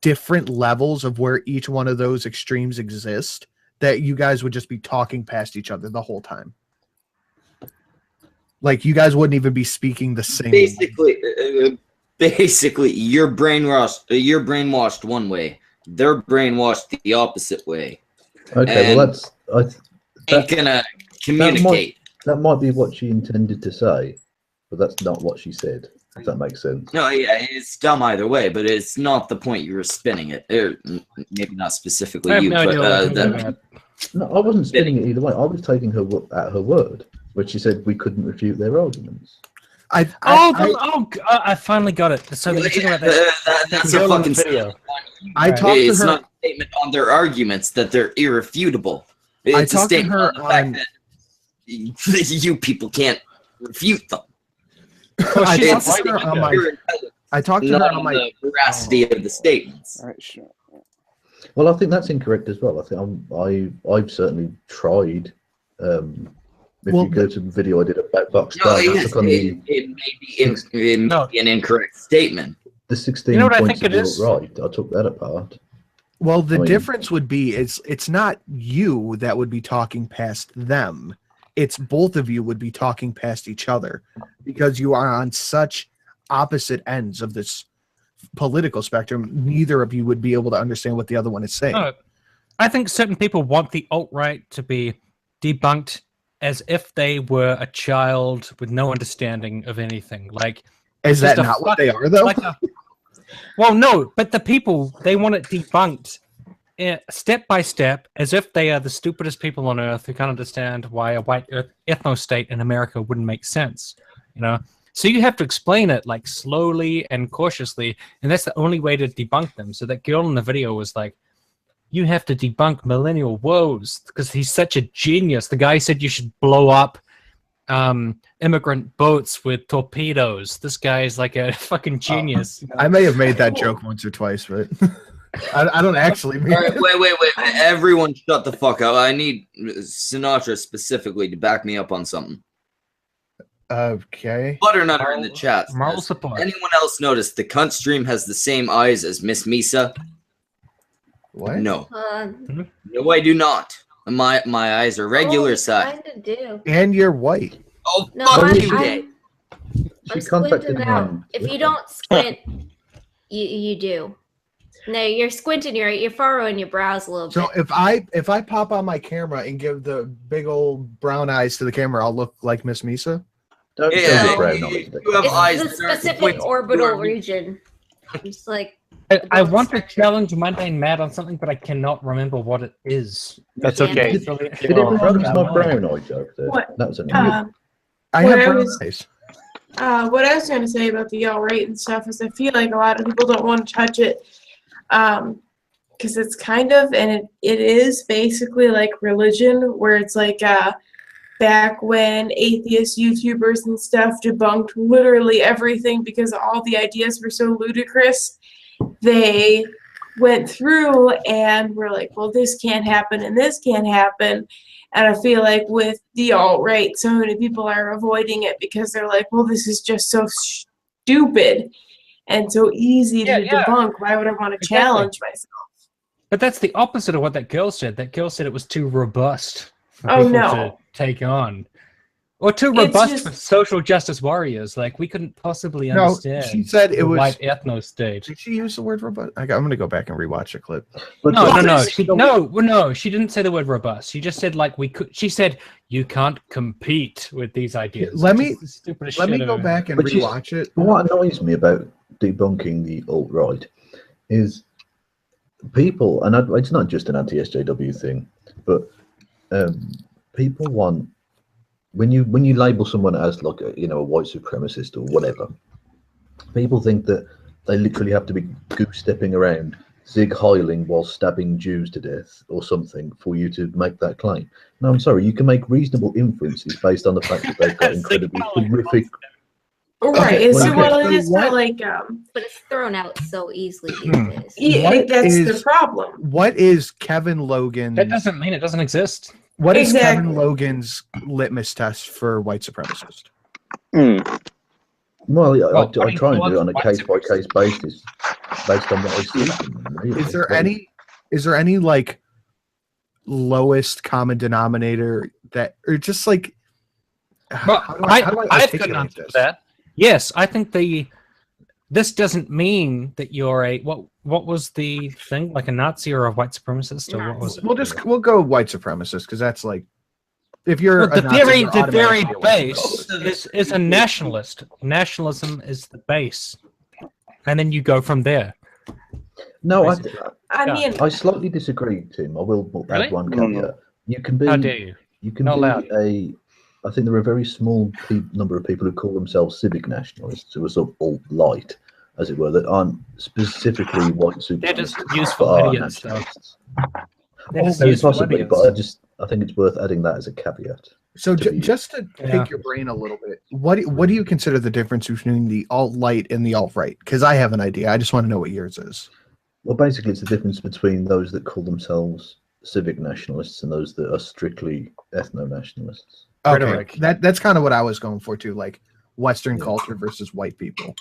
different levels of where each one of those extremes exist that you guys would just be talking past each other the whole time. Like you guys wouldn't even be speaking the same. Basically, you're brainwashed one way. They're brainwashed the opposite way. Okay, well ain't gonna communicate. That might be what she intended to say, but that's not what she said. If that makes sense. No, yeah, it's dumb either way, but it's not the point you were spinning it. Maybe not specifically you, but no, I wasn't spinning it either way. I was taking her at her word, but she said we couldn't refute their arguments. I finally got it. So you're talking about that's a fucking video. It's not a statement on their arguments that they're irrefutable. It's a statement on the fact that you people can't refute them. I talked to her on my the veracity of the statements. All right, sure. Well, I think that's incorrect as well. I think I've certainly tried. If you go to the video I did about Box it may be an incorrect statement. The 16 points of your right, I took that apart. Well, the difference would be it's not you that would be talking past them. It's both of you would be talking past each other because you are on such opposite ends of this political spectrum. Neither of you would be able to understand what the other one is saying. I think certain people want the alt-right to be debunked as if they were a child with no understanding of anything. Like, is that not what they are, though? Well, no, but the people, they want it debunked step by step, as if they are the stupidest people on earth who can't understand why a white ethno-state in America wouldn't make sense. So you have to explain it like slowly and cautiously, and that's the only way to debunk them. So that girl in the video was like, you have to debunk millennial woes because he's such a genius. The guy said you should blow up immigrant boats with torpedoes. This guy is like a fucking genius. I may have made that joke once or twice, but I don't actually mean All right, wait. Everyone shut the fuck up. I need Sinatra specifically to back me up on something. Okay. Butternutter in the chat. Moral support. Anyone else notice the cunt stream has the same eyes as Miss Misa? What? No. No, I do not. My eyes are regular size. Kind of do. And you're white. Oh, No, fuck you, Dave. I'm squinting out. If you don't squint, you do. No, you're squinting. You're furrowing your brows a little bit. So if I pop on my camera and give the big old brown eyes to the camera, I'll look like Miss Misa. Don't you have eyes. It's the specific orbital region. It's like. I want to challenge Mundane Mad on something, but I cannot remember what it is. That's okay. Did everyone notice my brown eye joke there? What? That was a I have brown eyes. What I was going to say about the alt-right and stuff is I feel like a lot of people don't want to touch it because it's kind of, and it is basically like religion, where it's like back when atheist YouTubers and stuff debunked literally everything because all the ideas were so ludicrous, they went through and were like, well, this can't happen and this can't happen. And I feel like with the alt-right, so many people are avoiding it because they're like, well, this is just so stupid and so easy to debunk. Why would I want to challenge myself? But that's the opposite of what that girl said. That girl said it was too robust for Oh, people no. to take on. Or too It's robust just- for social justice warriors. Like, we couldn't possibly No, understand she said it the was- white ethno state. Did she use the word robust? I'm going to go back and rewatch the clip. No. She didn't say the word robust. She just said like we could. She said you can't compete with these ideas. Let which me is the stupidest let me shit go I've back and But you- rewatch it. What annoys me about debunking the alt-right is people, and it's not just an anti-SJW thing, but people want, when you label someone as like a white supremacist or whatever, people think that they literally have to be goose-stepping around, zig heiling while stabbing Jews to death or something for you to make that claim. No, I'm sorry, you can make reasonable inferences based on the fact that they've got incredibly horrific. Right. Okay, So, well, well, it's not like But it's thrown out so easily these days. yeah, What that's is- the problem. What is Kevin Logan's? That doesn't mean it doesn't exist. What is Exactly. Kevin Logan's litmus test for white supremacist? Well, I what do you try and call do it on a white case-by-case basis, based on what I see. from them, really. Is there any like lowest common denominator that, or just like Well, how do I I have good articulate answer this? to that. Yes, I think this doesn't mean that you're a what was the thing, like a Nazi or a white supremacist, or what was it? We'll go white supremacist because that's like, if you're Well, a Nazi, you're the very automatically a white base supremacist. is a nationalist. Nationalism is the base, and then you go from there. No, I mean, I slightly disagree, Tim. I will Really? add one caveat. You can be. How dare you? You can Not be allowed. I think there are a very small number of people who call themselves civic nationalists, who are sort of alt-light, as it were, that aren't specifically white supremacists. They're just useful but are idiots, though. nationalists. They're just Maybe useful possibly, idiots. but I think it's worth adding that as a caveat. So to be- just to Yeah. pick your brain a little bit, what do you consider the difference between the alt-light and the alt-right? Because I have an idea. I just want to know what yours is. Well, basically, it's the difference between those that call themselves civic nationalists and those that are strictly ethno-nationalists. Okay, Rhetoric. that's kind of what I was going for too, like Western culture versus white people.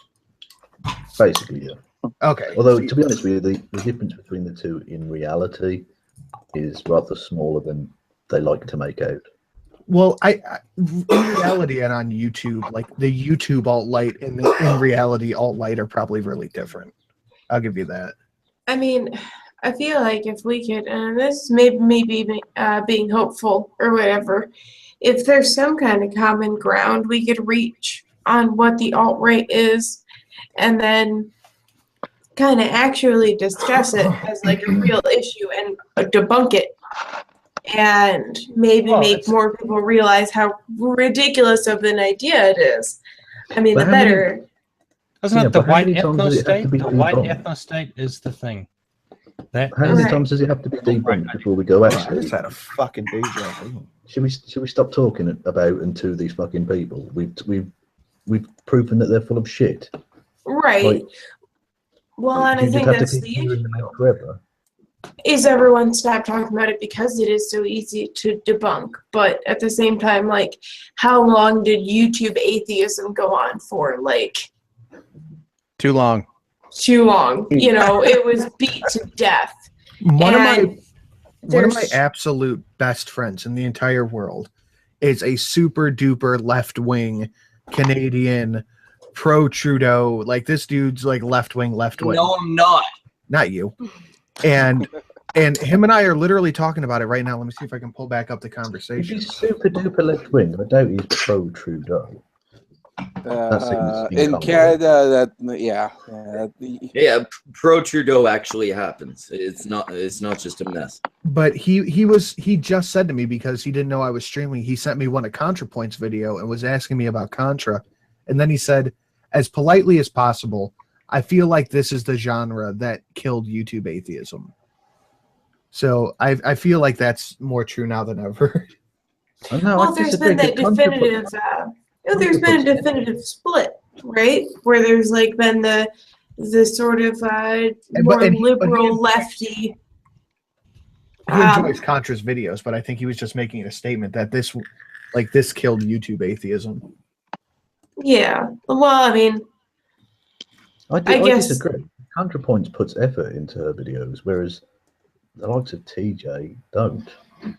Basically, yeah. Okay. Although, to be honest with you, the difference between the two in reality is rather smaller than they like to make out. Well, I in reality and on YouTube, like the YouTube alt-light and the in reality alt-light are probably really different. I'll give you that. I mean, I feel like if we could, and this is maybe being hopeful or whatever, if there's some kind of common ground we could reach on what the alt-right is, and then kind of actually discuss it as like a real issue and debunk it, and maybe make more people realize how ridiculous of an idea it is. I mean, But the how many- better. Isn't Yeah, it the but how white many times ethno does it have to state? be The white debunked? ethno state is the thing. That How many Right. times does it have to be debunked before we go, I actually, just had a fucking deja vu. should we stop talking about and to these fucking people? We've proven that they're full of shit. Right. Like, Well, and you I just think have to that's keep the hearing issue. them out forever. Is everyone stop talking about it because it is so easy to debunk? But at the same time, like, how long did YouTube atheism go on for? Like, Too long. too long. You know, it was beat to death. One of And my there's- absolute best friends in the entire world is a super duper left wing Canadian pro Trudeau. Like this dude's like left wing. No, I'm not. Not you. And him and I are literally talking about it right now. Let me see if I can pull back up the If conversation. he's super duper left wing, I doubt he's pro Trudeau. In Canada, Yeah, pro Trudeau actually happens. It's not just a mess. But he just said to me, because he didn't know I was streaming, he sent me one of ContraPoint's video and was asking me about Contra. And then he said, as politely as possible, I feel like this is the genre that killed YouTube atheism. So I feel like that's more true now than ever. Well, there's been that definitive. There's been a definitive split, right? Where there's like been the sort of more liberal lefty. He enjoys Contra's videos, but I think he was just making a statement that this killed YouTube atheism. Yeah. Well, I mean, I guess disagree. ContraPoints puts effort into her videos, whereas the likes of TJ don't.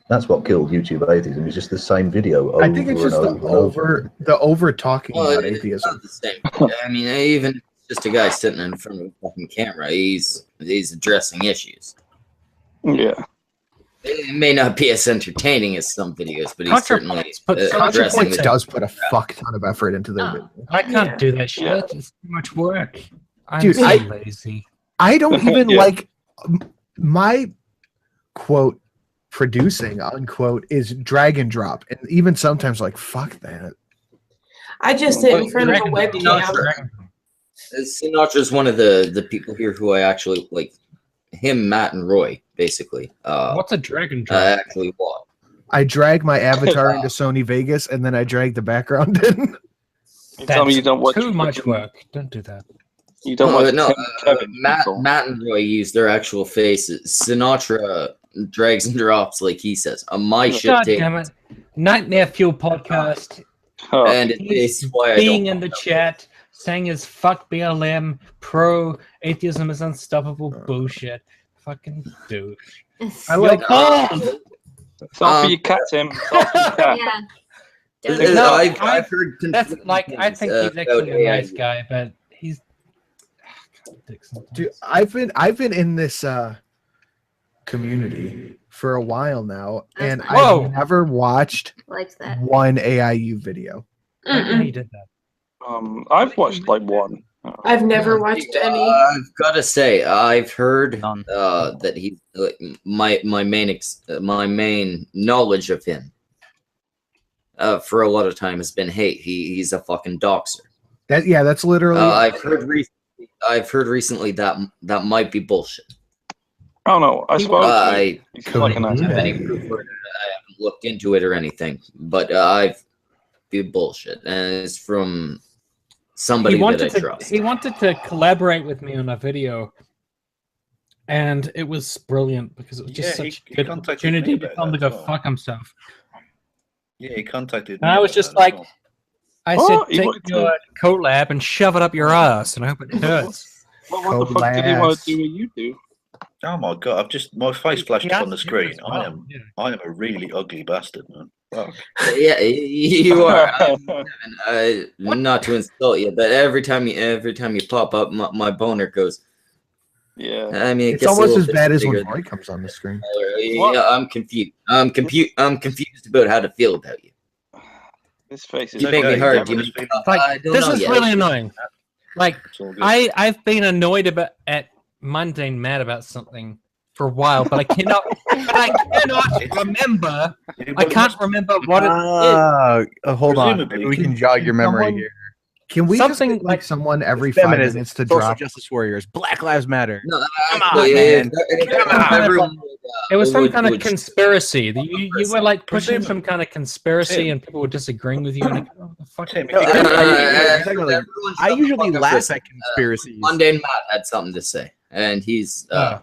That's what killed YouTube atheism. It's just the same video over I think it's just the over talking about atheism. Not the same. I mean, even if it's just a guy sitting in front of a fucking camera, he's addressing issues. Yeah. It may not be as entertaining as some videos, but he's certainly addressing ContraPoints does put a fuck ton of effort into their video. I can't do that shit. It's too much work. Dude, I'm so lazy. I don't even like my quote producing unquote is drag and drop, and even sometimes like fuck that. I just sit in front of a webcam. Sinatra's one of the people here who I actually like. Him, Matt, and Roy, basically. What's a drag and drop? Actually, what? I drag my avatar into Sony Vegas, and then I drag the background in. You tell me you don't watch too much work. Don't do that. You don't watch Matt and Roy use their actual faces. Sinatra drags and drops like he says. My shit God take. damn it. Nightmare Fuel podcast. And it's why being in the chat, saying his fuck BLM, pro atheism is unstoppable bullshit. Fucking douche. I like it's all for your cat, Tim. It's all for your cat. Yeah. No, I've heard. That's like I think he's actually a nice guy, but he's. Dude, I've been in this community for a while now, and I've never watched one AIU video. He did that. I've watched like one. I've never watched any. I've got to say, I've heard that he's my main knowledge of him for a lot of time has been, hey, he's a fucking doxer. That's literally. I've heard recently that might be bullshit. I don't know. I suppose I haven't looked into it or anything, but I've be bullshit, and it's from somebody that I trust. He wanted to collaborate with me on a video, and it was brilliant because it was just such a good opportunity to tell him to go fuck himself. Yeah, he contacted me. And I was just like, I said, take your collab and shove it up your ass, and I hope it hurts. What the fuck did he want to do with you do? Oh my god! My face flashed up on the screen. I am a really ugly bastard, man. Fuck. Yeah, you are. Not to insult you, but every time you pop up, my boner goes. Yeah. I mean, it's almost as bad as when Roy comes on the screen. Yeah, I'm confused. I'm confused about how to feel about you. This face is. You make me hard. This is really annoying. Like I've been annoyed at mundane mad about something for a while, but I cannot remember. I can't remember what it is. Hold on. Maybe we can jog your memory here. Can we something just like someone every 5 minutes to drop Justice Warriors? Black Lives Matter. No, come on, man. It was some kind of conspiracy. You were like pushing some kind of conspiracy, and people were disagreeing with you. And like, oh, the fuck. I usually laugh at conspiracies. Mundane Matt had something to say, and he's right.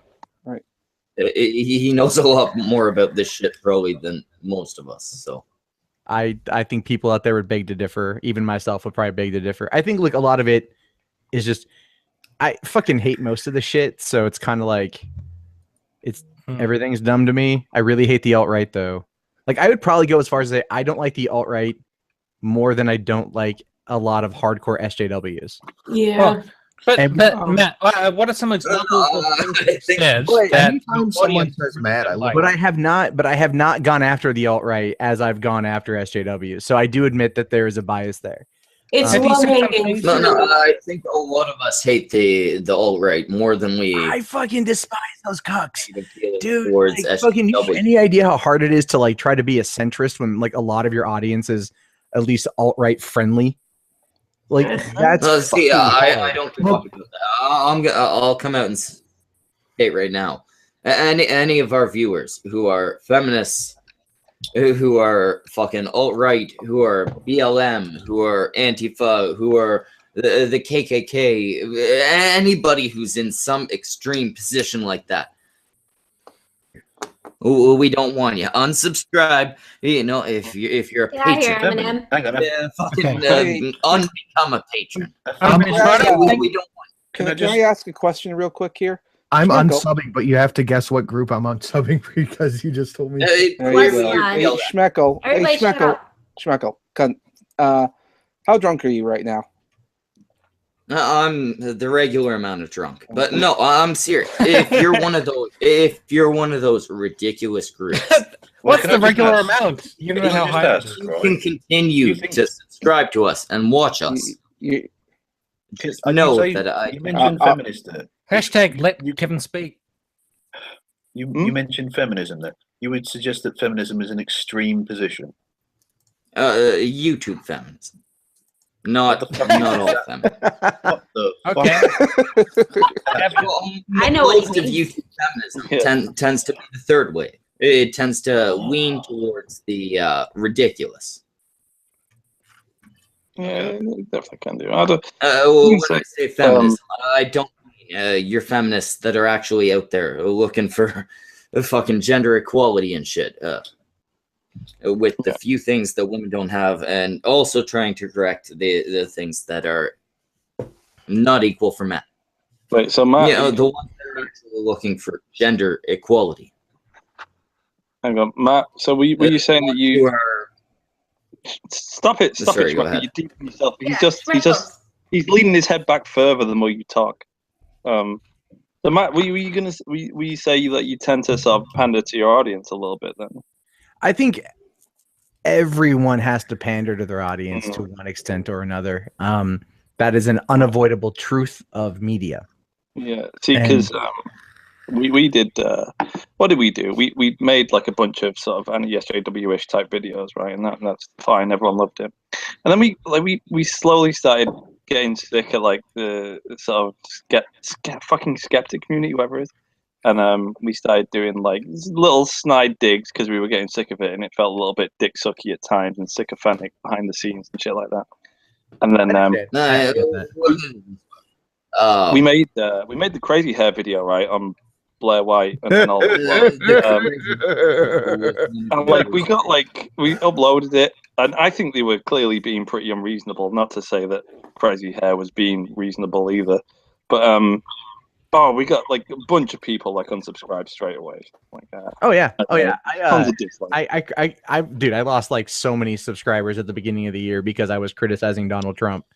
He knows a lot more about this shit probably than most of us. So. I think people out there would beg to differ. Even myself would probably beg to differ. I think like a lot of it is just I fucking hate most of the shit. So it's kind of like everything's dumb to me. I really hate the alt-right though. Like I would probably go as far as say I don't like the alt-right more than I don't like a lot of hardcore SJWs. Yeah. But Matt, what are some examples of things you said that anytime someone says Matt, I like. But I have not gone after the alt-right as I've gone after SJW. So I do admit that there is a bias there. It's low-hanging. No, I think a lot of us hate the alt-right more than we. I fucking despise those cucks, dude. Like, fucking, you have any idea how hard it is to like try to be a centrist when like a lot of your audience is at least alt-right friendly? Like that's see, I hard. don't give up about that. I'll come out and state right now. Any of our viewers who are feminists, who are fucking alt-right, who are BLM, who are Antifa, who are the KKK, anybody who's in some extreme position like that, we don't want you. Unsubscribe. You know, if you're a patron, hang on. unbecome a patron. We don't want. Can I ask a question real quick here? I'm Schmeckle. unsubbing, but you have to guess what group I'm unsubbing because you just told me. Hey, Schmeckle. Hey, Schmeckle. How drunk are you right now? I'm the regular amount of drunk, but no, I'm serious. If you're one of those ridiculous groups, what's the regular amount? You know how high you can continue to subscribe to us and watch us. You You mentioned feminist there. Hashtag let Kevin speak. You mentioned feminism there. You would suggest that feminism is an extreme position. YouTube feminism. Not all feminism. What the Okay. I know what most he of means. YouTube feminism tends to be the third way. It tends to lean towards the ridiculous. Yeah, definitely can do. I don't. When I say feminism, I don't mean your feminists that are actually out there looking for fucking gender equality and shit. With the few things that women don't have, and also trying to correct the things that are not equal for men. Wait, so Matt, the ones that are actually looking for gender equality. Hang on, Matt. So were you saying that you are? Stop it! Stop Sorry, it! go Schmeckle, ahead. you're deep in yourself. He's leaning his head back further the more you talk. So Matt, were you say that you tend to sort of pander to your audience a little bit then? I think everyone has to pander to their audience to one extent or another. That is an unavoidable truth of media. Yeah, see, because we did. What did we do? We made like a bunch of sort of anti-SJW-ish type videos, right? And that's fine. Everyone loved it. And then we slowly started getting sick of like the sort of fucking skeptic community, whoever it is. And we started doing like little snide digs because we were getting sick of it, and it felt a little bit dick sucky at times and sycophantic behind the scenes and shit like that. And then we made the crazy hair video, right, on Blair White and all that. And like we uploaded it, and I think they were clearly being pretty unreasonable. Not to say that crazy hair was being reasonable either, but we got like a bunch of people like unsubscribed straight away. Like oh yeah. Tons of dislikes. Dude, I lost like so many subscribers at the beginning of the year because I was criticizing Donald Trump.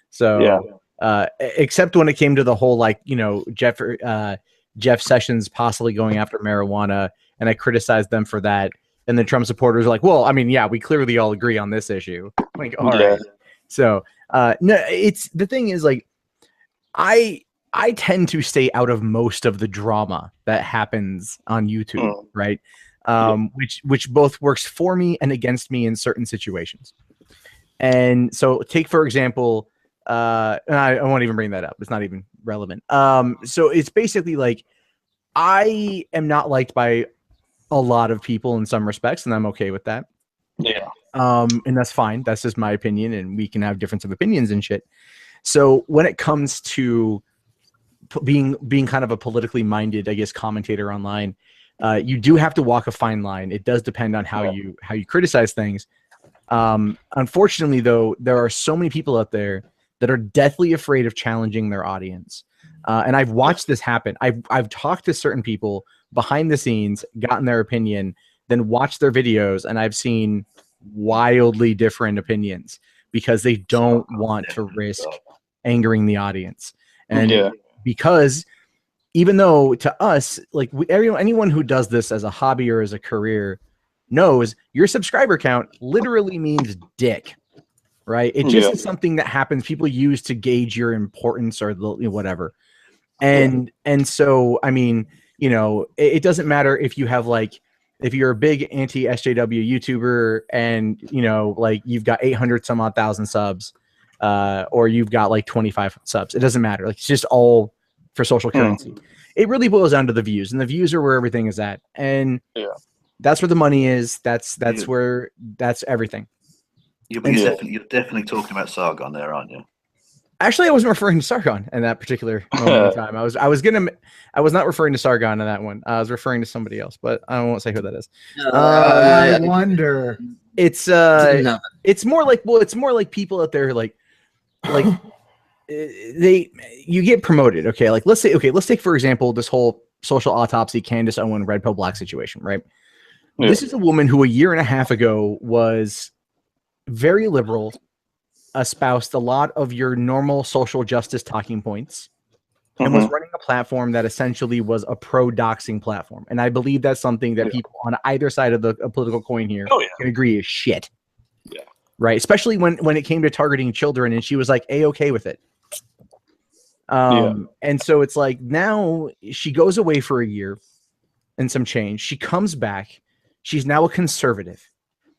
So except when it came to the whole like Jeff Sessions possibly going after marijuana, and I criticized them for that. And the Trump supporters are like, well, I mean, yeah, we clearly all agree on this issue. I'm like, all right. So no, it's the thing is like I tend to stay out of most of the drama that happens on YouTube, right? Which both works for me and against me in certain situations. And so take, for example, and I won't even bring that up. It's not even relevant. So it's basically like I am not liked by a lot of people in some respects, and I'm okay with that. Yeah. And that's fine. That's just my opinion, and we can have difference of opinions and shit. So when it comes to being kind of a politically minded, I guess, commentator online, you do have to walk a fine line. It does depend on how you criticize things. Unfortunately, though, there are so many people out there that are deathly afraid of challenging their audience. And I've watched this happen. I've talked to certain people behind the scenes, gotten their opinion, then watched their videos, and I've seen wildly different opinions because they don't want to risk angering the audience. And because even though to us, like anyone who does this as a hobby or as a career knows your subscriber count literally means dick, right? It just is something that happens. People use to gauge your importance or whatever. And so, I mean, it doesn't matter if you have if you're a big anti-SJW YouTuber and, like you've got 800 some odd thousand subs, or you've got like 25 subs. It doesn't matter. Like it's just all for social currency. It really boils down to the views, and the views are where everything is at, and that's where the money is. That's where that's everything. You're definitely talking about Sargon there, aren't you? Actually, I wasn't referring to Sargon in that particular moment in time. I was not referring to Sargon in that one. I was referring to somebody else, but I won't say who that is. I wonder. It's more like people out there like you get promoted. Okay, like let's take for example this whole social autopsy Candace Owen Red Pill Black situation, right? Yeah. This is a woman who a year and a half ago was very liberal, espoused a lot of your normal social justice talking points, and was running a platform that essentially was a pro-doxing platform. And I believe that's something that people on either side of the political coin here can agree is shit. Yeah. Right. Especially when it came to targeting children, and she was like A-okay with it. And so it's like now she goes away for a year and some change. She comes back. She's now a conservative.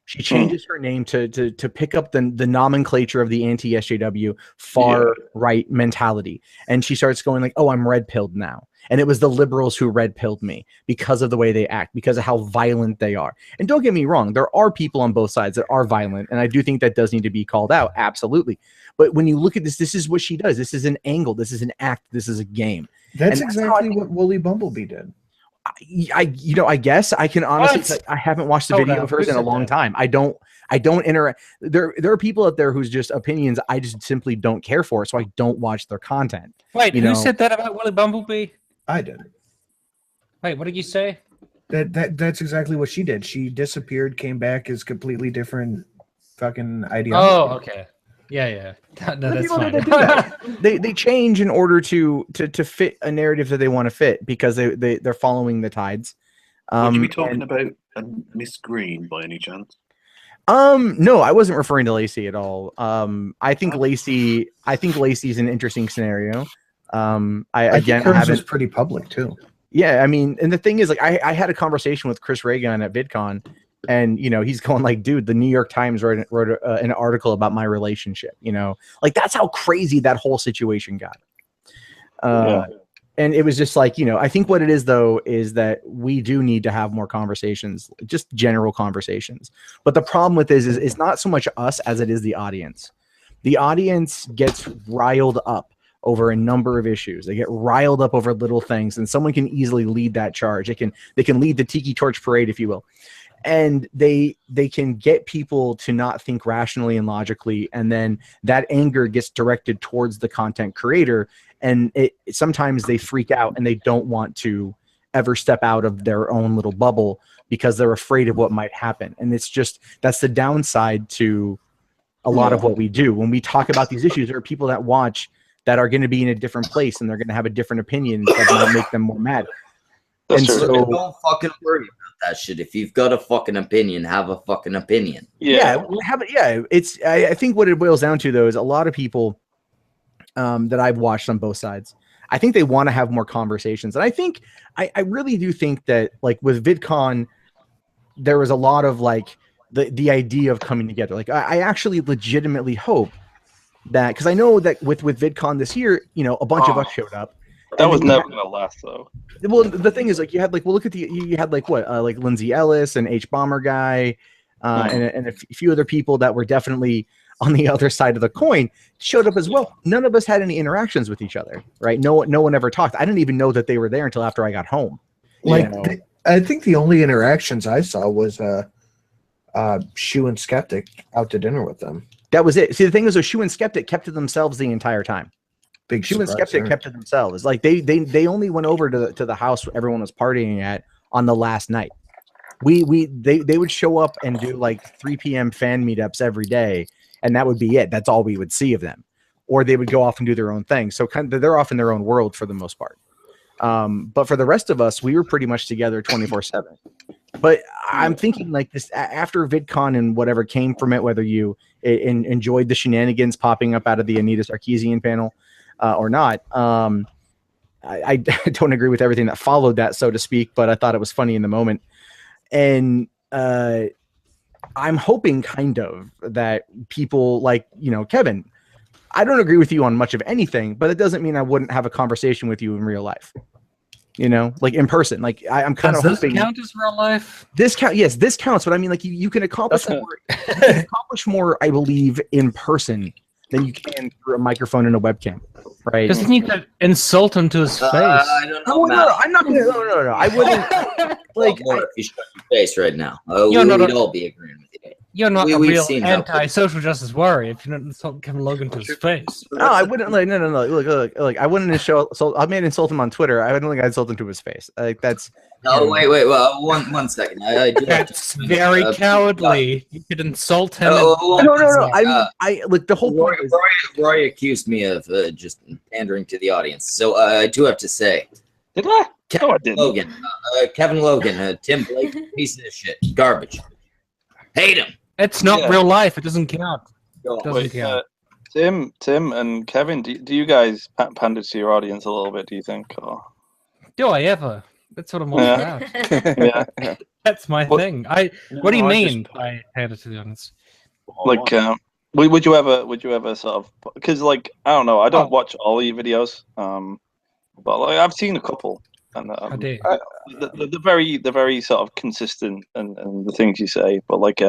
She changes her name to pick up the nomenclature of the anti-SJW far right mentality. And she starts going like, oh, I'm red pilled now. And it was the liberals who red pilled me because of the way they act, because of how violent they are. And don't get me wrong, there are people on both sides that are violent. And I do think that does need to be called out. Absolutely. But when you look at this, this is what she does. This is an angle. This is an act. This is a game. That's exactly what Woolly Bumblebee did. I guess I can honestly say I haven't watched the video of hers in a long time. I don't interact. There are people out there whose just opinions I just simply don't care for, so I don't watch their content. Wait, who said that about Willy Bumblebee? I did. Wait, what did you say? That's exactly what she did. She disappeared, came back as completely different fucking ideology. Oh, okay. Yeah. No, that's fine. They change in order to fit a narrative that they want to fit because they're following the tides. Would you be talking about Miss Green by any chance? No, I wasn't referring to Lacey at all. I think Lacey's an interesting scenario. I think hers is pretty public too. Yeah, I mean, and the thing is, like, I had a conversation with Chris Reagan at VidCon. And, he's going like, dude, the New York Times wrote an article about my relationship, like that's how crazy that whole situation got. And it was just like, I think what it is, though, is that we do need to have more conversations, just general conversations. But the problem with this is it's not so much us as it is the audience. The audience gets riled up over a number of issues. They get riled up over little things, and someone can easily lead that charge. They can lead the Tiki Torch parade, if you will. And they can get people to not think rationally and logically, and then that anger gets directed towards the content creator, and sometimes they freak out and they don't want to ever step out of their own little bubble because they're afraid of what might happen. And that's the downside to a lot of what we do. When we talk about these issues, there are people that watch that are going to be in a different place, and they're going to have a different opinion that might make them more mad. And so don't fucking worry about that shit. If you've got a fucking opinion, have a fucking opinion. I think what it boils down to, though, is a lot of people that I've watched on both sides, I think they want to have more conversations. And I think I really do think that, like, with VidCon, there was a lot of like the idea of coming together. Like I actually legitimately hope that, because I know that with VidCon this year, a bunch of us showed up. That was never gonna last, though. Well, the thing is, like, you had like, well, look at you had like what, like Lindsay Ellis and H Bomber guy, and a few other people that were definitely on the other side of the coin showed up as well. None of us had any interactions with each other, right? No one ever talked. I didn't even know that they were there until after I got home. I think the only interactions I saw was Shu and Skeptic out to dinner with them. That was it. See, the thing is, Shu and Skeptic kept to themselves the entire time. Shu and Skeptic kept to themselves. Like they only went over to the house everyone was partying at on the last night. They would show up and do like 3 p.m. fan meetups every day, and that would be it. That's all we would see of them. Or they would go off and do their own thing. So they're off in their own world for the most part. But for the rest of us, we were pretty much together 24/7. But I'm thinking like this after VidCon and whatever came from it, whether you enjoyed the shenanigans popping up out of the Anita Sarkeesian panel or not. I don't agree with everything that followed that, so to speak, but I thought it was funny in the moment. And I'm hoping kind of that people like, Kevin, I don't agree with you on much of anything, but it doesn't mean I wouldn't have a conversation with you in real life. You know, like in person. Like I'm kind of hoping. Does this count as real life? This count, yes, this counts. But I mean, like you can accomplish more. You can accomplish more, I believe, in person than you can through a microphone and a webcam, right? Because then you could insult him to his face. I don't know. No, I'm not gonna. No. I wouldn't. Like, if you shut your face right now, we'd all be agreeing with you. You're not a We've real seen how- anti-social justice warrior if you don't insult Kevin Logan to his face. No, I wouldn't. Like, no. Look, I wouldn't insult. I may insult him on Twitter. I don't think I'd insult him to his face. Like that's. No, wait. Well, one second. I do have That's to, very cowardly. You could insult him. No. I like the whole point. Roy accused me of just pandering to the audience, so I do have to say. Did I? Kevin No, I didn't. Logan, Kevin Logan, Tim Blake, piece of shit, garbage. Hate him. It's not real life. It doesn't count. It doesn't Wait, count. Tim, and Kevin, do you guys pander to your audience a little bit? Do you think? Or? Do I ever? That's what I'm all about. Yeah. That's my thing. What do you mean by pander to the audience? Like, would you ever sort of? Because like I don't know, I don't watch all your videos, but like I've seen a couple, and the very sort of consistent and the things you say. But like,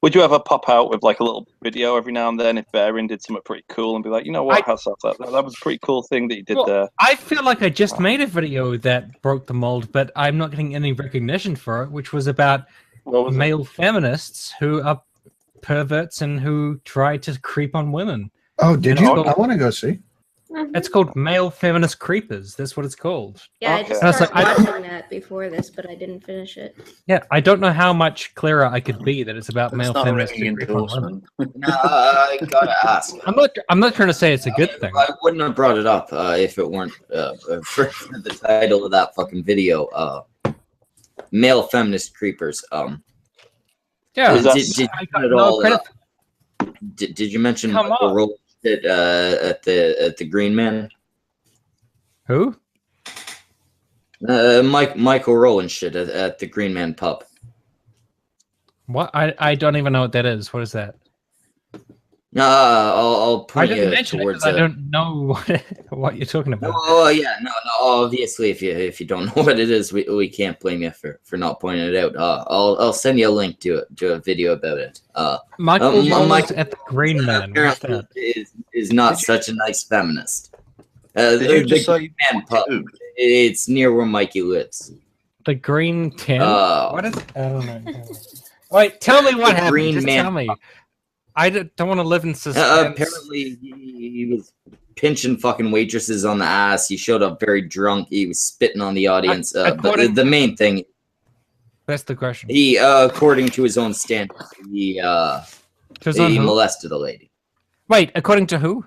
would you ever pop out with like a little video every now and then if Baron did something pretty cool and be like, you know what, that was a pretty cool thing that you did there. I feel like I just made a video that broke the mold, but I'm not getting any recognition for it, which was about male feminists who are perverts and who try to creep on women. Oh, did you? I want to go see. It's called Male Feminist Creepers. That's what it's called. Yeah, I just started watching that before this, but I didn't finish it. Yeah, I don't know how much clearer I could be that it's about male feminists. No, I gotta ask. I'm not trying to say it's a good thing. I wouldn't have brought it up if it weren't for the title of that fucking video. Male Feminist Creepers. Yeah, did you mention Michael Rowland at the Green Man? Who? Michael Rowland shit at the Green Man pub. What? I don't even know what that is. What is that? I'll point you towards. I don't know what you're talking about. Oh yeah, no. Obviously, if you don't know what it is, we can't blame you for not pointing it out. I'll send you a link to a video about it. Michael Rowland at the Green Man. Is not such a nice feminist. Did you just say Man pub. It's near where Mikey lives. The Green Tin. What is? I don't know. Wait, tell me what happened. Green Just Man tell me. pub. I don't want to live in suspense. Apparently, he was pinching fucking waitresses on the ass. He showed up very drunk. He was spitting on the audience. But the main thing. That's the question. He, according to his own standards, he molested a lady. Wait, according to who?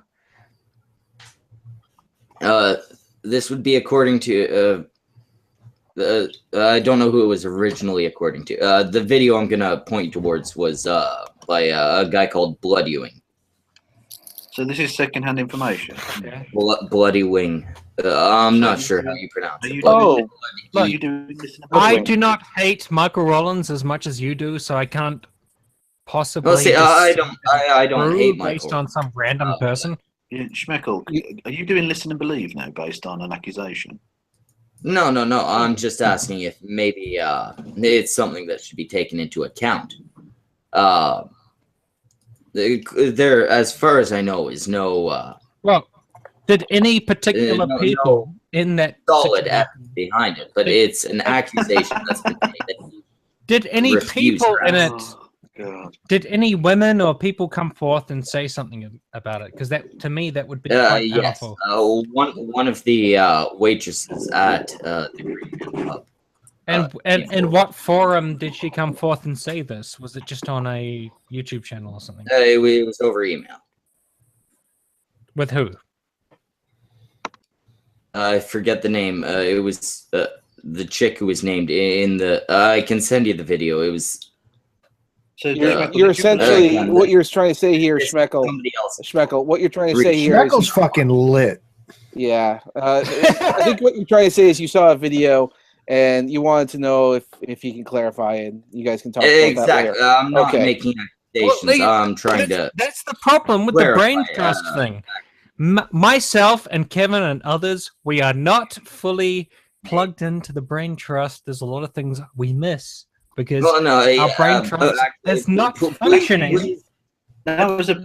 This would be according to. I don't know who it was originally according to. The video I'm gonna point towards was by a guy called Blood Ewing. So this is secondhand information. Yeah. Bloody Wing. I'm not sure how you pronounce it. I do not hate Michael Rowlands as much as you do, so I can't possibly. Well, see, I don't hate Michael. Based on some random person. Yeah, Schmeckle, are you doing listen and believe now based on an accusation? No. I'm just asking if maybe it's something that should be taken into account. There, as far as I know, is no. Well, did any particular people in that solid evidence behind it? But it's an accusation that's been made. Did any people in it? God. Did any women or people come forth and say something about it? Because that, to me, that would be quite yes. powerful. One of the waitresses at the Green Pub. And what forum did she come forth and say this? Was it just on a YouTube channel or something? It was over email. With who? I forget the name. It was the chick who was named in the. I can send you the video. It was. So you're essentially what you're trying to say here, Schmeckle. Schmeckle, what you're trying to say here. Schmeckle's fucking lit. Yeah, I think what you're trying to say is you saw a video and you wanted to know if he can clarify, and you guys can talk about that later. I'm not making accusations. I'm trying to. That's the problem with the brain trust thing. myself and Kevin and others, we are not fully plugged into the brain trust. There's a lot of things we miss because our brain trust is not functioning. That was a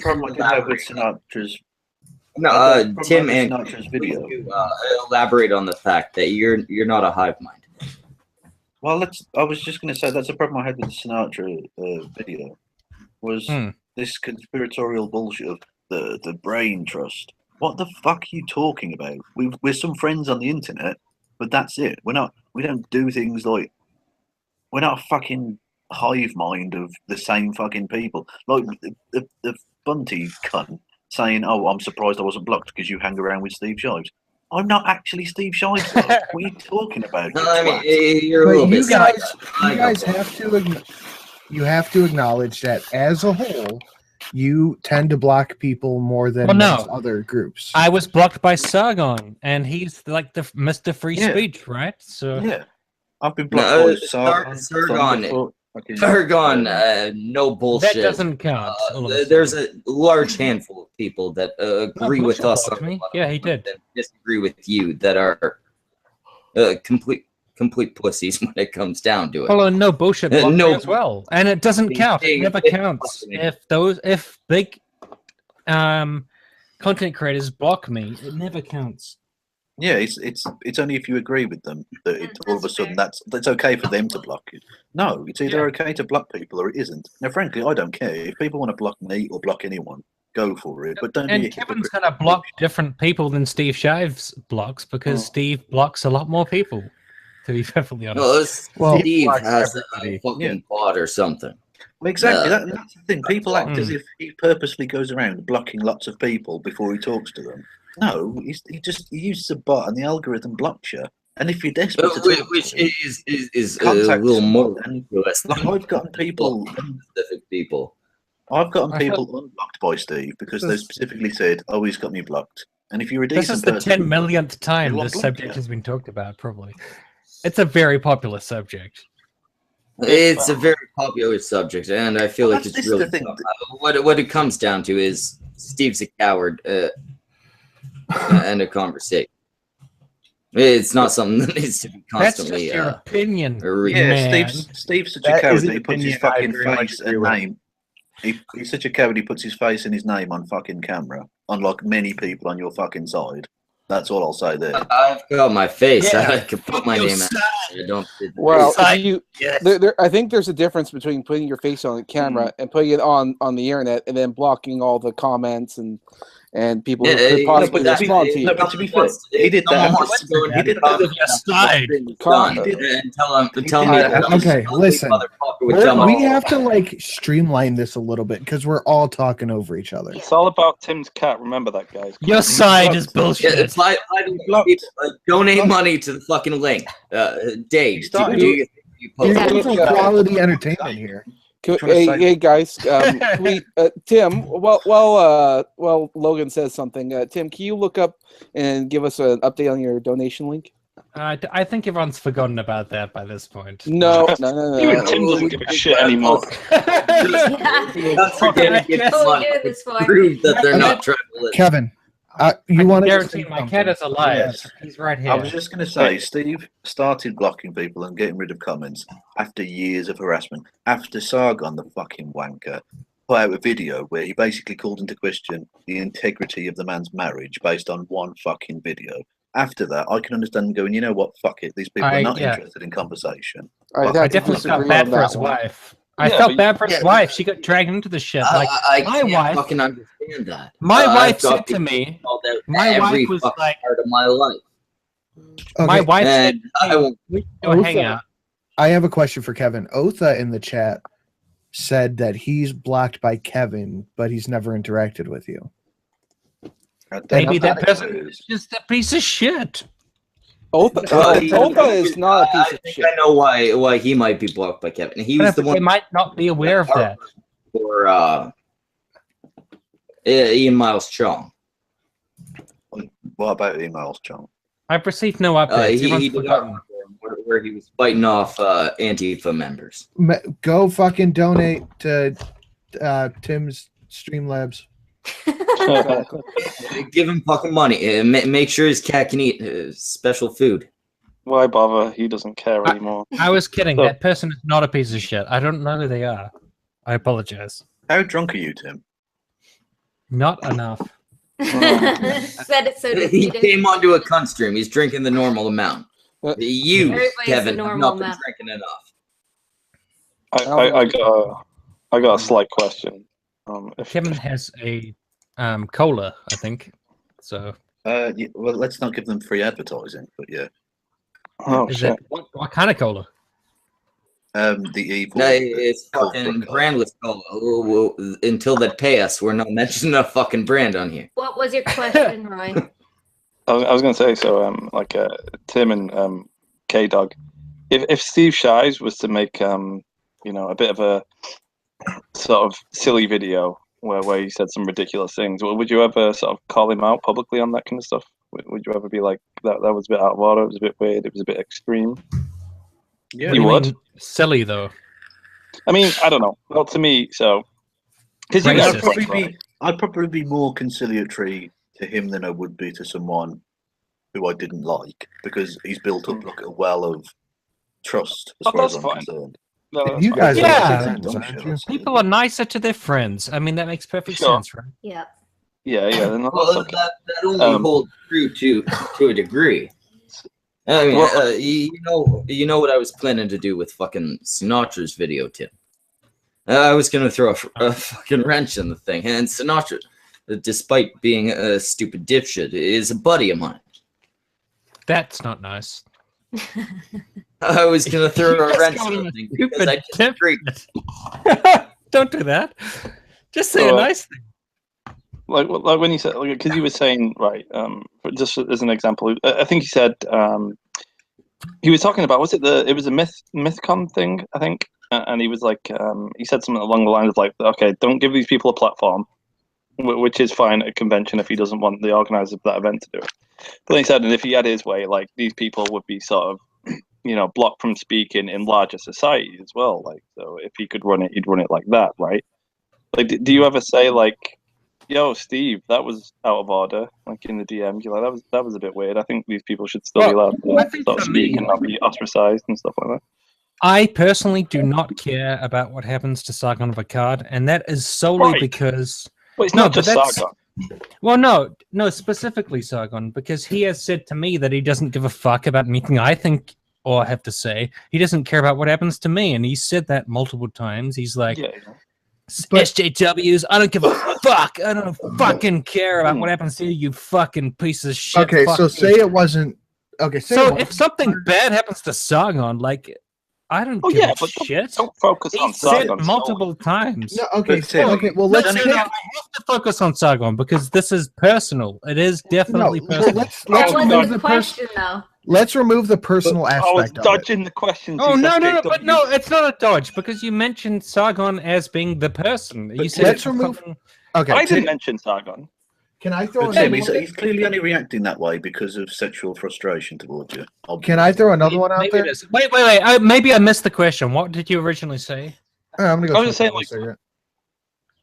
problem I did have with Sinatra's. No, Tim and Sinatra's video. Elaborate on the fact that you're not a hive mind. Well, I was just going to say that's a problem I had with the Sinatra video. Was this conspiratorial bullshit of the brain trust? What the fuck are you talking about? We're some friends on the internet, but that's it. We don't do things like we're not a fucking hive mind of the same fucking people. Like the Bunty cunt saying, "Oh, I'm surprised I wasn't blocked because you hang around with Steve Shives." I'm not actually Steve Shives. What are you talking about? No, I mean, you're a little bit. You guys have to acknowledge that as a whole, you tend to block people more than most other groups. I was blocked by Sargon, and he's like the Mr. Free Speech, right? So yeah, I've been blocked by Sargon. Sargon, no bullshit. That doesn't count. There's a large handful of people that agree with us. Yeah, he did. That disagree with you that are complete pussies when it comes down to it. Well, no bullshit no as well, and it doesn't count. It never counts. If big content creators block me, it never counts. Yeah, it's only if you agree with them that all of a sudden that's okay for them to block you. No, it's either okay to block people or it isn't. Now, frankly, I don't care if people want to block me or block anyone. Go for it, but don't. And Kevin's gonna block different people than Steve Shives blocks because Steve blocks a lot more people. To be perfectly honest, well, Steve has a fucking bot or something. Well, exactly. That's the thing. People act as if he purposely goes around blocking lots of people before he talks to them. No, he uses a bot and the algorithm blocks you. And if you're desperate to talk which is a little more ridiculous. Like I've gotten people, specific people. I've gotten people unblocked by Steve because they specifically said, "Oh, he's got me blocked." And if you're a decent person, this is the 10 millionth time this subject has been talked about. Probably, it's a very popular subject. It's a very popular subject, and I feel like it's really what it comes down to is Steve's a coward. And a conversation. It's not something that needs to be constantly. That's just your opinion. Yeah, Steve's such a coward that he puts his fucking face and name. He's such a coward he puts his face and his name on fucking camera, unlike many people on your fucking side. That's all I'll say there. I've got my face. Yeah. I could put my name out. I don't. Well, I think there's a difference between putting your face on the camera and putting it on the internet and then blocking all the comments and people who could possibly respond to you. No, but to be fair, he did that. He did that. And tell me. Okay, listen. We have to streamline this a little bit because we're all talking over each other. It's all about Tim's cat. Remember that, guys. Your side is bullshit. Donate money to the fucking link. Dave, you're from quality entertainment here. Hey guys, Tim. Well, Logan says something. Tim, can you look up and give us an update on your donation link? I think everyone's forgotten about that by this point. No. Even Tim doesn't give a shit anymore. Prove that they're not traveling. Kevin, you want to guarantee my cat is alive. Yes. He's right here. I was just going to say, Steve started blocking people and getting rid of comments after years of harassment. After Sargon, the fucking wanker, put out a video where he basically called into question the integrity of the man's marriage based on one fucking video. After that, I can understand going, you know what, fuck it. These people are not interested in conversation. I definitely felt bad for his wife. I felt bad for his wife. She got dragged into the shit. I can't fucking understand that. My wife said to me, my wife was like, part of my life. My wife said, we go hang out. I have a question for Kevin. Otha in the chat said that he's blocked by Kevin, but he's never interacted with you. Maybe that person is just a piece of shit. Otha is not a piece of shit. I know why he might be blocked by Kevin. He was the one. They might not be aware of that. Or Ian Miles Chong. What about Ian Miles Chong? I've received no updates. He did where he was fighting off Antifa members. Go fucking donate to Tim's Streamlabs. Give him fucking money. Make sure his cat can eat special food. Why bother? He doesn't care anymore. I was kidding. That person is not a piece of shit. I don't know who they are. I apologize. How drunk are you, Tim? Not enough. Said it so He came onto a cunt stream. He's drinking the normal amount. You, Everybody's Kevin, the have normal not been amount. drinking enough. I got a slight question. Kevin has a cola, I think. So. Well, let's not give them free advertising, but yeah. Oh Is shit! it, what kind of cola? The evil. No, it's fucking brandless cola. Until they pay us, we're not mentioning a fucking brand on here. What was your question, Roy? I was going to say, so Tim and K Dog, if Steve Shives was to make a bit of a sort of silly video where he said some ridiculous things, would you ever sort of call him out publicly on that kind of stuff? Would you ever be like that was a bit out of order, it was a bit weird, it was a bit extreme? Yeah, you would. Silly though. I mean, I don't know. Well, to me, so because you guys I'd probably be more conciliatory to him than I would be to someone who I didn't like, because he's built up like a well of trust as far as I'm concerned. No, You guys Yeah. are People are nicer to their friends. I mean, that makes perfect sense, right? Yeah. Yeah. Then Well, that only holds true to a degree. I mean, you know what I was planning to do with fucking Sinatra's video, Tim. I was gonna throw a fucking wrench in the thing, and Sinatra, despite being a stupid dipshit, is a buddy of mine. That's not nice. I was gonna throw a wrench in the thing because I disagree. Don't do that. Just say a nice thing. Like when you said, because you were saying, right, just as an example, I think he said he was talking about, it was a MythCon thing, I think, and he was like, he said something along the lines of like, okay, don't give these people a platform, which is fine at a convention if he doesn't want the organizers of that event to do it. But then he said, and if he had his way, like these people would be sort of, blocked from speaking in larger society as well. Like, so if he could run it, he'd run it like that, right? Like, do you ever say like, yo, Steve, that was out of order, like in the DM? You're like, that was a bit weird. I think these people should still be allowed to sort of speak and not be ostracized and stuff like that. I personally do not care about what happens to Sargon of Akkad, and that is solely because. Well, it's not just Sargon. Well, no, specifically Sargon, because he has said to me that he doesn't give a fuck about anything I think or have to say. He doesn't care about what happens to me, and he said that multiple times. He's like, SJWs, I don't give a fuck. I don't fucking care about what happens to you, you fucking piece of shit. Okay, Fuck so you. say it wasn't. Okay, So if something bad happens to Sargon, like, I don't give a shit. Don't focus on Sargon multiple times. No, okay, well, let's I have to focus on Sargon because this is personal. It is definitely personal. Let's remove the question, though. Let's remove the personal aspect of dodging the questions. Oh no, but no, it's not a dodge because you mentioned Sargon as being the person. You said let's remove. Okay, I didn't mention Sargon. Can I throw? Tim, he's clearly only reacting that way because of sexual frustration towards you. Can I throw another one out Maybe there? it is. Wait. Maybe I missed the question. What did you originally say? I'm gonna go. I was just saying, like,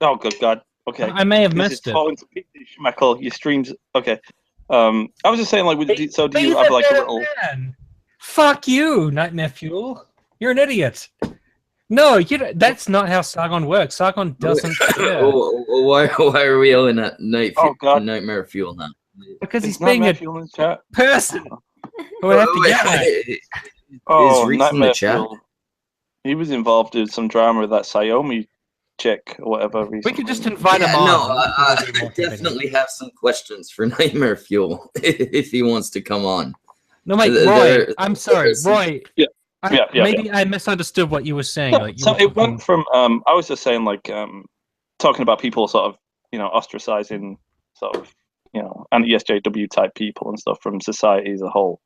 oh good God. Okay, I may have missed it. Schmeckle, your streams. Okay, I was just saying, like, so do you have like a little? Fuck you, Nightmare Fuel. You're an idiot. No, that's not how Sargon works. Sargon doesn't care. Why are we yelling at Nightmare Fuel now? Because he's being a person. Who I have to yell at. Oh, Is Nightmare Fuel. He was involved in some drama with that Xiaomi chick or whatever. Recently. We could just invite him on. No, I definitely have some questions for Nightmare Fuel if he wants to come on. No, wait, Roy. I'm sorry, Roy. Yeah. Maybe I misunderstood what you were saying. No, like, so it went from I was just saying, like, talking about people sort of, ostracizing sort of, anti-SJW type people and stuff from society as a whole,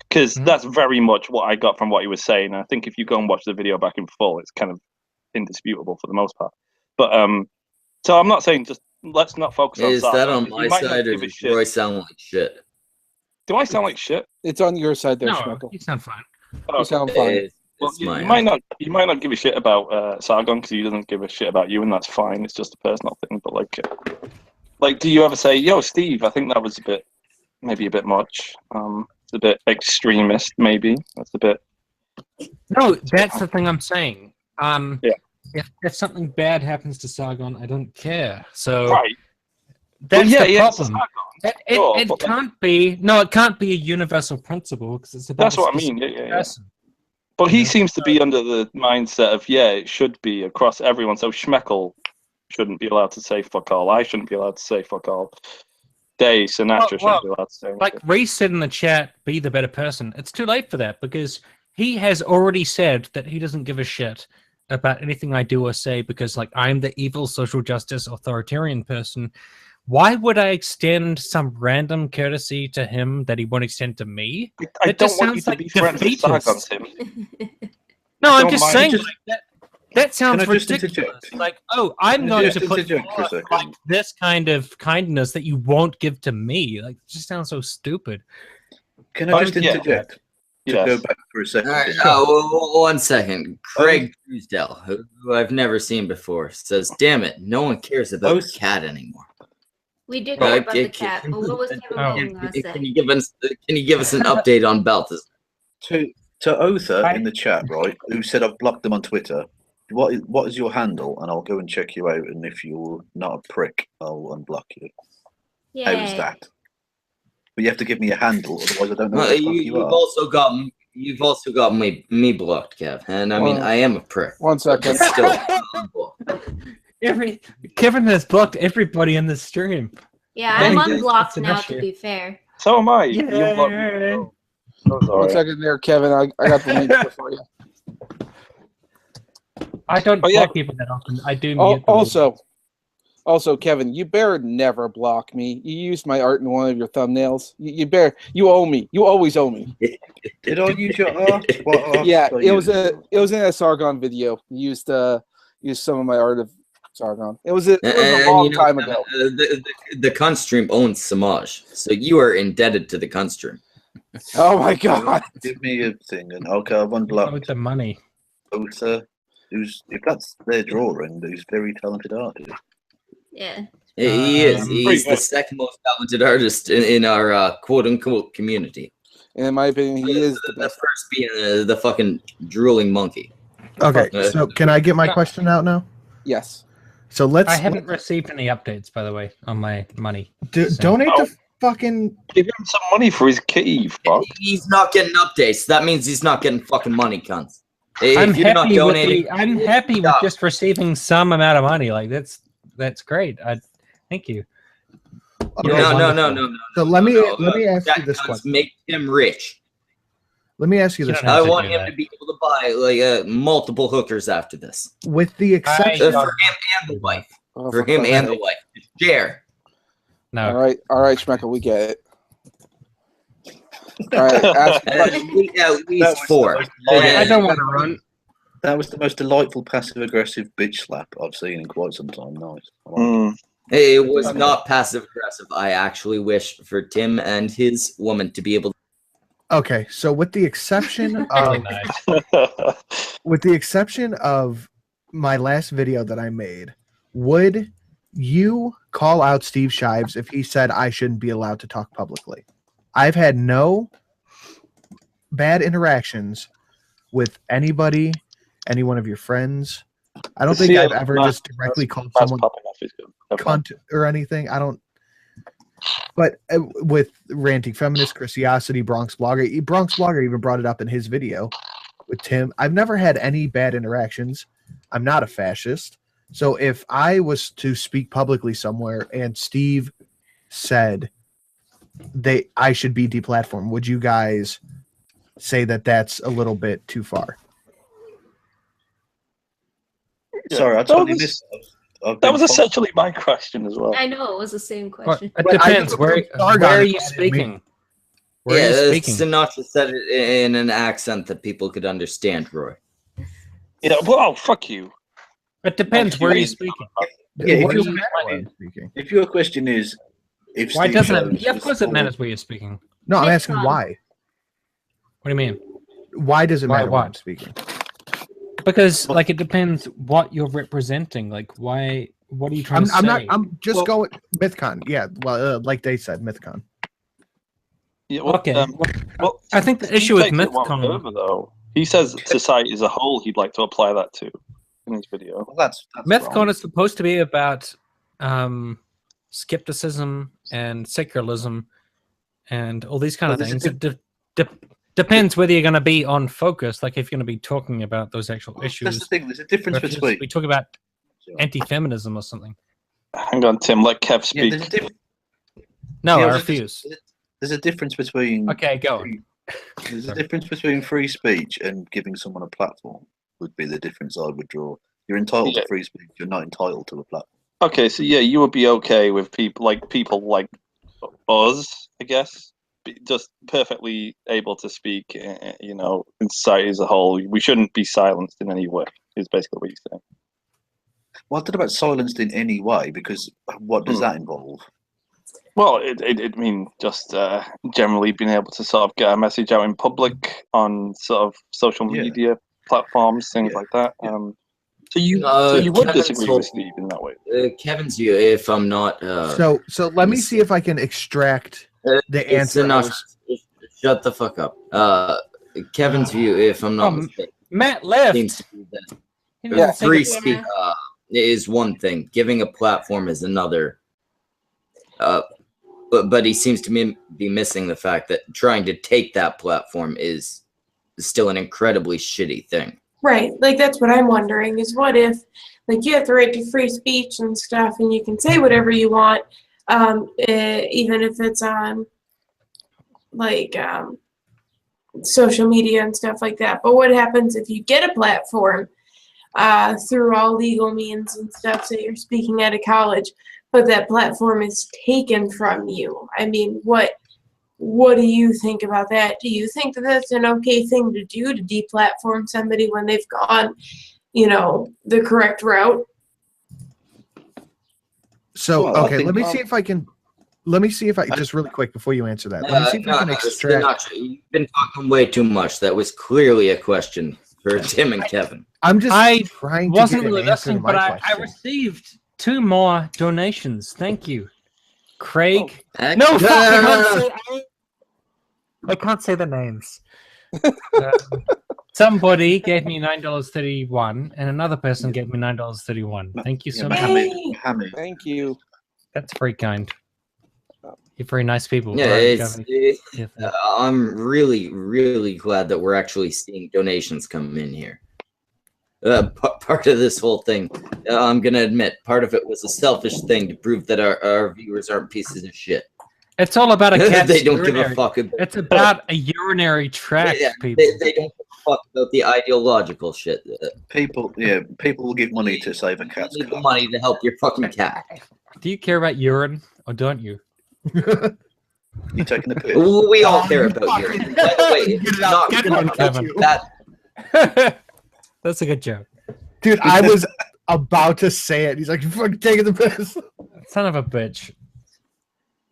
because that's very much what I got from what he was saying. I think if you go and watch the video back in full, it's kind of indisputable for the most part. But so I'm not saying just let's not focus on. Is that on my side, or does Roy sound like shit? Do I sound like shit? It's on your side there, no, Schmeckle. You sound fine. You sound fine. Well, you might not give a shit about Sargon because he doesn't give a shit about you, and that's fine. It's just a personal thing. But like, Like, do you ever say, "Yo, Steve, I think that was maybe a bit much. It's a bit extremist, maybe. That's a bit." No, that's the thing I'm saying. Yeah. If something bad happens to Sargon, I don't care. So Right. that's Well, the yeah, it's problem. Sargon. It can't be. No, it can't be a universal principle because it's about. That's a what I mean. specific Yeah. person. But he seems to be under the mindset of, it should be across everyone. So Schmeckel shouldn't be allowed to say fuck all. I shouldn't be allowed to say fuck all. Sinatra shouldn't be allowed to say. Like Reese said in the chat, be the better person. It's too late for that because he has already said that he doesn't give a shit about anything I do or say because, like, I'm the evil social justice authoritarian person. Why would I extend some random courtesy to him that he won't extend to me? I don't want you to be friends with Sargon, Tim. No, I'm just saying Just- like, that sounds Can I just ridiculous. interject? Like, oh, I'm Can I going just to put interject for a second? like this kind of kindness that you won't give to me. Like, it just sounds so stupid. Can I just interject to go back for a second? All right, well, 1 second. Craig Truesdell, who I've never seen before, says, "Damn it, no one cares about the cat anymore." We did care about the cat, but what was Kevin going to say? Can you give us an update on Balthasar? To Otha in the chat, right, who said I've blocked them on Twitter. What is your handle? And I'll go and check you out. And if you're not a prick, I'll unblock you. How's that? But you have to give me a handle, otherwise I don't know what the fuck you are. You've also got me blocked, Kev. And I mean, I am a prick. 1 second. But still, Kevin has blocked everybody in this stream. Yeah, I'm That's unblocked an now, issue. to be fair. So am I. Yay. You blocked me. Oh, 1 second there, Kevin. I got the link here for you. I don't block people that often. I do mute them. Also, Kevin, you better never block me. You used my art in one of your thumbnails. You owe me. You always owe me. Did I use your art? What art Yeah, did I it was in a Sargon video. You used some of my art of Sargon. It was a long time ago. The cunt stream owns Samaj, so you are indebted to the cunt stream. Oh my god! Give me a thing, and I'll go unblock. With the money. Otha, if that's their drawing, who's very talented artist. Yeah. He is. He's the second most talented artist in our quote-unquote community. In my opinion, he is the best. First being the fucking drooling monkey. Okay, so can I get my question out now? Yes. So let's. I haven't received any updates, by the way, on my money. Donate the fucking. Give him some money for his kitty, you fuck. He's not getting updates. That means he's not getting fucking money, cunts. I'm If you're not donating, happy with just receiving some amount of money. Like that's great. Thank you. No. So let me ask you this cunts question. Make him rich. Let me ask you this. I want him to be able to buy like multiple hookers after this. With the exception for him and the wife. For him and the wife. Share. No. All right, Schmeckel, we get it. All right, at least 4. I don't want to run. That was the most delightful passive-aggressive bitch slap I've seen in quite some time. Nice. It was not passive aggressive. I actually wish for Tim and his woman to be able to. Okay, so with the exception of my last video that I made, would you call out Steve Shives if he said I shouldn't be allowed to talk publicly? I've had no bad interactions with anybody, any one of your friends. I don't think I've ever just directly called someone cunt or anything. I don't. But with Ranting Feminist, Chrisiosity, Bronx Blogger even brought it up in his video with Tim. I've never had any bad interactions. I'm not a fascist. So if I was to speak publicly somewhere and Steve said I should be deplatformed, would you guys say that that's a little bit too far? Sorry, I totally missed that. That was essentially my question as well. I know, it was the same question. It depends. Where are you speaking? Where are you speaking? Sinatra said it in an accent that people could understand, Roy. Yeah, well, fuck you. It depends. Where are you speaking? If your question is, why doesn't it? Yeah, of course it matters where you're speaking. No, I'm asking why. What do you mean? Why does it matter where I'm speaking? Because, like, it depends what you're representing. Like, why? What are you trying to say? I'm just going MythCon. Yeah, well, like they said, MythCon. Yeah, well, Okay. well, I think the he issue with takes it one MythCon. further, though. He says society as a whole he'd like to apply that to in his video. Well, that's MythCon wrong. is supposed to be about skepticism and secularism and all these kind of Well, things. there's It depends whether you're going to be on focus, like if you're going to be talking about those actual issues. That's the thing. There's a difference or if between. we talk about anti-feminism or something. Hang on, Tim. Let Kev speak. No, Yeah, I there's a- refuse. There's a difference between. Okay, go on. There's a difference between free speech and giving someone a platform. Would be the difference I would draw. You're entitled to free speech. You're not entitled to a platform. Okay, so yeah, you would be okay with people like us, I guess, just perfectly able to speak. You know, in society as a whole, we shouldn't be silenced in any way. Is basically what you're saying. Well, I don't know about silenced in any way because what does that involve? Well, it mean just generally being able to sort of get a message out in public on sort of social media platforms, things like that. So you would disagree with Steve in that way? Kevin's view, if I'm not. So let me see if I can extract the answer. Shut the fuck up. Kevin's view, if I'm not mistaken, Matt left. seems to be that free speech is one thing, giving a platform is another. But he seems to be missing the fact that trying to take that platform is still an incredibly shitty thing. Right, like that's what I'm wondering is what if, like, you have the right to free speech and stuff, and you can say whatever you want, even if it's on, like, social media and stuff like that. But what happens if you get a platform through all legal means and stuff, so you're speaking at a college, but that platform is taken from you? I mean, what do you think about that? Do you think that that's an okay thing to do, to deplatform somebody when they've gone, the correct route? So, okay, let me see if I can. Let me see if I just really quick before you answer that. Let me see if I can extract. You've been talking way too much. That was clearly a question for Tim and Kevin. I'm just trying to wasn't get an really answer to listening, my but I question. received 2 more donations. Thank you, Craig. Heck. No, fuck, I can't say the names. Somebody gave me $9.31, and another person gave me $9.31. Thank you so much. Thank you. That's very kind. You're very nice people. Yeah, Right, I'm really, really glad that we're actually seeing donations come in here. Part of this whole thing, I'm gonna admit, part of it was a selfish thing to prove that our viewers aren't pieces of shit. It's all about a cat's They don't give a urinary. fuck. It's about a urinary tract, people. They don't give a fuck about the ideological shit. People will give money to save a cat's You need the cock. money to help your fucking cat. Do you care about urine, or don't you? You taking the piss? We all care about urine. By the way, it's not Good one, Kevin. that. That's a good joke. Dude, I was about to say it. He's like, "You fucking taking the piss." Son of a bitch.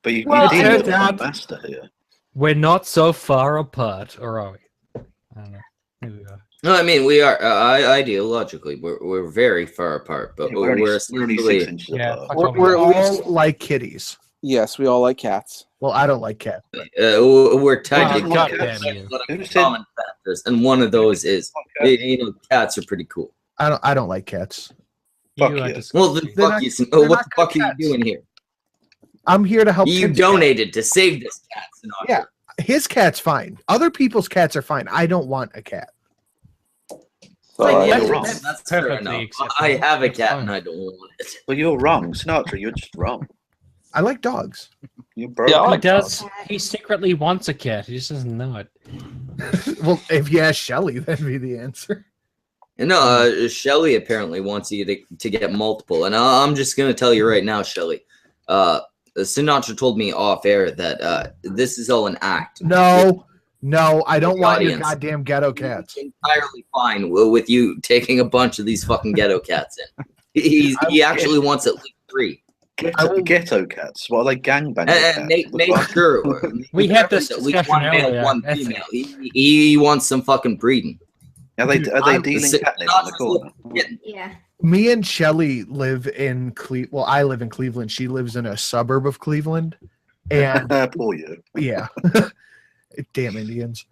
But you Well, did turns it out master here. we're not so far apart, or are we? I don't know. Here we are. No, I mean we are ideologically we're very far apart, but Yeah, we're only 6 essentially inches Yeah, apart. We're all like kitties. Yes, we all like cats. Well, I don't like cats. we're tied to God cats. damn you. Who said- Common factors, and one of those is cats are pretty cool. I don't like cats. Fuck You are you. disgusting. Well, then They're fuck not- you. they're What not the fuck good are cats. you doing here? I'm here to help. You Tim's cat. donated to save this cat. Sinatra. Yeah, his cat's fine. Other people's cats are fine. I don't want a cat. Well, you're that's, wrong. that's fair Perfectly enough. acceptable. I have a That's cat fine. and I don't want it. Well, you're wrong, Sinatra. You're just wrong. I like dogs. You're broke. Yeah, I He like does. He secretly wants a cat. He just doesn't know it. Well, if you ask Shelly, that'd be the answer. No, Shelly apparently wants you to get multiple, and I'm just gonna tell you right now, Shelly. Sinatra told me off air that this is all an act. No, I don't The want your audience. goddamn ghetto cats. Entirely fine with you taking a bunch of these fucking ghetto cats in. He actually wants at least 3. Ghetto cats. What are they, gangbanging And cats? make sure We had this at least discussion one male, earlier. one female. He wants some fucking breeding. Are they dealing Sinatra- catnip in the corner? Yeah. Me and Shelly live in Well, I live in Cleveland. She lives in a suburb of Cleveland, and poor you. Yeah, damn Indians.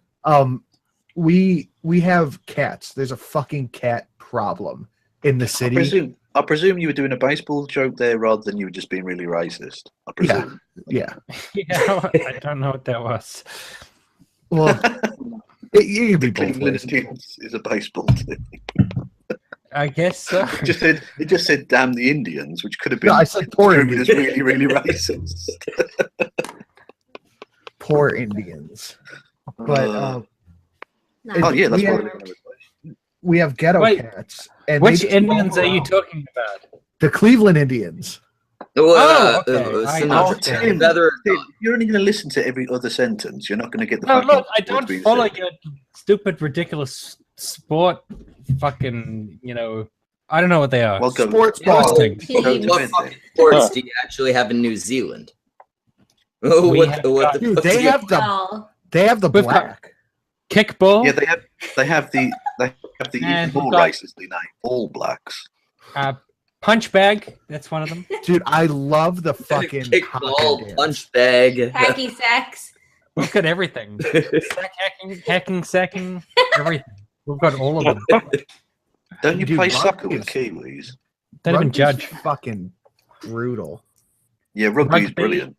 We have cats. There's a fucking cat problem in the city. I presume you were doing a baseball joke there rather than you were just being really racist. I presume. Yeah. Yeah, I don't know what that was. Well, you can be both Cleveland ways. Indians is a baseball team. I guess so. It just said "damn the Indians," which could have been. No, I said poor construed as Indians. really, really racist. Poor Indians. But oh yeah, that's we what have, we have ghetto Wait, cats. And Which they Indians are you talking about? The Cleveland Indians. Tim, you're only going to listen to every other sentence. You're not going to get the. No, fucking look, I what's don't being follow said. your stupid, ridiculous sport. Fucking, I don't know what they are. Well, go- Sports go- ball. go- What fucking sports do you actually have in New Zealand? Oh, We what have the got- Dude, fuck they do you- have the We've got black. kickball. Yeah, they have the And even more we've got- racistly named All Blacks. Punch bag. That's one of them. Dude, I love the fucking kickball, punch bag. Hacky sacks. We've got everything. Sack hacking, sacking, everything. We've got all of them. Don't you Dude, play soccer with rugby's- Kiwis? Don't even Rugby's judge. Fucking brutal. Yeah, rugby is Rugby. brilliant.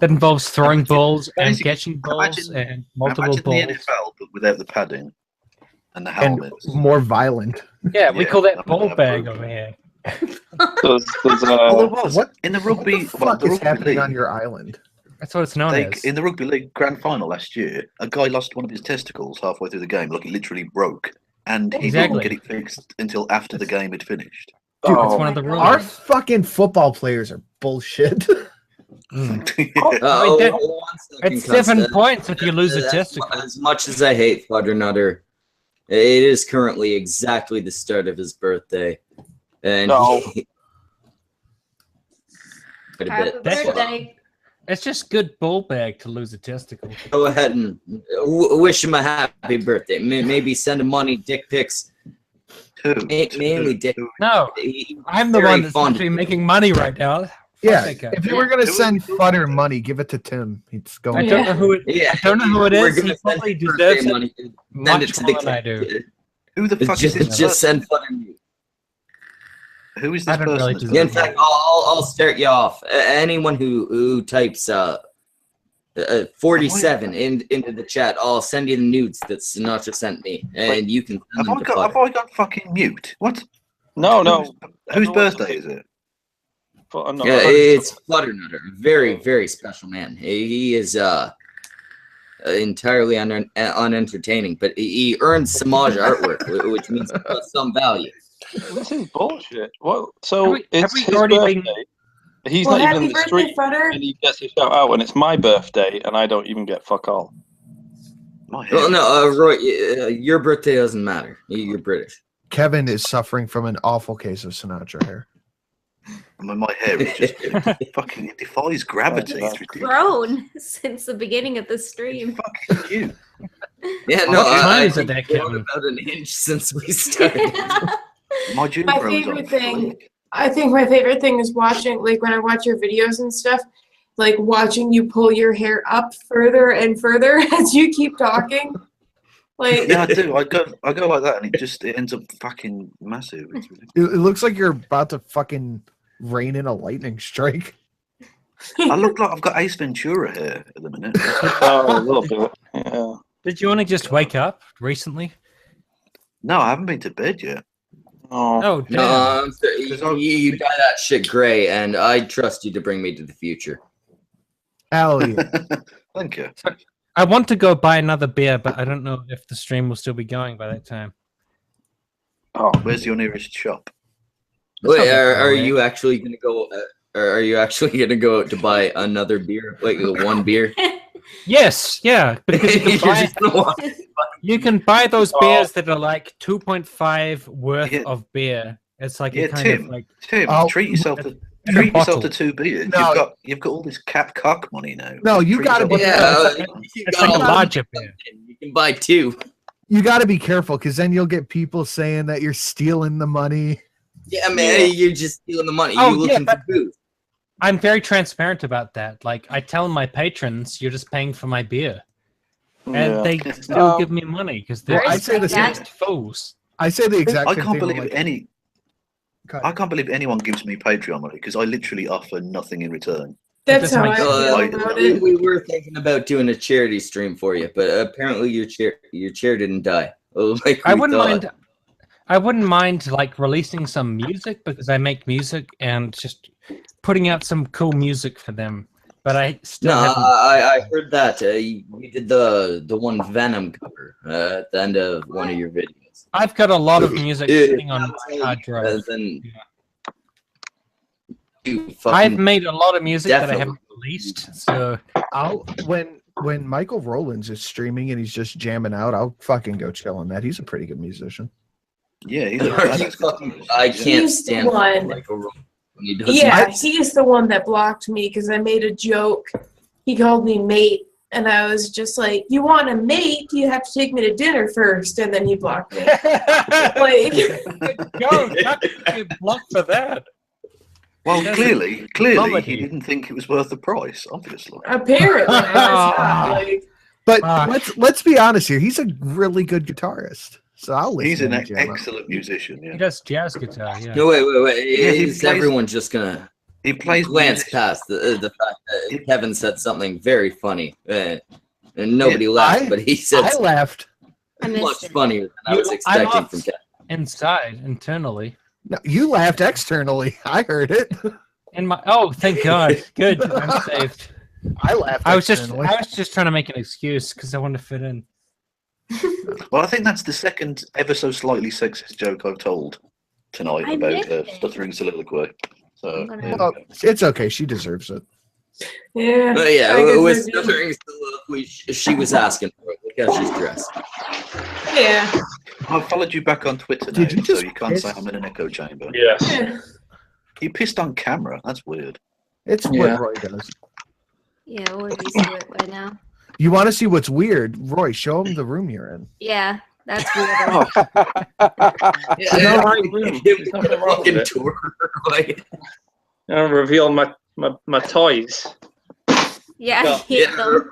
That involves throwing balls and Basically, catching balls and multiple Imagine balls. the NFL, but without the padding and the And helmets. more violent. Yeah, we Yeah, call that I'm ball not bag brutal. over here. There's, Oh, there was. What? In the rugby, What the fuck the is rugby happening league, on your island? That's what it's known as. in the rugby league grand final last year, a guy lost one of his testicles halfway through the game, like it literally broke, and he Exactly. didn't get it fixed until after the game had finished. Dude, That's one of the rules. Our fucking football players are bullshit. Oh, that- one second, It's 7 Costa. points if you lose a As- testicle. As much as I hate Fuddernutter, it is currently exactly the start of his birthday. And No. quite a Happy bit. That's what- birthday. It's just good ball bag to lose a testicle. Go ahead and wish him a happy birthday. Maybe send him money, dick pics. Mainly dick. No, I'm the one that's actually making money right now. Fuck Yeah, that guy. if you were gonna send Futter money, give it to Tim. He's I going. don't know who it. Yeah, I don't know who it we're is. gonna He probably send birthday deserves it money. Send much it to more the than I do. kid. Who the fuck Just, is this? just send Fudder. Who is I this don't person? really that's deserve In doing fact, I'll start you off. Anyone who types 47 into the chat, I'll send you the nudes that Sinatra sent me, and you can send them to Have Fudder. I got fucking mute? What? No. Whose birthday is it? Yeah, it's Flutternutter. Very, very special man. He is entirely unentertaining, but he earns Samaj artwork, which means some value. This is bullshit. What? So Have it's we his already birthday. been- He's Well, not even happy in the birthday, street, Fudder. and he gets a shout out, and it's my birthday, and I don't even get fuck all. My Well, hair. no, Roy, your birthday doesn't matter. You're British. Kevin is suffering from an awful case of Sinatra hair. My hair is just fucking. It defies gravity. It's ridiculous. Grown since the beginning of the stream. Fucking you. Yeah, Oh, no, okay. I Is it think that, it's grown Kevin? about an inch since we started. My June My grows favorite on thing- fleek. I think my favorite thing is watching, like when I watch your videos and stuff, like watching you pull your hair up further and further as you keep talking. Like, Yeah, I do. I go like that, and it ends up fucking massive. It's ridiculous. It looks like you're about to fucking rain in a lightning strike. I look like I've got Ace Ventura hair at the minute. Oh, a little bit. Yeah. Did you only just wake up recently? No, I haven't been to bed yet. Oh. Oh, damn. No, I'm sorry. You dye that shit gray, and I trust you to bring me to the future. Hell yeah. Thank you. I want to go buy another beer, but I don't know if the stream will still be going by that time. Oh, Where's your nearest shop? Wait, not that are far away. you actually gonna go? Are you actually gonna go out to buy another beer, like one beer? Yes, yeah, because you You're can buy, just gonna walk- you can buy those beers that are like 2.5 worth Yeah. of beer. It's like Yeah, a kind Tim. of like Tim, Oh, treat yourself to in a treat yourself bottle. to 2 beers. No. You've got all this cap cock money now. No, you Treat gotta yourself be- to- you It's got like a all- larger beer. You can buy two. You got to be careful because then you'll get people saying that you're stealing the money. Yeah, man, you're just stealing the money. Oh, You're looking for booze. I'm very transparent about that. Like, I tell my patrons, you're just paying for my beer. And they still give me money because they're I say the same. fools. I say the exact I same can't thing. believe I can't believe anyone gives me Patreon money because I literally offer nothing in return. That's how I feel about it. We were thinking about doing a charity stream for you, but apparently your chair didn't die. Like I wouldn't mind like releasing some music because I make music and just putting out some cool music for them. But I still haven't. I heard that you did the one Venom cover at the end of one of your videos. I've got a lot of music sitting on my hard drive. I've made a lot of music that I haven't released. So when Michael Rowlands is streaming and he's just jamming out, I'll fucking go chill on that. He's a pretty good musician. Yeah, I can't stand one. Michael Rowlands. Yeah, he is the one that blocked me because I made a joke. He called me mate, and I was just like, "You want a mate? You have to take me to dinner first." And then he blocked me. Like, get blocked for that. Well, clearly, he didn't think it was worth the price. Obviously, apparently, but let's be honest here. He's a really good guitarist. So I'll listen. He's an to him jam excellent musician. Yeah. He does jazz guitar. Yeah. No, wait. Yeah, Is everyone just gonna plays glance past the fact that Kevin said something very funny, and nobody laughed, but he said I laughed. Much funnier than I was expecting from Kevin. Inside, internally. No, you laughed externally. I heard it. Thank God. Good. I'm saved. I laughed. I was just trying to make an excuse because I wanted to fit in. Well, I think that's the second ever so slightly sexist joke I've told tonight about stuttering soliloquy. So well, it's okay. She deserves it. Yeah. With stuttering soliloquy, she was asking for it. Look how she's dressed. Yeah. I followed you back on Twitter now, so you can't say I'm in an echo chamber. Yes. Yeah. You pissed on camera. That's weird. It's what Roy does. Yeah, we're used to it by now. You want to see what's weird? Roy, show him the room you're in. Yeah, that's weird. I'm revealing my toys. Yeah, I hate them.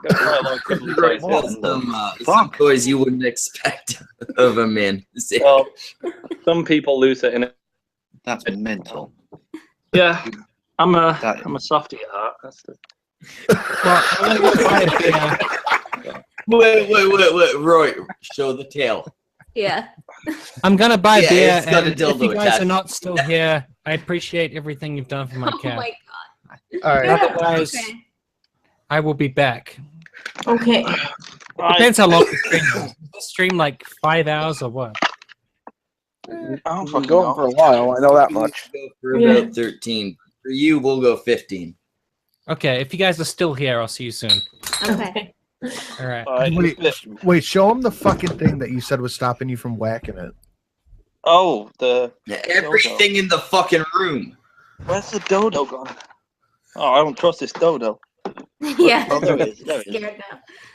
Some toys you wouldn't expect of a man. Well, some people lose it in it. That's mental. Yeah, I'm a softie at heart. That's the. Wait, Roy, show the tail. Yeah. I'm gonna buy beer, it's got a and dildo if you guys attached. are not still here, I appreciate everything you've done for my cat. Oh my God. All right. Otherwise, I will be back. Okay. Depends how long the stream is. Is this stream like 5 hours or what? I'm going for a while. I know that much. For about 13. For you, we'll go 15. Okay, if you guys are still here, I'll see you soon. Okay. All right. Wait, show him the fucking thing that you said was stopping you from whacking it. Oh, everything in the fucking room. Where's the dodo gone? Oh, I don't trust this dodo. Yeah. Oh, there it is. There it is.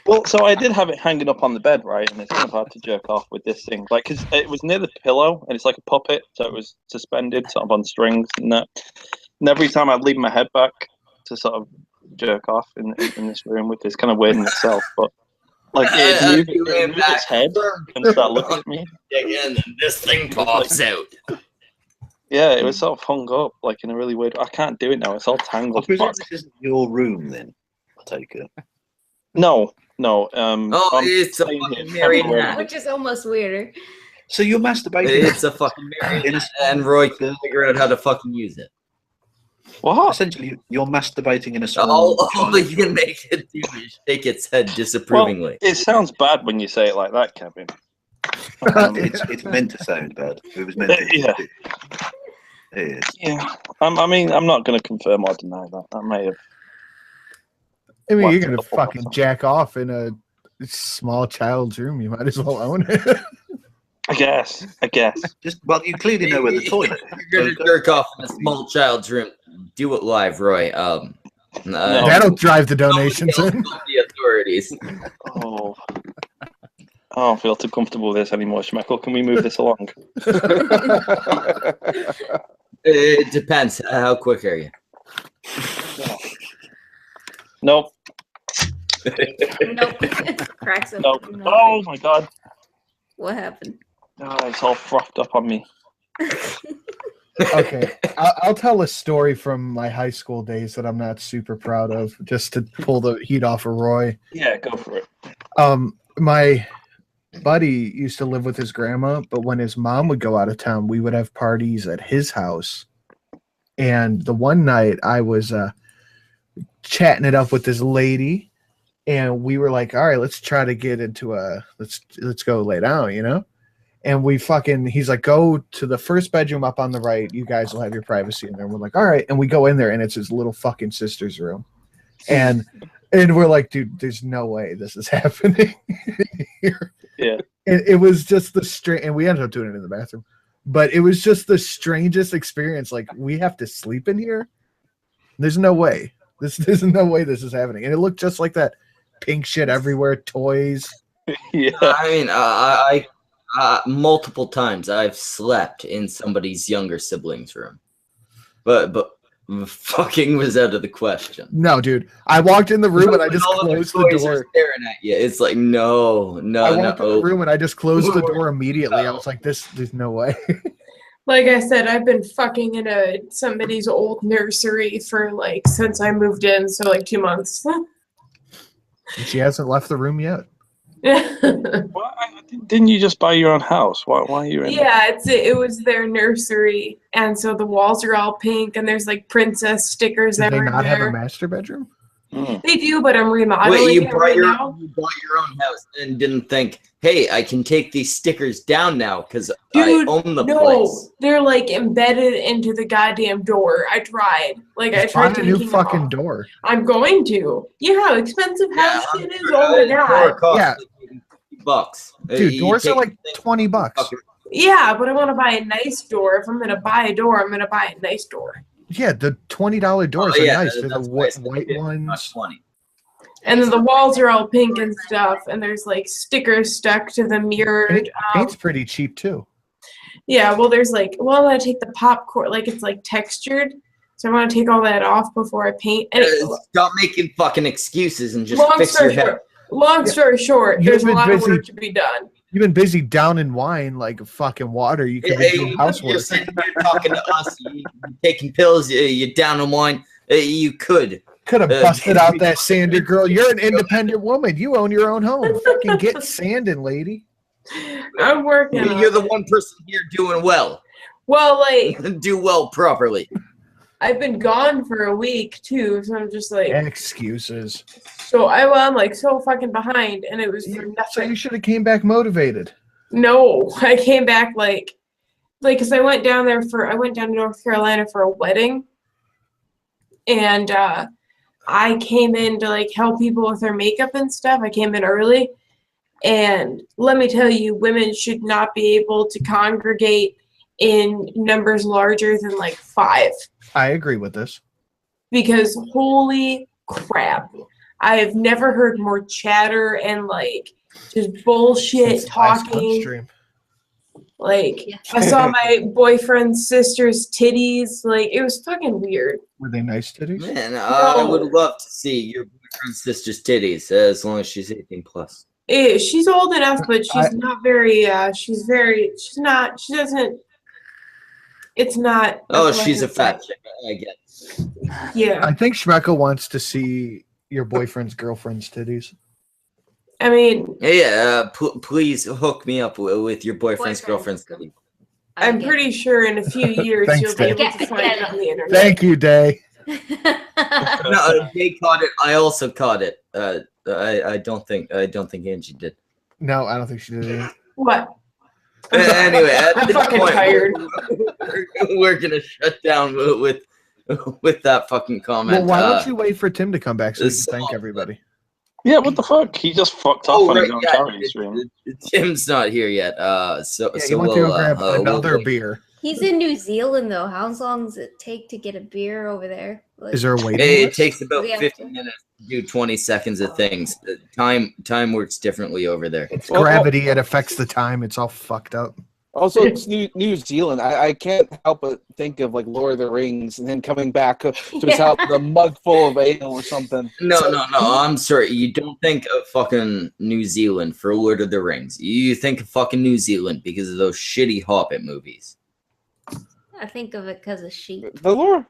Well, so I did have it hanging up on the bed, right? And it's kind of hard to jerk off with this thing, like, because it was near the pillow, and it's like a puppet, so it was suspended, sort of on strings, and that. And every time I'd leave my head back to sort of jerk off in this room, which is kind of weird in itself, but like it moved its head and started looking at me. And this thing pops out. Yeah, it was sort of hung up like in a really weird. I can't do it now. It's all tangled. I presume this isn't your room, then. I take it. No. It's a fucking marionette. Which is almost weirder. So you're masturbating. It's a fucking marionette, and Roy can figure out how to fucking use it. What? Essentially, you're masturbating in a small. All you can make it do is shake its head disapprovingly. Well, it sounds bad when you say it like that, Kevin. It's meant to sound bad. It was meant to. Yeah. It is. Yeah. I mean, I'm not going to confirm or deny that. I may have. I mean, you're gonna fucking jack off in a small child's room. You might as well own it. I guess. Just you clearly know where the toilet is. You're gonna jerk off in a small child's room. Do it live, Roy. That'll drive the donations in. The authorities. Oh. I don't feel too comfortable with this anymore, Schmeckle. Can we move this along? It depends. How quick are you? Nope. Nope. Cracks up. Nope. Oh my god. What happened? Oh, it's all frothed up on me. Okay, I'll tell a story from my high school days that I'm not super proud of, just to pull the heat off of Roy. Yeah, go for it. My buddy used to live with his grandma, but when his mom would go out of town, we would have parties at his house. And the one night I was chatting it up with this lady, and we were like, all right, let's try to get into let's go lay down, you know? And he's like, go to the first bedroom up on the right. You guys will have your privacy in there. We're like, all right. And we go in there, and it's his little fucking sister's room. And we're like, dude, there's no way this is happening here. Yeah. And it was just and we ended up doing it in the bathroom. But it was just the strangest experience. Like, we have to sleep in here? There's no way. There's no way this is happening. And it looked just like that. Pink shit everywhere, toys. Yeah. I mean, I multiple times I've slept in somebody's younger sibling's room, but fucking was out of the question. No, dude. I walked in the room and I just closed the door. Staring at you. It's like no. I walked in the room and I just closed the door immediately. I was like, there's no way. Like I said, I've been fucking in somebody's old nursery for since I moved in, so 2 months. She hasn't left the room yet. Well, didn't you just buy your own house? Why are you in? Yeah, it was their nursery, and so the walls are all pink, and there's princess stickers Do they everywhere. not have a master bedroom? They do, but I'm remodeling Wait, you it bought right your now. own house and didn't think, hey, I can take these stickers down now because I Dude, own the no, place. they're embedded into the goddamn door. I tried. I Just tried find a new taking them fucking off. door. I'm going to. You know how expensive house shit is? sure, Oh my door god. costs Yeah. $50. Dude, You doors are take- $20. Yeah, but I want to buy a nice door. If I'm gonna buy a door, I'm gonna buy a nice door. Yeah, the $20 doors Oh, are yeah, nice. They're the that's why I said white 50, not ones. 20. And then the walls are all pink and stuff, and there's stickers stuck to the mirrored. Paint's pretty cheap too. Yeah, well, there's I want to take the popcorn, it's textured, so I want to take all that off before I paint. And Stop making fucking excuses and just long fix story your head. short, long story short, You've there's a been lot of busy. work to be done. You've been busy downing wine like fucking water. You could be doing You're housework. sitting here talking to us. You taking pills. You down on wine. You could. Could have busted out that sander, girl. You're an independent woman. You own your own home. Fucking get sanding, lady. I'm working. You're the one person here doing well. Well, do well properly. I've been gone for a week too, so I'm just Excuses. So I'm so fucking behind, and it was for So nothing. you should have came back motivated. No, I came back because I went down to North Carolina for a wedding, and I came in to help people with their makeup and stuff. I came in early, and let me tell you, women should not be able to congregate in numbers larger than 5. I agree with this. Because holy crap, I have never heard more chatter and just bullshit Since last talking. stream. I saw my boyfriend's sister's titties. It was fucking weird. Were they nice titties? Man, I would love to see your boyfriend's sister's titties as long as she's 18 plus. She's old enough, but she's not very. She's not. She doesn't. It's not. Oh, she's a fat chick. I guess. Yeah. I think Schmeckle wants to see your boyfriend's girlfriend's titties. I mean, yeah. Please hook me up with your boyfriend's girlfriend's titties. I'm pretty sure in a few years Thanks, you'll be able Dave. to find it on the internet. Thank you, Day. No, Jay caught it. I also caught it. I don't think Angie did. No, I don't think she did either. What? Anyway, at I'm this fucking point, tired. we're gonna shut down with that fucking comment. Well, why don't you wait for Tim to come back so we can thank everybody? Yeah, what the fuck? He just fucked off on his own charity stream. Tim's not here yet. So Yeah, so he went to we'll, go grab another we'll- beer. He's in New Zealand though. How long does it take to get a beer over there? Is there a waiting It list? takes about We have 15 minutes to do 20 seconds of things. Time works differently over there. It's gravity. It affects the time. It's all fucked up. Also, it's New Zealand. I can't help but think of like Lord of the Rings, and then coming back to his house with a mug full of ale or something. No. I'm sorry. You don't think of fucking New Zealand for Lord of the Rings. You think of fucking New Zealand because of those shitty Hobbit movies. I think of it because of sheep. The lore.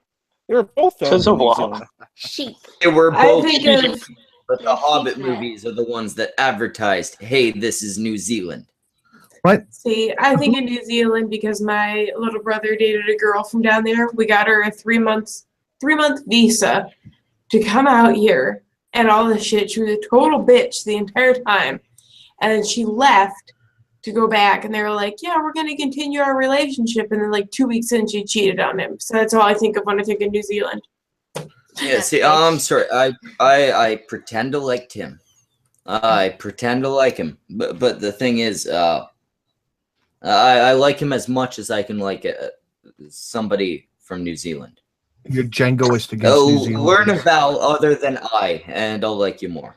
They were both filmed in New Zealand. Sheep. They were I both think shitty, of- but the Hobbit movies are the ones that advertised, "Hey, this is New Zealand." What? See, I think in New Zealand because my little brother dated a girl from down there. We got her a 3-month visa to come out here and all this shit. She was a total bitch the entire time. And then she left to go back and they were like, yeah, we're gonna continue our relationship, and then like 2 weeks in she cheated on him. So that's all I think of when I think of New Zealand. Yeah, see, I'm sorry. I pretend to like Tim. I pretend to like him. But the thing is, I like him as much as I can like somebody from New Zealand. You're Djangoist against New Zealand. Learn a vowel other than I, and I'll like you more.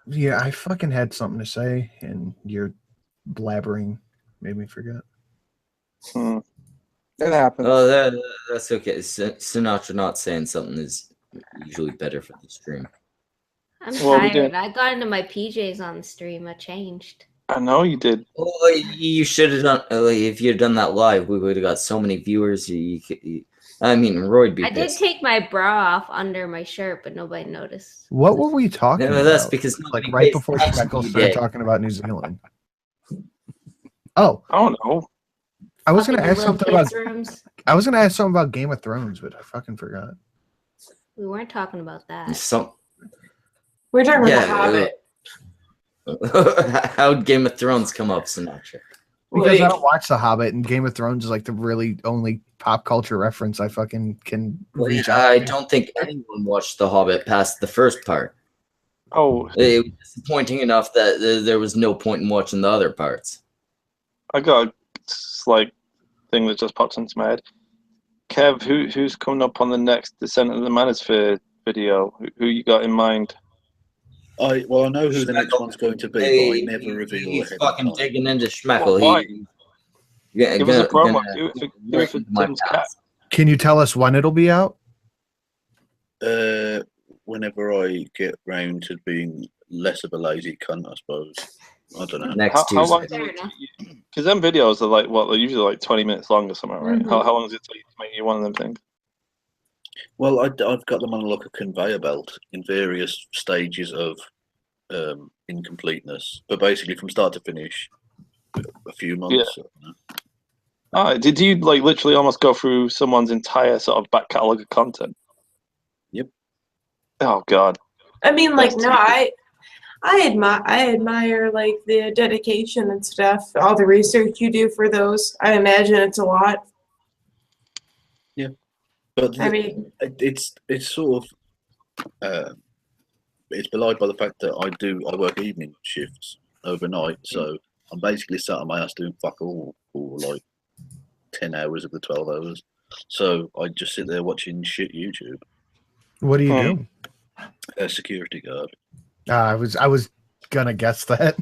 Yeah, I fucking had something to say, and your blabbering made me forget. It happens. Oh, that's okay. Sinatra not saying something is usually better for the stream. I'm tired. I got into my PJs on the stream. I changed. I know you did. Oh, you should have done. If you had done that live, we would have got so many viewers. I mean, Roy'd be I did pissed. take my bra off under my shirt, but nobody noticed. What were we talking about? That's because like nobody right pays before attention Speckle to started you. talking about New Zealand. Oh, I don't know. I was gonna Fucking ask little something about. kids' rooms. I was gonna ask something about Game of Thrones, but I fucking forgot. We weren't talking about that. We're talking about Yeah, the Hobbit. How'd Game of Thrones come up, Sinatra? Because I don't watch The Hobbit, and Game of Thrones is like the really only pop culture reference I fucking can reach out. I don't think anyone watched The Hobbit past the first part. Oh, It was disappointing enough that there was no point in watching the other parts. I got a slight thing that just popped into my head. Kev, who's coming up on the next Descent of the Manosphere video? Who you got in mind? I know who the next one's going to be, but I never reveal He's ahead fucking of time. digging into Schmeckle. Why? Give Give us a promo. Do it for Tim's cat. Can you tell us when it'll be out? Whenever I get round to being less of a lazy cunt, I suppose. I don't know. Next How long? Tuesday. Because them videos are like what? They're usually like 20 minutes long or something, right? Mhm. How long does it take to make you one of them things? Well, I've got them on like a conveyor belt in various stages of incompleteness, but basically from start to finish, a few months. Did you like literally almost go through someone's entire sort of back catalogue of content? Yep. Oh God. I mean, like, no, I admire like the dedication and stuff, all the research you do for those. I imagine it's a lot. Yeah, but I mean, it's sort of it's belied by the fact that I work evening shifts overnight, so I'm basically sat on my ass doing fuck all for like 10 hours of the 12 hours. So I just sit there watching shit YouTube. What do you do? A security guard. I was gonna guess that.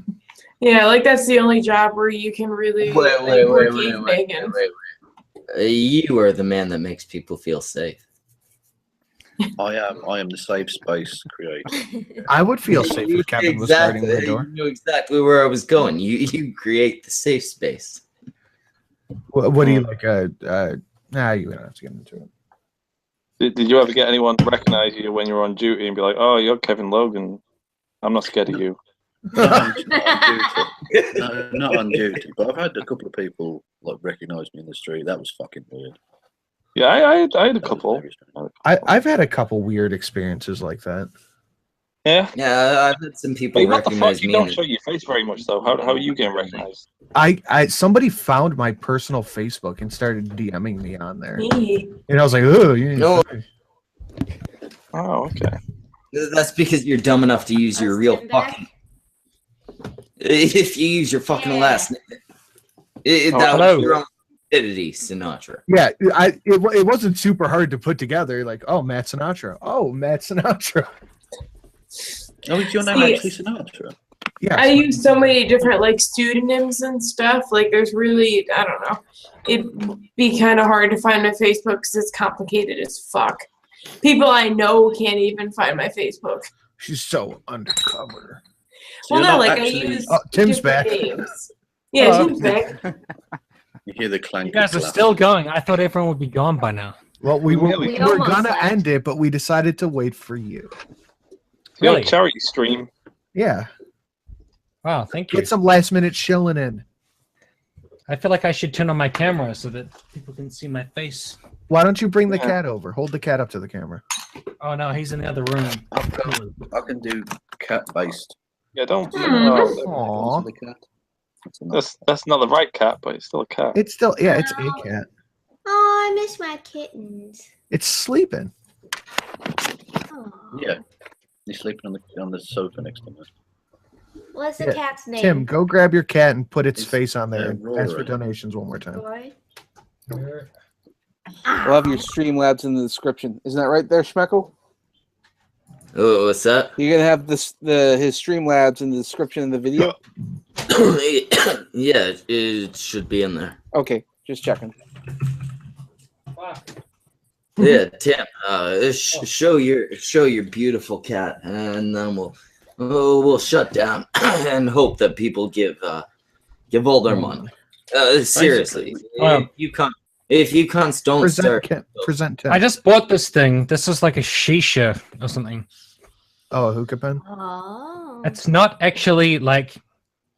yeah, like that's the only job where you can really Wait. evening and You are the man that makes people feel safe. I am the safe space creator. I would feel safe if Kevin was guarding the door. You knew exactly where I was going. You create the safe space. What do you like? You don't have to get into it. Did you ever get anyone recognize you when you were on duty and be like, "Oh, you're Kevin Logan. I'm not scared of you." Not on duty, but I've had a couple of people like recognize me in the street. That was fucking weird. Yeah, I had a couple. I've had a couple weird experiences like that. Yeah. Yeah, I've had some people Hey, what the fuck? recognize You me. don't show your face very much, though. How are you getting recognized? Somebody found my personal Facebook and started DMing me on there, me. and I was like, "Oh, No. Oh, okay. That's because you're dumb enough to use your real fucking. If you use your fucking last name, that hello. was your own stupidity, Sinatra. Yeah, it wasn't super hard to put together. Like, oh, Matt Sinatra. Oh, Matt Sinatra. Oh, is your name actually Sinatra? Yeah. I use so many different like pseudonyms and stuff. Like there's really, I don't know. It'd be kind of hard to find my Facebook because it's complicated as fuck. People I know can't even find my Facebook. She's so undercover. Well, no, like I use Tim's different back. names. Yeah, Tim's back. You hear the clank. You guys are still going. I thought everyone would be gone by now. Well, we were almost gonna left. end it, but we decided to wait for you. Really? Charity stream. Yeah. Wow, thank you. Get some last minute chilling in. I feel like I should turn on my camera so that people can see my face. Why don't you bring the cat over? Hold the cat up to the camera. Oh no, he's in the other room. I can do cat based. Yeah, don't. Aw. That's not the right cat, but it's still a cat. It's still it's a cat. Oh, I miss my kittens. It's sleeping. Yeah, he's sleeping on the sofa next to me. What's the Yeah. cat's name? Tim, go grab your cat and put its face on there. Rory. Ask for donations one more time. Roy? We'll have your Streamlabs in the description. Isn't that right there, Schmeckle? Oh, what's that? You're gonna have his Streamlabs in the description of the video. Yeah, it should be in there. Okay, just checking. Yeah, Tim, show your beautiful cat, and then we'll shut down and hope that people give all their money. Seriously, if you cunts don't start, present Tim. I just bought this thing. This is like a shisha or something. Oh, a hookah pen? Oh. It's not actually like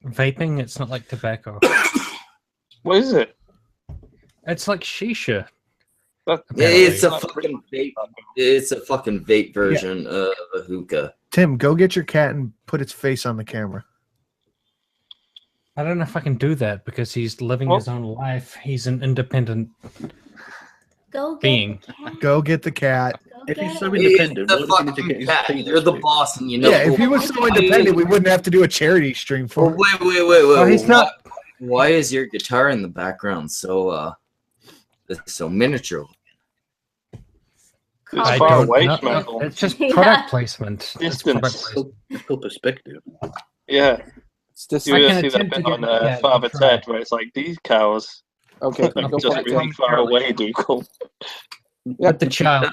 vaping. It's not like tobacco. What is it? It's like shisha. it's a fucking vape. It's a fucking vape version of a hookah. Tim, go get your cat and put its face on the camera. I don't know if I can do that because he's living his own life. He's an independent Go get being. Go get the cat. If he's so independent, It's the why does he need to fucking get his cat. penis You're the fixed? boss, and you know. Yeah, if he was so independent, we wouldn't have to do a charity stream for him. Wait. Oh, he's not. Why is your guitar in the background so miniature? It's I far don't away, know. Schmeckle. It's just product placement. It's product Distance. placement. It's called perspective. Yeah. It's You I ever can see that attempt bit to on get the cat Father and try. Ted where it's like, these cows Okay, are go just for it. really far away, Dougal. With the child.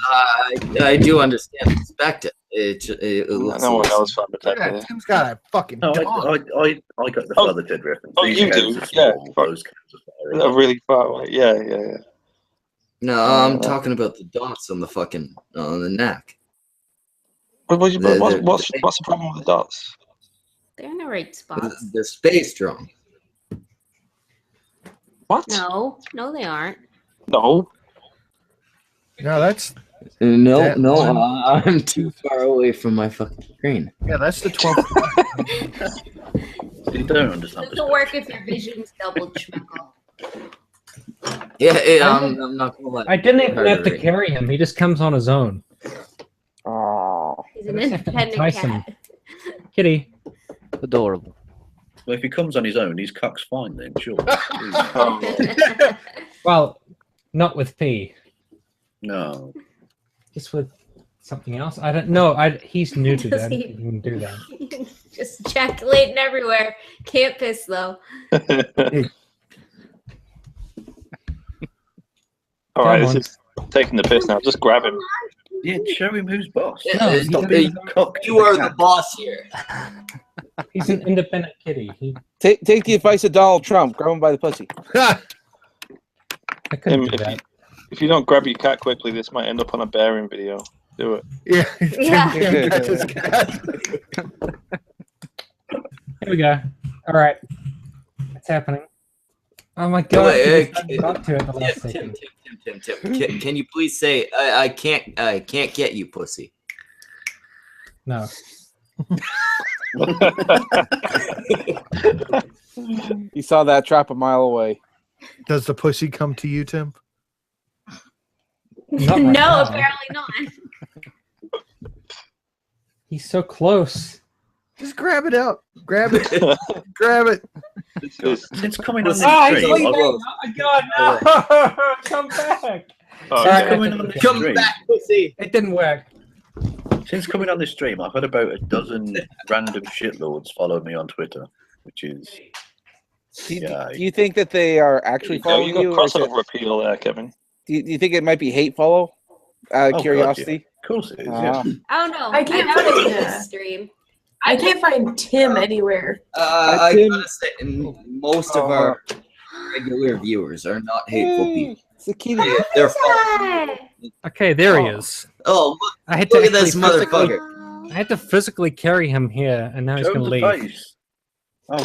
I do understand. Respect it. It looks No one awesome. knows Father Ted. Yeah, there. Tim's got a fucking No, dog. I got the Oh. Father Ted reference. Oh, These you cows do? are Yeah. small, those cows are far They're away. really far away. Yeah. No, I'm talking about the dots on the fucking on the neck. What's The- the problem with the dots? They're in the right spots. They're spaced wrong. What? No, they aren't. No. No, that's No, That no, one- I'm too far away from my fucking screen. that's the 12th. You don't understand. Doesn't work if your vision's double, Schmeckle. Yeah, I'm not gonna let. I didn't even have to Harder. carry him. He just comes on his own. Oh. He's an I just have to independent entice him. cat. Kitty. Adorable. Well, if he comes on his own, his cock's fine then, sure. Well, not with P. No. Just with something else. I don't know. He's new to Does that. he- He can do that. Just ejaculating everywhere. Can't piss though. All right, Come this on. is taking the piss now. Just grab him. Yeah, show him who's boss. Yeah, Stop you- being cock. You are the boss here. He's an independent kitty. Take the advice of Donald Trump. Grab him by the pussy. I couldn't Him, do that. if you don't grab your cat quickly, this might end up on a bearing video. Do it. Yeah. Yeah. That's his cat. Here we go. All right. What's happening? Oh my god. Wait, I got to it the last second. Tim. Can you please say I can't get you, pussy? No. You saw that trap a mile away. Does the pussy come to you, Tim? Not right No, now. apparently not. He's so close. Just grab it out. Grab it. Grab it. Since coming on this Ah, he's stream, leaving. I've- Oh my god, no! Come back. Oh, All right, coming on this Come stream, back, pussy. It didn't work. Since coming on this stream, I've had about a dozen random shitlords follow me on Twitter, which is. Do you think that they are actually following you got you? Or is it, crossover appeal there, Kevin. do you think it might be hate follow? Out of God, curiosity? yeah. Of course it is, yeah. Oh no, I can't doubt it's find this stream. I can't find Tim anywhere. I Tim- gotta say, most of our regular viewers are not hateful people. It's the key They're Okay, there he is. Oh, I had look to at this actually physically- motherfucker. I had to physically carry him here, and now he's Show going to the leave. face. Oh, I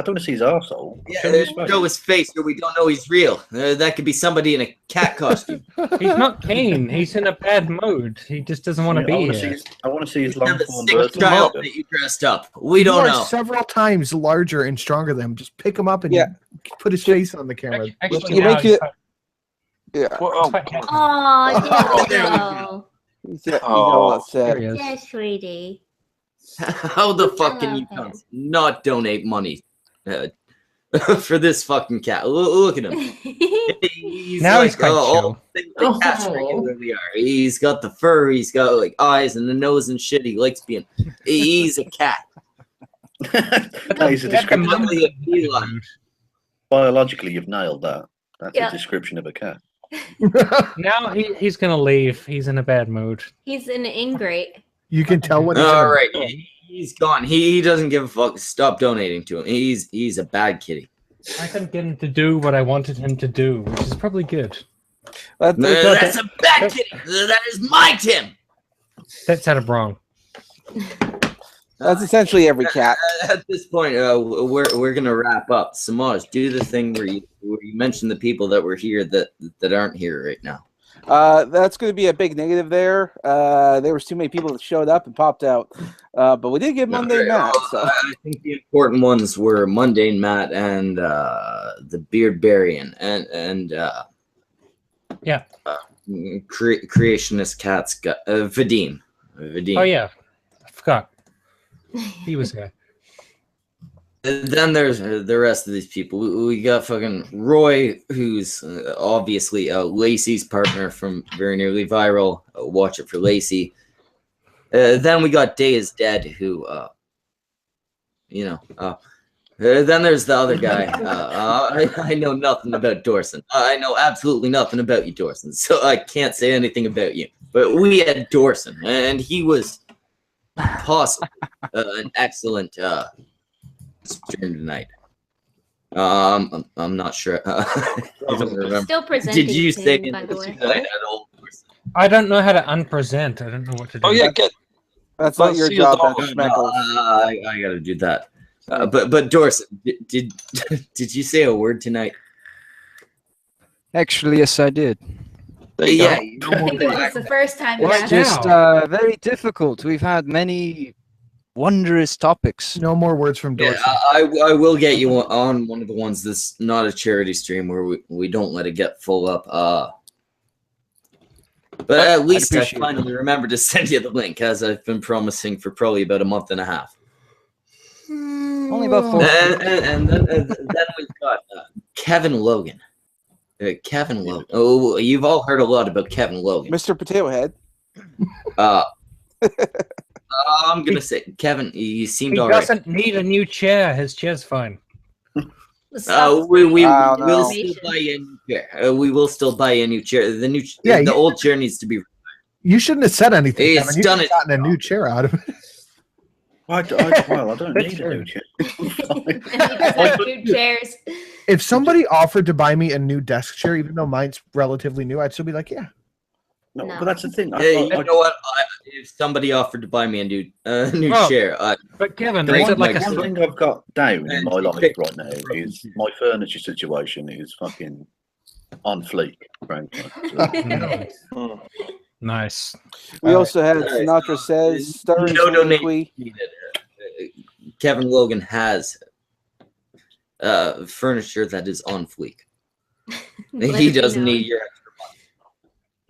don't want to see his arsehole. Yeah, Show me his face. show his face, or we don't know he's real. That could be somebody in a cat costume. He's not keen. He's in a bad mood. He just doesn't want to be here. I want to see his Have long a form sick birth. child that you dressed up. We don't You are know. several times larger and stronger than him. Just pick him up and put his face on the camera. Actually, You now make he's it- quite- Yeah. Oh, Oh, there we no. He's all upset. There he is. Yeah, sweetie. How the fuck can you not donate money for this fucking cat? Look at him. He's Now like, he's quite all chill. things that cats regularly are. He's got the fur. He's got like eyes and the nose and shit. He likes being. He's a cat. That is a description. Probably a feline. Biologically, you've nailed that. That's Yeah. a description of a cat. Now he's going to leave. He's in a bad mood. He's an ingrate. You can tell when he's in a- All right, he's gone. He doesn't give a fuck. Stop donating to him. He's a bad kitty. I couldn't get him to do what I wanted him to do, which is probably good. That's a bad kitty. That is my Tim. That sounded wrong. That's essentially every cat. At this point, we're gonna wrap up. Samaj, do the thing where you mention the people that were here that aren't here right now. That's going to be a big negative there. There was too many people that showed up and popped out. But we did get Monday Matt. So. I think the important ones were Mundane Matt and the Beard Barian and Yeah. Creationist Cats got Vadim. Oh yeah, I forgot. He was here. Then there's the rest of these people. We got fucking Roy, who's obviously Lacey's partner from Very Nearly Viral. Watch it for Lacey. Then we got Day is Dead, who, then there's the other guy. I know nothing about Dorson. I know absolutely nothing about you, Dorson. So I can't say anything about you. But we had Dorson, and he was possibly an excellent stream tonight. I'm not sure. I don't remember. Still presenting. Did you say Tim, by the way. I don't know how to unpresent. I don't know what to do. Oh yeah, That's not your job. That's Schmeckles. I got to do that. But Dorson, did you say a word tonight? Actually, yes, I did. Yeah. I think it was the first time. It's Yeah. just very difficult. We've had many wondrous topics. No more words from Yeah, Dorset. I will get you on one of the ones that's not a charity stream where we don't let it get full up. But at least I appreciate finally remembered to send you the link, as I've been promising for probably about a month and a half. Only about 4. And then we've got Kevin Logan. Kevin Logan. Oh, you've all heard a lot about Kevin Logan. Mr. Potato Head. I'm gonna say, Kevin, you seemed He alright. doesn't need a new chair. His chair's fine. We Oh, will no. still buy you a new chair. We will still buy you a new chair. Yeah, the old chair needs to be. You shouldn't have said anything. It's Kevin. You done could have gotten a new chair out of it. I don't need a new chair. Two chairs. If somebody offered to buy me a new desk chair, even though mine's relatively new, I'd still be like, yeah. No, but that's the thing. Hey, you know what? If somebody offered to buy me a new Oh, chair, But Kevin, The is one, it like one a thing I've got down in my life right now is my furniture situation is fucking on fleek, frankly. nice? We also had Sinatra Says, starring no Soliloquy. donation needed. Kevin Logan has furniture that is on fleek. He doesn't need your extra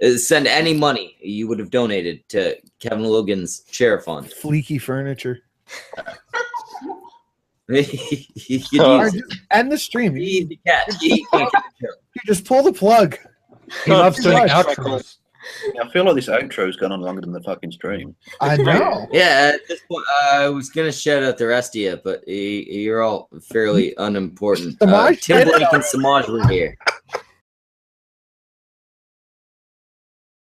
money. Send any money you would have donated to Kevin Logan's chair fund. Fleeky furniture. He could All right, use it. just end the stream. He's the cat. He can't get the chair. You just pull the plug. He loves doing Much. outros. I feel like this outro's gone on longer than the fucking stream. I know. Yeah, at this point, I was gonna shout out the rest of you, but you're all fairly unimportant. Samaj Tim said it Blake and Samaj were here.